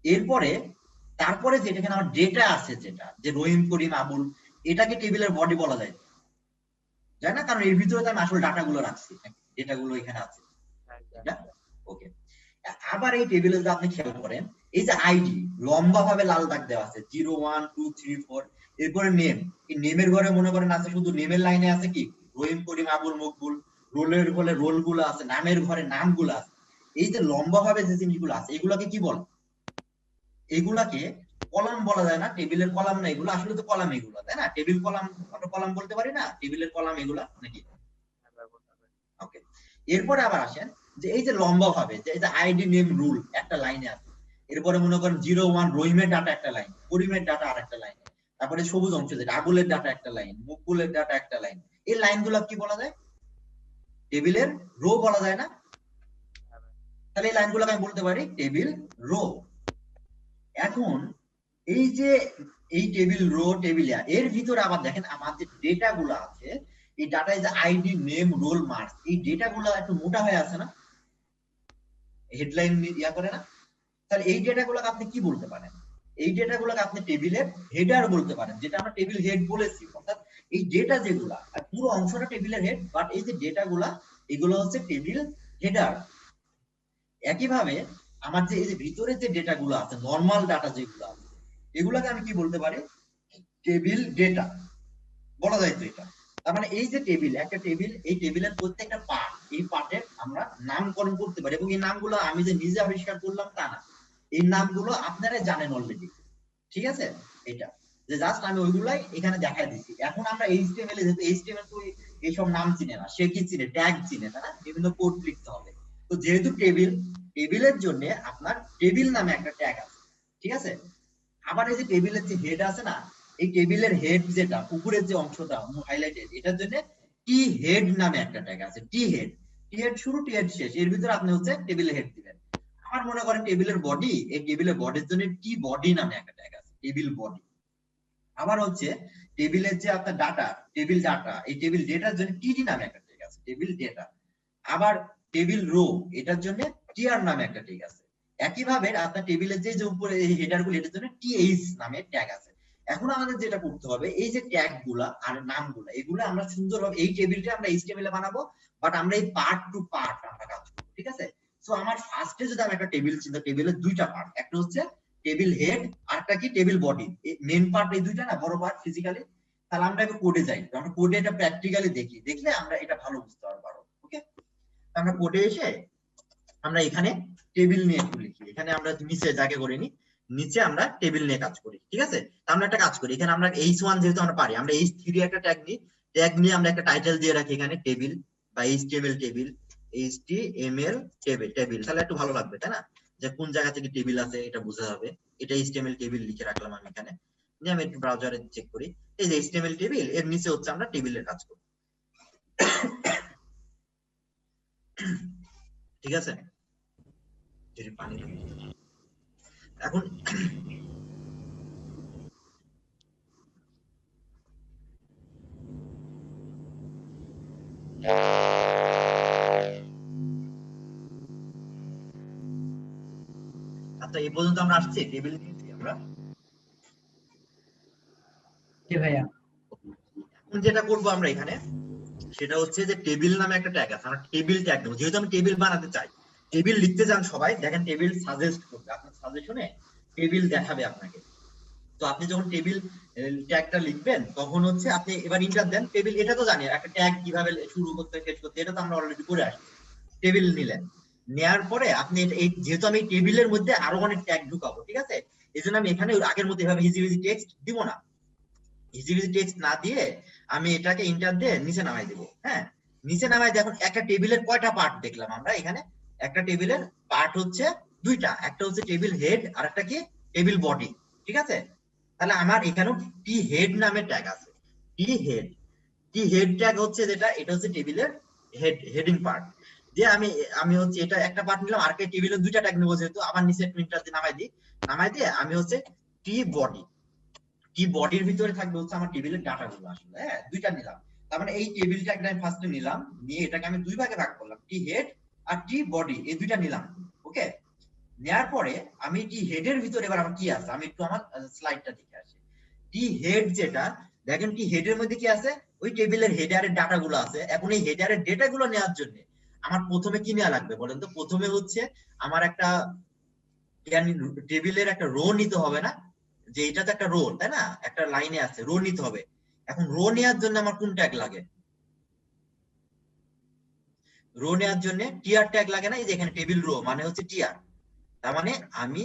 এরপরে তারপরে যেটা এখানে আমার ডেটা আছে, যেটা যে রহিম, করিম, আবুল, এটাকে টেবিলের বডি বলা যায়, যায় না? কারণ এর ভিতরে তো আমি আসল ডাটাগুলো রাখছি, ডেটাগুলো এখানে আছে। ওকে, আবার এই টেবিলে যদি আপনি খেয়াল করেন, এই যে আইডি লম্বা ভাবে লাল দাগ দেওয়া আছে, 0 1 2 3 4, এরপরে নেম, এই নেমের ঘরে মনে করেন আছে শুধু নেমের লাইনে আছে কি রহিম, করিম, আবুল, মকবুল, রোলের ঘরে রোল গুলো আছে, নামের ঘরে নামগুলো আছে। এই যে লম্বা ভাবে যে জিনিসগুলো আছে এগুলাকে কি বলে? এগুলাকে কলাম বলা যায় না, টেবিলের কলাম না এগুলো, আসলে তো কলাম এগুলো, তাই না? টেবিল কলাম, আমরা কলাম বলতে পারি না, টেবিলের কলাম এগুলা নাকি? ওকে, এরপরে আবার আসেন যে এই যে লম্বা ভাবে যে এই যে আইডি নেম রুল একটা লাইনে আছে, এরপরে মনে করেন 01 রহিমের ডাটা একটা লাইন, করিমের ডাটা আরেকটা লাইন, তারপরে সবুজ অংশ যেটা আবুলের ডাটা একটা লাইন, মুকুলের ডাটা একটা লাইন, এই লাইনগুলো কি বলা যায়? টেবিলের রো বলা যায় না? তাহলে এই লাইনগুলোকে আমি বলতে পারি টেবিল রো। এখন এই যে এই টেবিল রো, টেবিল এর ভিতরে আবার দেখেন আমার যে ডেটা গুলো আছে, এই ডাটায় যে আইডি নেম রোল মার্কস, এই ডেটা গুলো একটু মোটা হয়ে আছে না, হেডলাইন ইয়া করে না? তাহলে এই ডেটা গুলোকে আপনি কি বলতে পারেন? এই ডেটা গুলোকে আপনি টেবিলের হেডার বলতে পারেন, যেটা আমরা টেবিল হেড বলেছি। অর্থাৎ এই ডেটা যেগুলা, পুরো অংশটা টেবিলের হেড, বাট এই যে ডেটা গুলা এগুলো হচ্ছে টেবিল হেডার। একইভাবে আমার যে এই যে ভিতরে যে ডেটা গুলো আছে, নর্মাল ডাটা যেগুলো আছে, এগুলাকে আমি কি বলতে পারি? টেবিল ডেটা বলা যায়। তো এটা তার মানে এই যে টেবিল, একটা টেবিল, এই টেবিলের প্রত্যেকটা পার্ট, এই পার্টের আমরা নামকরণ করতে পারি, এবং এই নামগুলো আমি যে নিজে আবিষ্কার করলাম তা না, এই নামগুলো আপনারা জানেন অলরেডি, ঠিক আছে? এটা যে জাস্ট আমি ওইগুলাই এখানে দেখাই দিচ্ছি। এখন আমরা এইচটিএমএল এ, যেহেতু এইচটিএমএল তো এইসব নাম চিনে না, সে কি চিনে? ট্যাগ চিনে, তাই না? বিভিন্ন কোড লিখতে হবে। তো যেহেতু টেবিল, টেবিলের জন্য আপনার টেবিল নামে একটা ট্যাগ আছে, ঠিক আছে? আবার এই যে টেবিলের যে হেড আছে না, এই টেবিলের হেড যেটা উপরের যে অংশটা হাইলাইটেড, এটার জন্য টি হেড নামে একটা ট্যাগ আছে। টি হেড, টি হেড শুরু, টি হেড শেষ, এর ভিতরে আপনি হচ্ছে টেবিলের হেড দিবেন। আমার মনে করেন টেবিলের বডি, এই টেবিলের বডির জন্য টি বডি নামে একটা ট্যাগ আছে, টেবিল বডি। আবার হচ্ছে টেবিলের যে আপনার ডাটা, টেবিল ডাটা, এই টেবিল ডেটার জন্য টিডি নামে একটা ট্যাগ আছে, টেবিল ডেটা। আবার টেবিল রো, এটার জন্য টিআর নামে একটা ট্যাগ আছে। একইভাবে আপনার টেবিলের যে উপরে এই হেডার গুলো, এটার জন্য টিএইচ নামে ট্যাগ আছে। এখন আমাদের যেটা করতে হবে, এই যে ট্যাগ গুলা আর নামগুলা, এগুলো আমরা সুন্দরভাবে এই টেবিলটা আমরা এইচটিএমএল এ বানাবো, বাট আমরা এই পার্ট টু পার্ট আমরা কাজ করবো, ঠিক আছে? সো আমার ফার্স্টে যদি আমি একটা টেবিল চিন্তা, টেবিলের দুইটা পার্ট, একটা হচ্ছে টেবিল হেড আর একটা কি টেবিল বডি, মেইন পার্ট এই দুইটা না, বড় পার্ট ফিজিক্যালি। তাহলে আমরা কোডে যাই, আমরা কোডে এটা প্র্যাকটিক্যালি দেখি, দেখলে আমরা এটা ভালো বুঝতে পারবো। ওকে, আমরা কোডে এসে আমরা এখানে টেবিল নিয়ে একটু লিখি, এখানে আমরা নিচে জায়গা করে নিই, নিচে আমরা টেবিল নিয়ে কাজ করি, ঠিক আছে? আমরা একটা কাজ করি, এখানে আমরা h1 যেহেতু আমরা পারি, আমরা h3 একটা ট্যাগ নিই, ট্যাগ নিয়ে আমরা একটা টাইটেল দিয়ে রাখি এখানে টেবিল বা html table, html table, table. তাহলে একটু ভালো লাগবে, তাই না? যে কোন জায়গা থেকে টেবিল আছে এটা বোঝা যাবে। এটা html টেবিল লিখে রাখলাম আমি এখানে, নিয়ে আমি একটু ব্রাউজারে চেক করি, এই যে html টেবিল, এর নিচে হচ্ছে আমরা টেবিলের কাজ করি, ঠিক আছে? পানি এখন আচ্ছা, এই পর্যন্ত আমরা আসছি, টেবিল নিয়েছি আমরা। জি ভাইয়া। এখন যেটা করব আমরা এখানে, সেটা হচ্ছে যে টেবিল নামে একটা ট্যাগ আছে, আমরা টেবিল ট্যাগ দেবো। যেহেতু আমি টেবিল বানাতে চাই, টেবিল লিখতে যান সবাই, দেখেন টেবিল সাজেস্ট করবে, আপনার সাজেশনে টেবিল দেখাবে আপনাকে। তো আপনি যখন টেবিল ট্যাগটা লিখবেন, তখন হচ্ছে আপনি এবার ইন্টার দেন টেবিল। এটা তো জানি একটা ট্যাগ কিভাবে শুরু করতে শেষ করতে, এটা তো আমরা অলরেডি করে আসছি। টেবিল নিলেন, নেয়ার পরে আপনি এই যেহেতু আমি টেবিলের মধ্যে আরো অনেক ট্যাগ ঢুকাবো, ঠিক আছে? এই জন্য আমি এখানে আগের মধ্যে এভাবে হিজিবিজি টেক্সট দিব না, হিজিবিজি টেক্সট না দিয়ে আমি এটাকে ইন্টার দিয়ে নিচে নামাই দিব। হ্যাঁ, নিচে নামাই দিয়ে এখন একটা টেবিলের কয়টা পার্ট দেখলাম আমরা এখানে? একটা টেবিলের পার্ট হচ্ছে দুইটা, একটা হচ্ছে টেবিল হেড আর একটা কি টেবিল বডি, ঠিক আছে? তাহলে আমার এখানেও টি হেড নামে ট্যাগ আছে, টি হেড। টি হেড ট্যাগ হচ্ছে যেটা, এটা হচ্ছে টেবিলের হেডিং পার্ট। যে আমি হচ্ছে এটা একটা পার্ট নিলাম, আর একটা টেবিলের দুইটা ট্যাগ নেবো যেহেতু, আবার নিচে প্রিন্টার দিয়ে নামাই দিয়ে আমি হচ্ছে টি বডি, টি বডির ভিতরে থাকবে হচ্ছে আমার টেবিলের ডাটা গুলো। আসলে হ্যাঁ, দুইটা নিলাম, তার মানে এই টেবিল ট্যাগটা আমি ফার্স্টে নিলাম, নিয়ে এটাকে আমি দুই ভাগে ভাগ করলাম, টি হেড আর টি বডি, এই দুইটা নিলাম। ওকে, নেয়ার পরে আমি টি হেডের ভিতরে এবার আমার কি আছে, আমি একটু আমার স্লাইডটা দেখে আসি। টি হেড যেটা দেখেন, টি হেডের মধ্যে কি আছে? ওই টেবিলের হেডারের ডাটা গুলো আছে। এখন এই হেডারের ডেটা গুলো নেওয়ার জন্য আমার প্রথমে কি নেওয়া লাগবে বলেন তো? প্রথমে হচ্ছে আমার একটা টেবিলের একটা রো নিতে হবে না, যে এটা তো একটা রো, তাই না? একটা লাইনে আছে, রো নিতে হবে। এখন রো নেওয়ার জন্য আমার কোন ট্যাগ লাগে? রো নেওয়ার জন্য টিআর ট্যাগ লাগে না? এই যে এখানে টেবিল রো মানে হচ্ছে টিআর। তার মানে আমি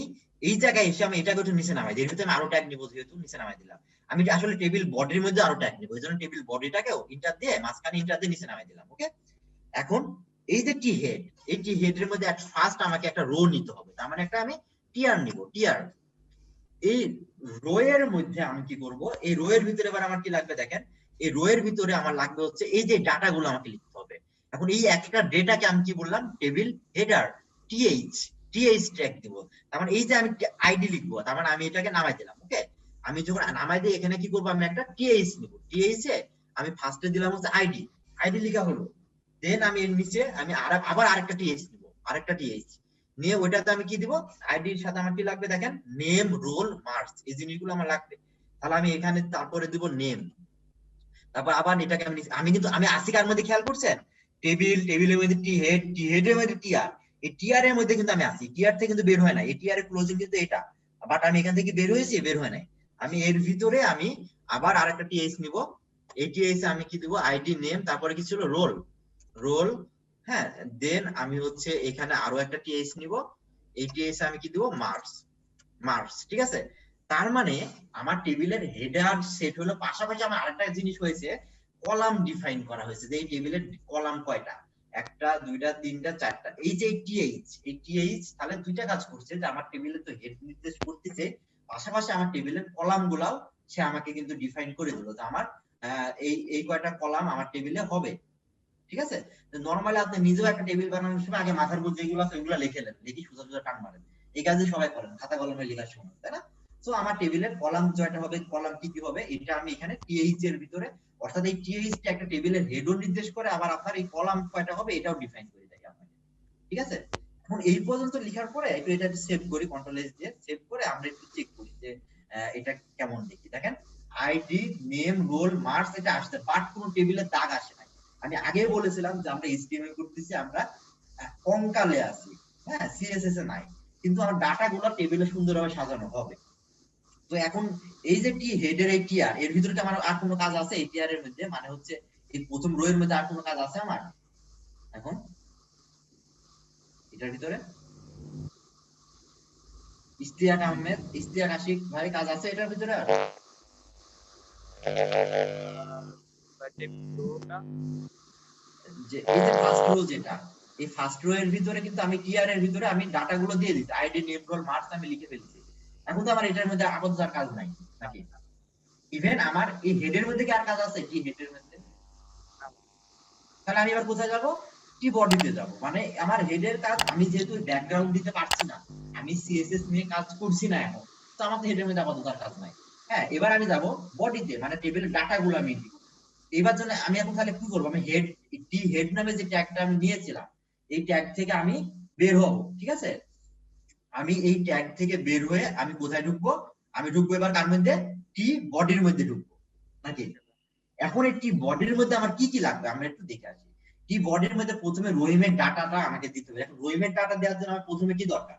এই জায়গায় এসে আমি এটাকে একটু নিচে নামাই দিই, এর ভিতরে আমি আরো ট্যাগ নিবো, যেহেতু নিচে নামাই দিলাম। আমি আসলে টেবিল বডির মধ্যে আরো ট্যাগ নিবো, এই জন্য টেবিল বডিটাকেও ইন্টার দিয়ে মাঝখানে ইন্টার দিয়ে নিচে নামাই দিলাম। ওকে, এখন এই যে টি হেড, এই টি হেডের মধ্যে ফার্স্ট আমাকে একটা রো নিতে হবে, তার মানে একটা আমি টিআর নিব, টিআর। এই রো এর মধ্যে আমি কি করব, এই রো এর ভিতরে এবার আমার কি লাগবে দেখেন, এই রো এর ভিতরে আমার লাগবে হচ্ছে এই যে ডাটাগুলো আমাকে লিখতে হবে। এখন এই একটা ডেটাকে আমি কি বললাম, টেবিল হেডার টিএইচ ট্যাগ দিব, তার মানে এই যে আমি আইডি লিখবো, তার মানে আমি এটাকে নামাই দিলাম। ওকে, আমি যখন নামাই দিই এখানে কি করবো, আমি একটা টিএইচ নিব, টিএইচ এ আমি ফার্স্টে দিলাম হচ্ছে আইডি লেখা হলো, দেন আমি এর নিচে আমি আবার আরেকটা টিএইচ নিব, আরেকটা টিএইচ নিয়ে ওইটাতে আমি কি দিব, আইডির সাথে আমার কি লাগবে দেখেন, নেম রোল মার্কস, এই জিনিসগুলো আমার লাগবে। তাহলে আমি এখানে তারপরে দিব নেম, তারপর আবার এটাকে আমি কিন্তু আমি আসিকার মধ্যে খেয়াল করছেন, টেবিলের মধ্যে টি হেডের মধ্যে টিআর, এই টিআর এর মধ্যে কিন্তু আমি আসি, টিআর থেকে কিন্তু বের হয় না, এই টিআর এর ক্লোজিং কিন্তু এটা, বাট আমি এখান থেকে বের হয়েছি, বের হয় নাই। আমি এর ভিতরে আমি আবার আরেকটা টিএইচ নিব, এই টিএইচ আমি কি দিব, আইডি নেম, তারপরে কি ছিল রোল, হ্যাঁ, দেন আমি হচ্ছে এখানে আরো একটা টিএইচ নিব, এই টিএইচ আমি কি দিব, মার্কস। ঠিক আছে, তার মানে আমার টেবিলের হেডার সেট হলো, পাশাপাশি আমার আরেকটা জিনিস হয়েছে, কলাম ডিফাইন করা হয়েছে, যে এই টেবিলের কলাম কয়টা, একটা, দুইটা, তিনটা, চারটা। এই যে টিএইচ তাহলে দুইটা কাজ করছে, যে আমার টেবিলে তো হেড নির্দেশ করতেছে, পাশাপাশি আমার টেবিলের কলাম গুলাও সে আমাকে কিন্তু ডিফাইন করে দিল, যে আমার এই কয়টা কলাম আমার টেবিলে হবে। ঠিক আছে, নরমালি আপনি নিজেও একটা টেবিল বানানোর সময় আগে মাথার উপর যেগুলো আছে ওইগুলো লিখে নেন, লিখি সোজা সোজা টান মারেন, এই কাজে সবাই করেন খাতা কলমে লেখার সময়, তাই না? তো আমার টেবিলের কলাম জয়টা হবে, কলাম কি হবে, এটা আমি এখানে টিএইচ এর ভিতরে, অর্থাৎ এই টিএইচ টা একটা টেবিলের হেডও নির্দেশ করে, আবার আপনার এই কলাম কয়টা হবে এটাও ডিফাইন করে দেয় আপনাকে। ঠিক আছে, এখন এই পর্যন্ত লেখার পরে একটু এটা সেভ করি, কন্ট্রোল এস দিয়ে সেভ করে আমরা একটু চেক করি যে এটা কেমন দেখি। দেখেন আইডি নেম রোল মার্কস এটা আসছে, বাট কোনো টেবিলের দাগ আসে না। আমি আগে বলেছিলাম যে আমরা এইচটিএমএল করতেছি, আমরা কঙ্কালে আছি, হ্যাঁ, সিএসএস এ নাই, কিন্তু আমার ডাটা গুলো টেবিলে সুন্দরভাবে সাজানো হবে। তো এখন এই যে টি হেডের এই টিআর এর ভিতরে আমার আর কোনো কাজ আছে, এই টিআর এর মধ্যে, মানে হচ্ছে এই প্রথম রো এর মধ্যে আর কোনো কাজ আছে আমার এখন এটার ভিতরে? ইস্তিয়াক আহমেদ, ইস্তিয়াক আশিক ভাই, কাজ আছে এটার ভিতরে? যে এই যে ফার্স্ট রো, যেটা এই ফার্স্ট রো এর ভিতরে কিন্তু আমি টিআর এর ভিতরে আমি ডাটা গুলো দিয়ে দিচ্ছি, আইডি নেম রোল মার্কস আমি লিখে ফেলছি। এখন তো আমার এটার মধ্যে আপাতত আর কাজ নাই নাকি? ইভেন আমার এই হেডের মধ্যে কি আর কাজ আছে? টি হেডের মধ্যে, তাহলে আমি এবার কোথায় যাব? টি বডিতে যাব। মানে আমার হেডের কাজ আমি যেহেতু ব্যাকগ্রাউন্ড দিতে পারছি না, আমি সিএসএস নিয়ে কাজ করছি না এখন, তো আমার তো হেডের মধ্যে আপাতত আর কাজ নাই। হ্যাঁ, এবার আমি যাব বডিতে, মানে টেবিলের ডাটা গুলো আমি দিব। এবার জন্য আমি এখন তাহলে কি করবো, আমি হেড টি হেড নামে যে ট্যাগটা আমি নিয়েছিলাম, এই ট্যাগ থেকে আমি বের হব। ঠিক আছে, আমি এই ট্যাগ থেকে বের হয়ে আমি কোথায় ঢুকবো? আমি ঢুকবো এবার কার মধ্যে? টি বডির মধ্যে ঢুকবো নাকি? এখন এই টি বডির মধ্যে আমার কি কি লাগবে আমরা একটু দেখে আসি। টি বডির মধ্যে প্রথমে রহিমের ডাটাটা আমাকে দিতে হবে। এখন রহিমের ডাটা দেওয়ার জন্য আমার প্রথমে কি দরকার?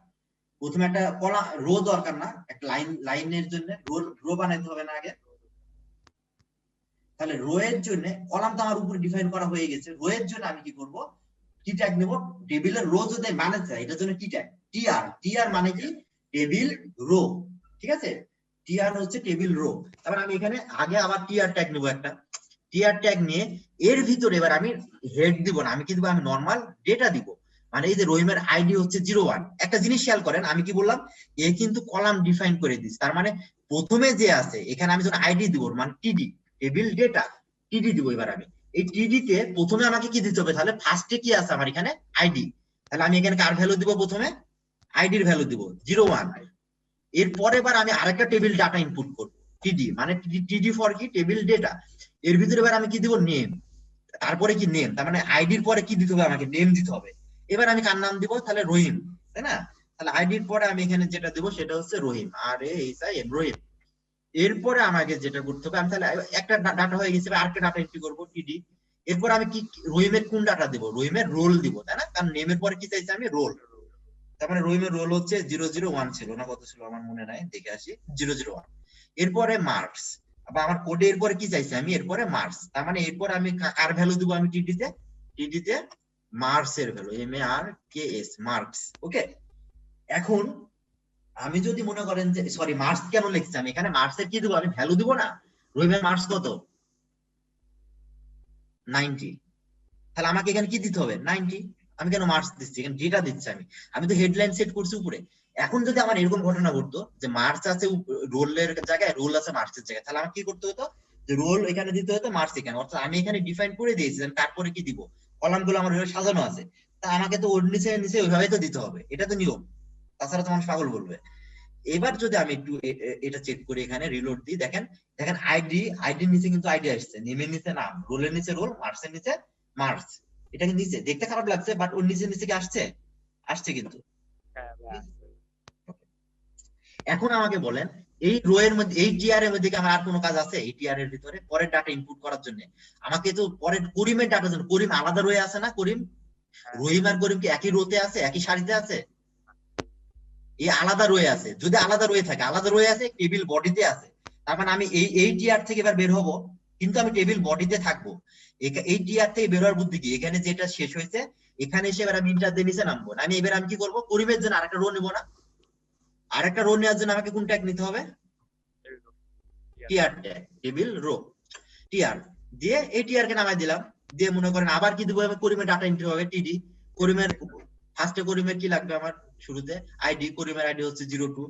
প্রথমে একটা কলাম রো দরকার না? একটা লাইনের জন্য রো বানাইতে হবে না আগে? তাহলে রো এর জন্য কলাম তো আমার উপরে ডিফাইন করা হয়ে গেছে। রো এর জন্য আমি কি করব? টি ট্যাগ নেব। টেবিলের রো যদি মানে চাই, এটার জন্য টি ট্যাগ, টিআর মানে কি? Table row. ঠিক আছে, টিআর হচ্ছে টেবিল রো। তারপর আমি এখানে আগে আবার টিআর ট্যাগ নেব, একটা টিআর ট্যাগ নিয়ে এর ভিতরে এবার আমি হেড দিব না, আমি কি দিব? আমি নরমাল ডেটা দিব। মানে এই যে রহিমের আইডি হচ্ছে 01। একটা জিনিস খেয়াল করেন, আমি কি বললাম? এ কিন্তু কলাম ডিফাইন করে দিস, তার মানে প্রথমে যে আছে এখানে আমি যখন আইডি দিব, মানে টিডি, টেবিল ডেটা, টিডি দিব। এবার আমি এই টিডি তে প্রথমে আমাকে কি দিতে হবে? তাহলে ফার্স্টে কি আছে আমার এখানে? আইডি। তাহলে আমি এখানে কার ভ্যালু দিব? প্রথমে আইডির ভ্যালু দিব 01। এরপরে এবার আমি আরেকটা টেবিল ডাটা ইনপুট করব, টিডি, মানে টিডি ফর কি? Table data. এর ভিতরে এবার আমি কি দিব? নেম। তারপরে কি? নেম। তার মানে আইডির পরে কি দিতে হবে? আমাকে নেম দিতে হবে। এবার আমি কার নাম দিব? তাহলে রহিম, তাই না? তাহলে আইডির পরে আমি এখানে যেটা দেব সেটা হচ্ছে রহিম, RAHIM, রহিম। এরপরে আমাকে যেটা করতে হবে, আমি তাহলে একটা ডাটা হয়ে গেছে, আরেকটা ডাটা এন্ট্রি করব, টিডি। এরপর আমি কি রহিমের কোন ডাটা দেব? রহিমের রোল দিব, তাই না? কারণ নেমের পরে কি চাইছি আমি? রোল। তার মানে রহিমের রোল হচ্ছে 001 ছিল না, কত ছিল আমার মনে নাই, দেখে আসি। 001। এরপরে মার্কস, আবার আমার কোডে এরপরে কি চাইছি আমি? এরপরে মার্কস। তার মানে এরপরে আমি কার ভ্যালু দিব? আমি টিডিতে মার্কস এর ভ্যালু, MARKS, মার্কস। ওকে, এখন আমি যদি মনে করেন যে সরি মার্কস কেন লিখছি আমি এখানে মার্কসের কি দেবো আমি ভ্যালু দিব না রহিমের মার্কস কত 90 তাহলে আমাকে এখানে কি দিতে হবে 90 আমি কেন মার্কস দিচ্ছি এখানে যেটা দিচ্ছি আমি তো হেডলাইন সেট করছি উপরে এখন যদি আমার এরকম ঘটনা ঘটতো যে মার্কস আছে রোলের জায়গায় রোল আছে মার্কসের জায়গায় তাহলে আমাকে কি করতে হতো যে রোল এখানে দিতে হতো মার্কস এখানে অর্থাৎ আমি এখানে ডিফাইন করে দিয়েছি তারপরে কি দিব কলামগুলো আমার সাজানো আছে তা আমাকে তো ওর নিচে নিচে ওইভাবে তো দিতে হবে এটা তো নিয়ম তাছাড়া তো মানুষ পাগল বলবে এবার যদি আমি একটু এটা চেক করি এখানে রিলোড দিই দেখেন আইডির নিচে কিন্তু আইডি আসছে নেমের নিচে নাম রোলের নিচে রোল মার্কসের নিচে মার্কস এটা কিন্তু নিচে দেখতে খারাপ লাগছে বাট ওর নিচে নিচে কি আসছে কিন্তু এখন আমাকে বলেন এই রো এর মধ্যে এই টিআর এর মধ্যে কি আমার আর কোনো কাজ আছে এই টিআর এর ভিতরে পরের ডাটা ইনপুট করার জন্য আমাকে তো পরের করিমের ডাটার জন্য করিম আলাদা রোয়ে আছে না করিম রহিম আর করিম কি একই রোতে আছে একই সারিতে আছে এই আলাদা রয়ে আছে যদি আলাদা রয়ে থাকে আলাদা রয়ে আছে টেবিল বডিতে আছে তার মানে আমি এই টিআর থেকে এবার বের হব কিন্তু আমি টেবিল বডিতে থাকবো এই টিআর থেকে বের হওয়ার বুদ্ধি কি এখানে যেটা শেষ হয়েছে এখানে এসে এবার আমি ইন্টার দিয়ে নিচে নামবো আমি এবার আমি কি করবো করিমের জন্য আরেকটা রো নিবো না আরেকটা রো নেওয়ার জন্য আমাকে কোন ট্যাগ নিতে হবে TR tag table row TR দিয়ে এই টিআর কে নামাই দিলাম দিয়ে মনে করেন আবার কি দিব করিমের ডাটা এন্ট্রি হবে টিডি করিমের ফার্স্টে করিমের কি লাগবে আমার শুরুতে আইডি করিমের আইডি হচ্ছে 02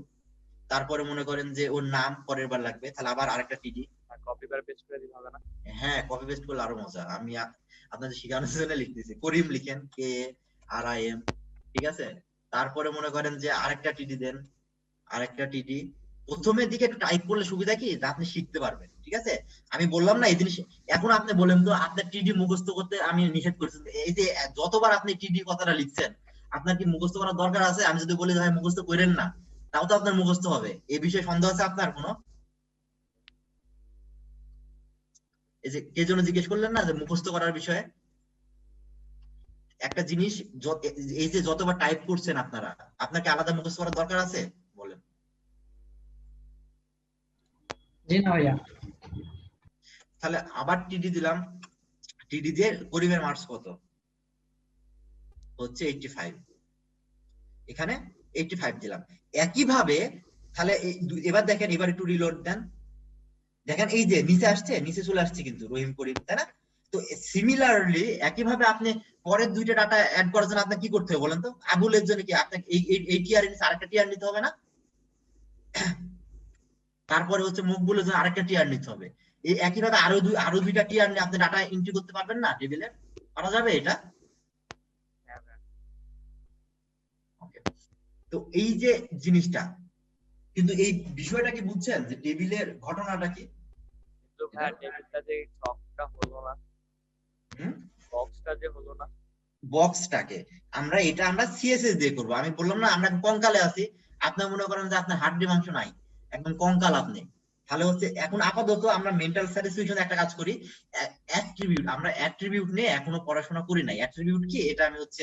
তারপরে মনে করেন যে ওর নাম পরের বার লাগবে তাহলে আবার আরেকটা টিডি কপি করে পেস্ট করে দিতে হবে না হ্যাঁ কপি পেস্ট করলে আরো মজা আমি আপনাদের শেখানোর জন্য লিখতেছি করিম লিখেন কে আর আই এম ঠিক আছে তারপরে মনে করেন যে আরেকটা টিডি দেন আরেকটা টিডি প্রথমের দিকে একটু টাইপ করলে সুবিধা কি আপনি শিখতে পারবেন ঠিক আছে আমি বললাম না এই জিনিস এখন আপনি বলেন তো আপনার টিডি মুখস্থ করতে আমি নিষেধ করছি এই যে যতবার আপনি টিডি কথাটা লিখছেন আপনার কি মুখস্থ করার দরকার আছে আমি যদি বলি ভাই মুখস্থ করেন না তাও তো আপনার মুখস্থ হবে এই বিষয়ে সন্দেহ আছে আপনার কোনো এই যে কে জন্য জিজ্ঞেস করলেন না যে মুখস্থ করার বিষয়ে একটা জিনিস এই যে যতবার টাইপ করছেন আপনারা আপনাকে আলাদা মুখস্থ করার দরকার আছে বলেন জি না ভাইয়া তাহলে আবার টিডি দিলাম টিডি দিয়ে করিমের মার্কস কত হচ্ছে 85 এখানে 85 দিলাম একইভাবে তাহলে এবার দেখেন এবার একটু রিলোড দেন দেখেন এই যে নিচে আসছে নিচে চলে আসছে কিন্তু রহিম করিম তাই না তো সিমিলারলি একইভাবে আপনি পরের দুইটা ডাটা অ্যাড করার জন্য আপনাকে কি করতে হবে বলেন তো আবুলের জন্য কি আপনাকে এই টিআর এর আরেকটা টিআর নিতে হবে না তারপরে হচ্ছে মকবুলের জন্য আরেকটা টিআর নিতে হবে এই একইভাবে আরো দুইটা টিআর নিয়ে আপনি ডাটা এন্ট্রি করতে পারবেন না টেবিলে পারা যাবে এটা তো এই যে জিনিসটা কিন্তু এই বিষয়টা কি বুঝছেন যে টেবিলের ঘটনাটা কি কিন্তু ভাই টেবিলটা যে ছকটা হলো না বক্সটা যে হলো না বক্সটাকে আমরা সিএসএস দিয়ে করব আমি বললাম না আমরা কঙ্কালে আছি আপনি মনে করেন যে আপনার হাড্ডি মাংস নাই একদম কঙ্কাল আপনি তাহলে হচ্ছে এখন আপাতত আমরা মেন্টাল স্যাটিসফ্যাকশন একটা কাজ করি অ্যাট্রিবিউট আমরা অ্যাট্রিবিউট নিয়ে এখনো পড়াশোনা করি নাই অ্যাট্রিবিউট কি এটা আমি হচ্ছে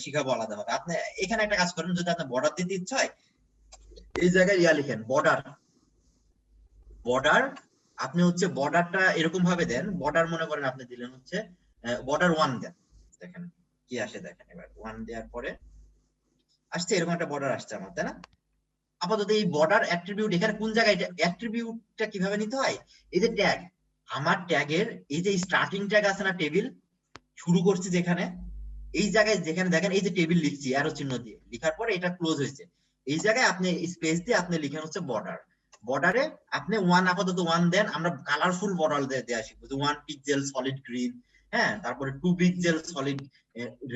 শিখাবো আলাদা হবে আপনি এখানে একটা কাজ করেন যদি আপনার বর্ডার দিতে ইচ্ছা হয় এই জায়গায় লিখেন বর্ডার আপনি হচ্ছে বর্ডারটা এরকম ভাবে দেন বর্ডার মনে করেন আপনি দিলেন হচ্ছে বর্ডার 1 দেন দেখেন কি আসে দেখেন এবার 1 দেওয়ার পরে আসছে এরকম একটা বর্ডার আসছে আমার তাই না আপাতত এই বর্ডার অ্যাট্রিবিউট এখানে কোন জায়গায় অ্যাট্রিবিউটটা কিভাবে নিতে হয় এই যে ট্যাগ আমার ট্যাগের এই যে স্টার্টিং ট্যাগ আছে না টেবিল শুরু করছি যেখানে এই জায়গায় যেখানে দেখেন এই যে টেবিল লিখছি অ্যারো চিহ্ন দিয়ে লেখার পরে এটা ক্লোজ হয়েছে এই জায়গায় আপনি স্পেস দিয়ে আপনি লিখেন হচ্ছে বর্ডারে আপনি 1 আপাতত 1 দেন আমরা কালারফুল বর্ডার দেয়া শিখবো যে 1 পিক্সেল সলিড গ্রিন হ্যাঁ তারপরে 2 পিক্সেল সলিড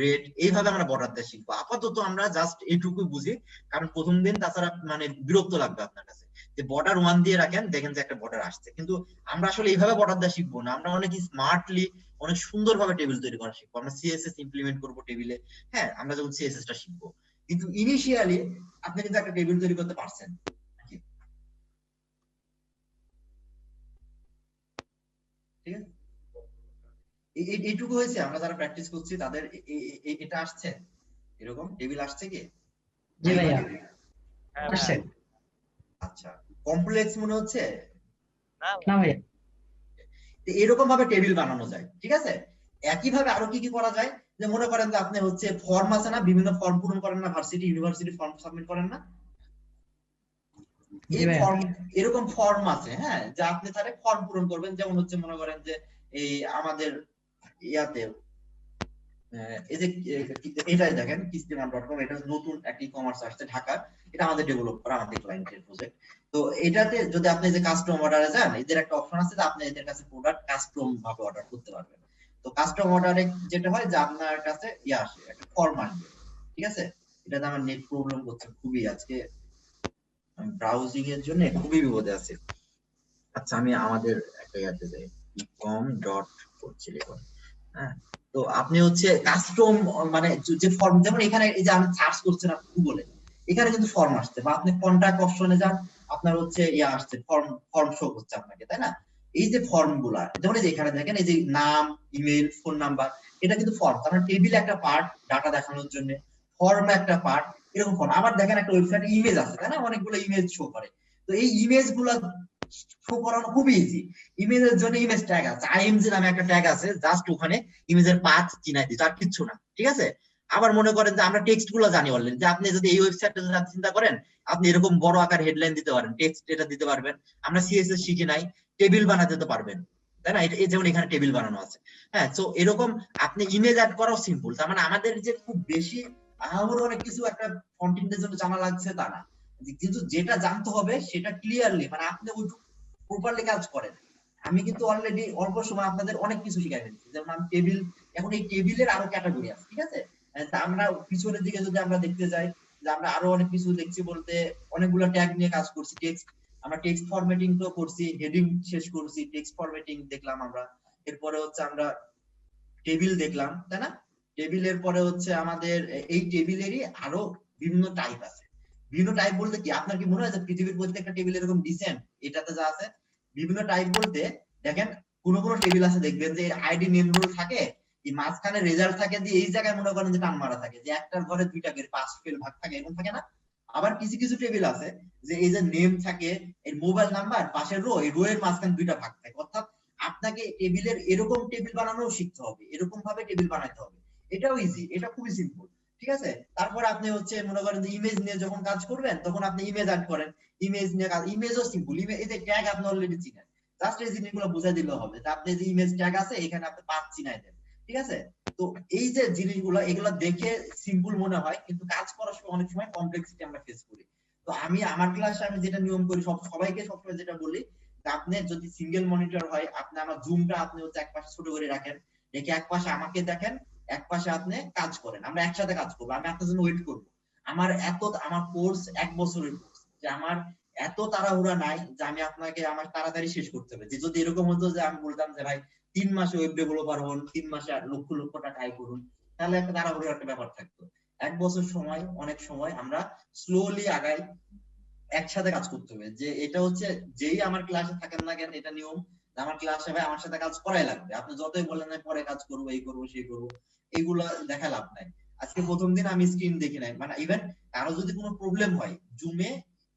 রেড এইভাবে আমরা বর্ডার দেয়া শিখবো আপাতত আমরা জাস্ট এইটুকু বুঝি কারণ প্রথম দিন তাছাড়া মানে বিরক্ত লাগবে আপনার কাছে যে বর্ডার 1 দিয়ে রাখেন দেখেন যে একটা বর্ডার আসছে কিন্তু আমরা আসলে এইভাবে বর্ডার দেয়া শিখবো না আমরা অনেক স্মার্টলি অনেক সুন্দরভাবে টেবিল তৈরি করা শিখবো আমরা সিএসএস ইমপ্লিমেন্ট করবো টেবিলে হ্যাঁ আমরা যখন সিএসএস টা শিখবো কিন্তু ইনিশিয়ালি আপনি কিন্তু একটা টেবিল তৈরি করতে পারছেন ঠিক আছে এইটুকু হয়েছে আমরা যারা প্র্যাকটিস করছি তাদের এটা আসছে এরকম টেবিল আসছে কি জি ভাইয়া আসছে আচ্ছা কমপ্লেক্স মনে হচ্ছে না ভাইয়া এরকম ভাবে টেবিল বানানো যায় ঠিক আছে একই ভাবে আরো কি কি করা যায় যে মনে করেন যে আপনি হচ্ছে ফর্ম আছে না বিভিন্ন ফর্ম পূরণ করেন না ইউনিভার্সিটি ফর্ম সাবমিট করেন না জি এই ভাইয়া। ফর্ম, এরকম ফর্ম আছে, হ্যাঁ, যে আপনি তাহলে ফর্ম পূরণ করবেন। যেমন হচ্ছে মনে করেন যে এই আমাদের ইয়াতে এই যে এটাই দেখেন kistiman.com, এটা নতুন একটা ই-কমার্স আসছে ঢাকার, এটা আমাদের ডেভেলপ করা, আমাদের ক্লায়েন্টের প্রজেক্ট। তো এটাতে যদি আপনি যে কাস্টম অর্ডারে যান, এদের একটা অপশন আছে যে আপনি এদের কাছে প্রোডাক্ট কাস্টম ভাবে অর্ডার করতে পারবেন। তো কাস্টম অর্ডারে যেটা হয় যে আপনার কাছে ইয়ে আসে, একটা ফর্ম আসবে, ঠিক আছে। এটাতে আমার নেট প্রবলেম করছে খুবই, আজকে ব্রাউজিং এর জন্য খুবই বিপদে আছে। আচ্ছা আমি আমাদের একটা ইয়াতে যাই, ecom.co, হ্যাঁ। তো আপনি হচ্ছে কাস্টম মানে যে ফর্ম, যেমন এখানে এই যে আমি সার্চ করছেন গুগলে, এখানে কিন্তু ফর্ম আসছে, বা আপনি কন্টাক্ট অপশনে যান, আপনার হচ্ছে ইয়া আসছে, ফর্ম শো করছে আপনাকে, তাই না। এই যে ফর্ম গুলা, যেমন এই যে এখানে দেখেন এই যে নাম, ইমেল, ফোন নাম্বার, এটা কিন্তু ফর্ম। কারণ টেবিল একটা পার্ট ডাটা দেখানোর জন্য, ফর্ম একটা পার্ট, এরকম ফর্ম। আবার দেখেন একটা ওয়েবসাইটে ইমেজ আছে, তাই না, অনেকগুলো ইমেজ শো করে। তো এই ইমেজ গুলা শো করানো খুবই ইজি। ইমেজের জন্য ইমেজ ট্যাগ আছে, আইএমজি নামে একটা ট্যাগ আছে, জাস্ট ওখানে ইমেজের পাথ চিনাই দিতে, আর কিচ্ছু না, ঠিক আছে। আবার মনে করেন যে আমরা টেক্সট গুলো জানি অলরেডি, যে আপনি যদি এই ওয়েবসাইটটা চিন্তা করেন, আপনি এরকম বড় আকার হেডলাইন দিতে পারেন, টেক্সট এটা দিতে পারবেন। আমরা সিএসএস শিখি নাই, টেবিল বানাতে তো পারবেন, তাই না। এটা যেমন এখানে টেবিল বানানো আছে, হ্যাঁ। তো এরকম আপনি ইমেজ অ্যাড করাও সিম্পল। তার মানে আমাদের যে খুব বেশি আমার অনেক কিছু একটা কন্টেন্টের জন্য জানা লাগছে তা না, কিন্তু যেটা জানতে হবে সেটা ক্লিয়ারলি, মানে আপনি ওইটুকু প্রপারলি কাজ করেন। আমি কিন্তু অলরেডি অল্প সময় আপনাদের অনেক কিছু শিখাই ফেলছি। যেমন আমি টেবিল, এখন এই টেবিলের আরো ক্যাটাগরি আছে, ঠিক আছে। তা আমরা পিছনের দিকে যদি আমরা দেখতে যাই, যে আমরা আরো অনেক কিছু দেখছি, বলতে অনেকগুলো ট্যাগ নিয়ে কাজ করছি। টেক্সট, আমরা টেক্সট ফরম্যাটিং তো করছি, হেডিং শেষ করছি, টেক্সট ফরম্যাটিং দেখলাম আমরা। এরপরে হচ্ছে আমরা টেবিল দেখলাম, তাই না। টেবিলের পরে হচ্ছে আমাদের এই টেবিলেরই আরো বিভিন্ন টাইপ আছে। বিভিন্ন টাইপ বলতে কি, আপনার কি মনে হয় যে পৃথিবীর প্রত্যেকটা টেবিল এরকম ডিসেন্ট? এটাতে যা আছে বিভিন্ন টাইপ বলতে, দেখেন কোন কোন টেবিল আছে দেখবেন যে আইডি নেম রোল থাকে, এই মাঝখানে রেজাল্ট থাকে, দিয়ে এই জায়গায় মনে করেন যে টান মারা থাকে, যে একটার ঘরে দুইটা করে 5 ফেল ভাগ থাকে, এরকম থাকে না। আবার কিছু কিছু টেবিল আছে যে এই যে নেম থাকে, এর মোবাইল নাম্বার, পাশের রো, এই রো এর মাঝখানে দুইটা ভাগ থাকে। অর্থাৎ আপনাকে টেবিলের এরকম টেবিল বানানো শিখতে হবে, এরকম ভাবে টেবিল বানাতে হবে। এটাও ইজি, এটা খুবই সিম্পল, ঠিক আছে। তারপর আপনি হচ্ছে মনে করেন যে ইমেজ নিয়ে যখন কাজ করবেন, তখন আপনি ইমেজ অ্যাড করেন, ইমেজ নিয়ে কাজ, ইমেজও সিম্পল। এই যে ট্যাগ আপনি অলরেডি চিনেন, জাস্ট এই জিনিসগুলো বুঝাই দিলে হবে। যে আপনি যে ইমেজ ট্যাগ আছে, এখানে আপনি পাথ চিনাই দেন, ঠিক আছে। তো এই যে জিনিসগুলো, এগুলো দেখে সিম্পল মনে হয়, কিন্তু কাজ করার সময় অনেক সময় কমপ্লেক্সিটি আমরা ফেস করি। তো আমি আমার ক্লাসে আমি যেটা নিয়ম করি, সবাইকে সবসময় যেটা বলি, আপনি যদি সিঙ্গেল মনিটর হয়, আপনি আমার জুমটা আপনি হচ্ছে এক পাশে ছোট করে রাখেন, রেখে এক পাশে আমাকে দেখেন, এক পাশে আপনি কাজ করেন, আমরা একসাথে কাজ করবো। আমি আপনার জন্য ওয়েট করবো। আমার কোর্স 1 বছরের কোর্স, যে আমার এত তাড়াহুড়া নাই যে আমি আপনাকে আমার তাড়াতাড়ি শেষ করতে হবে। যে যদি এরকম হতো যে আমি বলতাম যে ভাই 3 মাসে ওয়েব ডেভেলপার হন, 3 মাসে লক্ষ লক্ষ টাকা আয় করুন, তাহলে একটা তাড়াহুড়োর একটা ব্যাপার থাকতো। 1 বছর সময়, অনেক সময় আমরা স্লোলি আগাই, একসাথে কাজ করতে হবে। যে এটা হচ্ছে যেই আমার ক্লাসে থাকেন না কেন, এটা নিয়ম, আমার ক্লাসে ভাই আমার সাথে কাজ করাই লাগবে। আপনি যতই বলেন না পরে কাজ করবো, এই করবো সেই করবো, এগুলা দেখা লাভ নাই। আজকে প্রথম দিন আমি স্ক্রিন দেখি নাই, মানে ইভেন কারো যদি কোনো প্রবলেম হয়, জুমে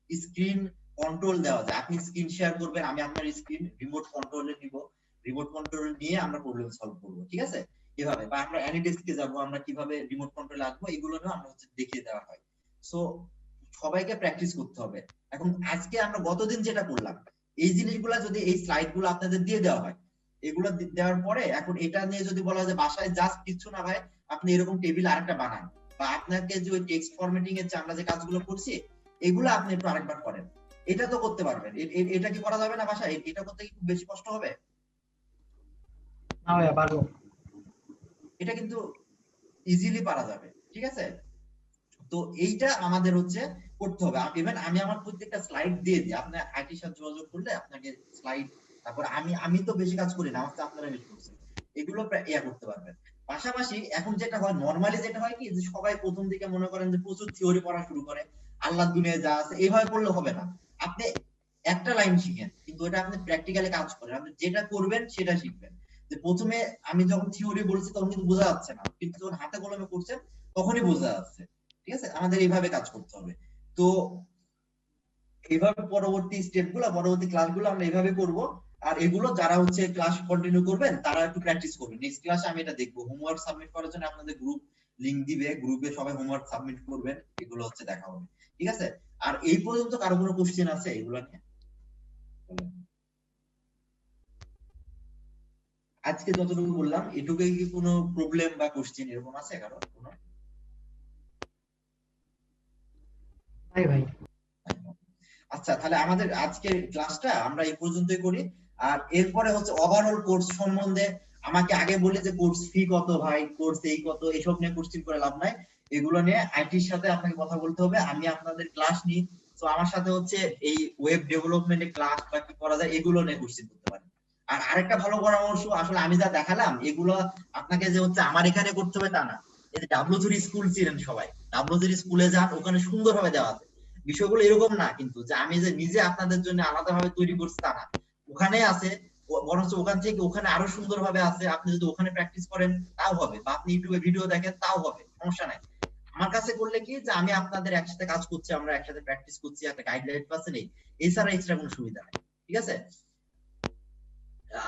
স্ক্রিন কন্ট্রোল দেওয়া যায়, আপনি স্ক্রিন শেয়ার করবেন, আমি আপনার স্ক্রিন রিমোট কন্ট্রোলে নিব, রিমোট কন্ট্রোল নিয়ে আমরা প্রবলেম সলভ করবো, ঠিক আছে। এভাবে, বা আমরা অ্যানিডেস্কে যাবো, আমরা কিভাবে রিমোট কন্ট্রোলে আসবো, এগুলো নিয়ে আমরা হচ্ছে দেখিয়ে দেওয়া হয়। সো সবাইকে প্র্যাকটিস করতে হবে। এখন আজকে আমরা গতদিন যেটা করলাম, এই জিনিসগুলা যদি এই স্লাইড গুলো আপনাদের দিয়ে দেওয়া হয়, এগুলো দেওয়ার পরে এখন এটা নিয়ে যদি বলা হয় যে বাসায় জাস্ট কিছু না ভাই, আপনি এরকম টেবিল আরেকটা বানান, বা আপনাকে যে ওই টেক্সট ফরম্যাটিং এর যে আমরা যে কাজগুলো করছি, এগুলো আপনি একটু আরেকবার করেন, এটা তো করতে পারবেন। এটা কি করা যাবে না বাসায়? এটা করতে কি খুব বেশি কষ্ট হবে? না ভাইয়া, পারবো। এটা কিন্তু ইজিলি পারা যাবে, ঠিক আছে। তো এইটা আমাদের হচ্ছে করতে হবে। ইভেন আমি আমার প্রত্যেকটা স্লাইড দিয়ে দিই, আপনি আইটির সাথে যোগাযোগ করলে আপনাকে স্লাইড, তারপর আমি তো বেশি কাজ করি না, আমার তো আপনারা বেশি করছেন, এগুলো ইয়া করতে পারবেন। পাশাপাশি এখন যেটা হয়, নরমালি যেটা হয় কি, যে সবাই প্রথম দিকে মনে করেন যে প্রচুর থিওরি পড়া শুরু করে, আল্লাহ দুনিয়ায় যা আছে এইভাবে পড়লে হবে না। আপনি একটা লাইন শিখেন, কিন্তু এটা আপনি প্র্যাকটিক্যালি কাজ করেন, আপনি যেটা করবেন সেটা শিখবেন। যে প্রথমে আমি যখন থিওরি বলছি তখন কিন্তু বোঝা যাচ্ছে না, কিন্তু যখন হাতে কলমে করছেন তখনই বোঝা যাচ্ছে, ঠিক আছে। আমাদের এইভাবে কাজ করতে হবে। তো এইভাবে পরবর্তী স্টেপগুলো, পরবর্তী ক্লাসগুলো আমরা এইভাবে করব। আর এগুলো যারা হচ্ছে ক্লাস কন্টিনিউ করবেন তারা একটু প্র্যাকটিস করবেন। নেক্সট ক্লাসে আমি এটা দেখবো, হোমওয়ার্ক সাবমিট করার জন্য আপনাদের গ্রুপ লিংক দিবে, গ্রুপে সবাই হোমওয়ার্ক সাবমিট করবেন, এগুলো হচ্ছে দেখা হবে। ঠিক আছে? আর এই পর্যন্ত কারো কোনো কোশ্চেন আছে এগুলো নিয়ে? আজকে যতটুকু বললাম এটুকুই কি কোনো প্রবলেম বা কোশ্চেন এরকম আছে কারো কোনো? ভাই আচ্ছা, তাহলে আমাদের আজকের ক্লাসটা আমরা এই পর্যন্তই করি। আর এরপরে হচ্ছে ওভারঅল কোর্স সম্বন্ধে আমাকে আগে বলে যে কোর্স ফি কত ভাই, কোর্স এই কত, এসব নিয়ে কোশ্চেন করে লাভ নাই। এগুলো নিয়ে আইটির সাথে আপনাকে কথা বলতে হবে। আমি আপনাদের ক্লাস নিই, তো আমার সাথে হচ্ছে এই ওয়েব ডেভেলপমেন্টের ক্লাস বা কি করা যায় এগুলো নিয়ে কোশ্চেন করতে পারেন। আর আরেকটা ভালো পরামর্শ, আসলে আমি যা দেখালাম এগুলো আপনাকে যে হচ্ছে আমার এখানে করতে হবে তা না। এই যে ডাব্লিউ3 স্কুল ছিলেন সবাই, ডাব্লিউ3 স্কুলে যান, ওখানে সুন্দরভাবে দেওয়া আছে। বিষয়গুলো এরকম না কিন্তু যে আমি যে নিজে আপনাদের জন্য আলাদাভাবে তৈরি করছি তা না, ওখানে আছে, বরঞ্চ ওখান থেকে ওখানে আরো সুন্দরভাবে আছে। আপনি যদি ওখানে প্র্যাকটিস করেন তাও হবে, বা আপনি ইউটিউবে ভিডিও দেখেন তাও হবে, সমস্যা নাই। আমার কাছে করলে কি যে আমি আপনাদের একসাথে কাজ করছি, আমরা একসাথে প্র্যাকটিস করছি, একটা গাইডলাইন পাচ্ছেন, এই এছাড়া এক্সট্রা কোনো সুবিধা নাই। ঠিক আছে?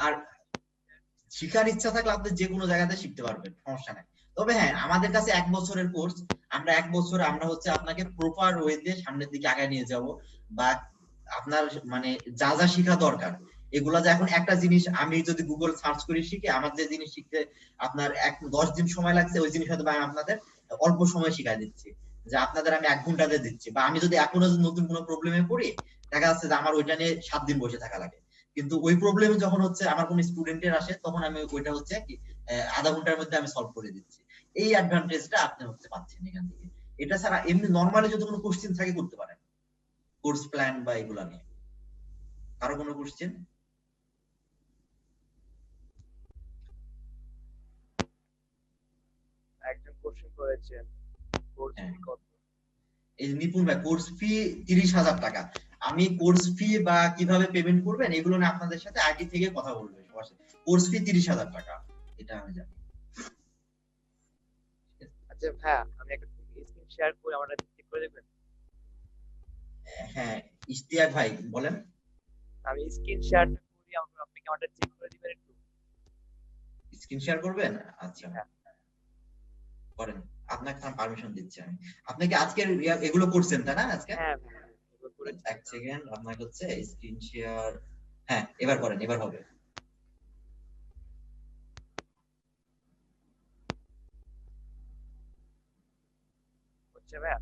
আর শিখার ইচ্ছা থাকলে আপনি যে কোনো জায়গাতে শিখতে পারবেন, সমস্যা নাই। তবে হ্যাঁ, আমাদের কাছে 1 বছরের কোর্স, আমরা 1 বছরে আমরা হচ্ছে আপনাকে প্রপার ওয়েতে সামনের দিকে আগায় নিয়ে যাব, বা আপনার মানে যা যা শেখা দরকার এগুলা যে এখন একটা জিনিস আমি যদি গুগল সার্চ করে শিখি, আমার যে জিনিস শিখতে আপনার 10 দিন সময় লাগছে, ওই জিনিস হয়তো আমি আপনাদের অল্প সময় শিখাই দিচ্ছি, যে আপনাদের আমি 1 ঘন্টাতে দিচ্ছি। বা আমি যদি এখনো নতুন কোনো প্রবলেমে পড়ি, দেখা যাচ্ছে যে আমার ওইটা নিয়ে 7 দিন বসে থাকা লাগে, কিন্তু ওই প্রবলেমে যখন হচ্ছে আমার কোন স্টুডেন্টের আসে তখন আমি ওইটা হচ্ছে কি আধা ঘন্টার মধ্যে আমি সলভ করে দিচ্ছি। এই অ্যাডভান্টেজটা আপনি হচ্ছে পাচ্ছেন এখান থেকে। এটা ছাড়া এমনি নরমালি যদি কোনো কোশ্চেন থাকে করতে পারেন কোর্স প্ল্যান বা এগুলা নিয়ে। কারো কোনো কোশ্চেন? একজন কোশ্চেন করেছেন কোর্স ফি কত? এই নিপুণ ভাই, কোর্স ফি 30,000 টাকা। আমি কোর্স ফি বা কিভাবে পেমেন্ট করবেন এগুলো নিয়ে আপনাদের সাথে আগে থেকে কথা বলবো সবার সাথে। কোর্স ফি 30,000 টাকা, এটা আমি জানি। আচ্ছা ভাইয়া, আমি একটা স্ক্রিন শেয়ার করে আমরা চেক করে দেখবেন? হ্যাঁ, ইশতিয়াক ভাই বলেন। আমি স্ক্রিন শেয়ার করি, আপনি কি আমাদের চেক করে দিবেন একটু? স্ক্রিন শেয়ার করবেন? আচ্ছা করেন, আপনাকে আমি পারমিশন দিচ্ছি। আমি আপনি কি আজকে এগুলো করছেন তাই না? আজকে হ্যাঁ, এক সেকেন্ড, আপনাকে হচ্ছে স্ক্রিন শেয়ার, হ্যাঁ এবার করেন, এবার হবে। হচ্ছে ভাইয়া?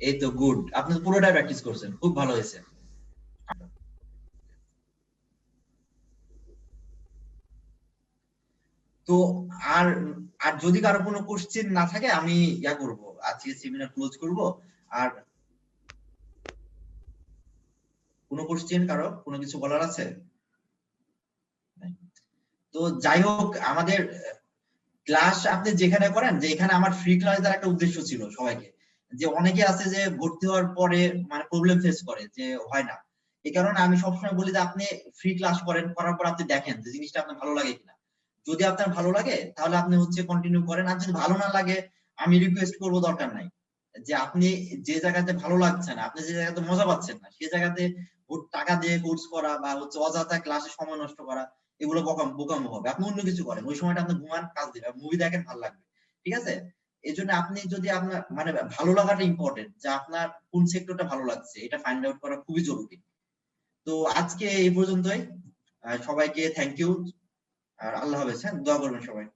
এই তো গুড, আপনি পুরোটা প্র্যাকটিস করছেন, খুব ভালো হয়েছে। তো আর আর যদি কারো কোনো কোশ্চেন না থাকে আমি ইয়া করব, আজকে সেমিনার ক্লোজ করব। আর কোনো কোশ্চেন কারো কোনো কিছু বলার আছে? তো যাই হোক, আমাদের ক্লাস আপনি যেখানে করেন, যে এখানে আমার ফ্রি ক্লাস দেওয়ার একটা উদ্দেশ্য ছিল সবাইকে, যে অনেকে আছে যে ভর্তি হওয়ার পরে মানে প্রবলেম ফেস করে যে হয় না। এই কারণে আমি সবসময় বলি যে আপনি ফ্রি ক্লাস করেন, করার পর আপনি দেখেন যে জিনিসটা আপনার ভালো লাগে কিনা। যদি আপনার ভালো লাগে তাহলে আপনি হচ্ছে কন্টিনিউ করেন, আর যদি ভালো না লাগে আমি রিকোয়েস্ট করবো দরকার নাই, যে আপনি যে জায়গাতে ভালো লাগছে না, আপনি যে জায়গাতে মজা পাচ্ছেন না, সেই জায়গাতে টাকা দিয়ে কোর্স করা বা হচ্ছে অযথা ক্লাসে সময় নষ্ট করা, এগুলো বোকামো হবে। আপনি অন্য কিছু করেন, ওই সময়টা আপনি ঘুমান, কাজ দিবেন, মুভি দেখেন, ভালো লাগবে। ঠিক আছে? এই জন্য আপনি যদি আপনার মানে ভালো লাগাটা ইম্পর্টেন্ট, যে আপনার কোন সেক্টরটা ভালো লাগছে এটা ফাইন্ড আউট করা খুবই জরুরি। তো আজকে এই পর্যন্তই, সবাইকে থ্যাংক ইউ, আর আল্লাহ হাফেজ। হ্যাঁ, দোয়া করবেন সবাই।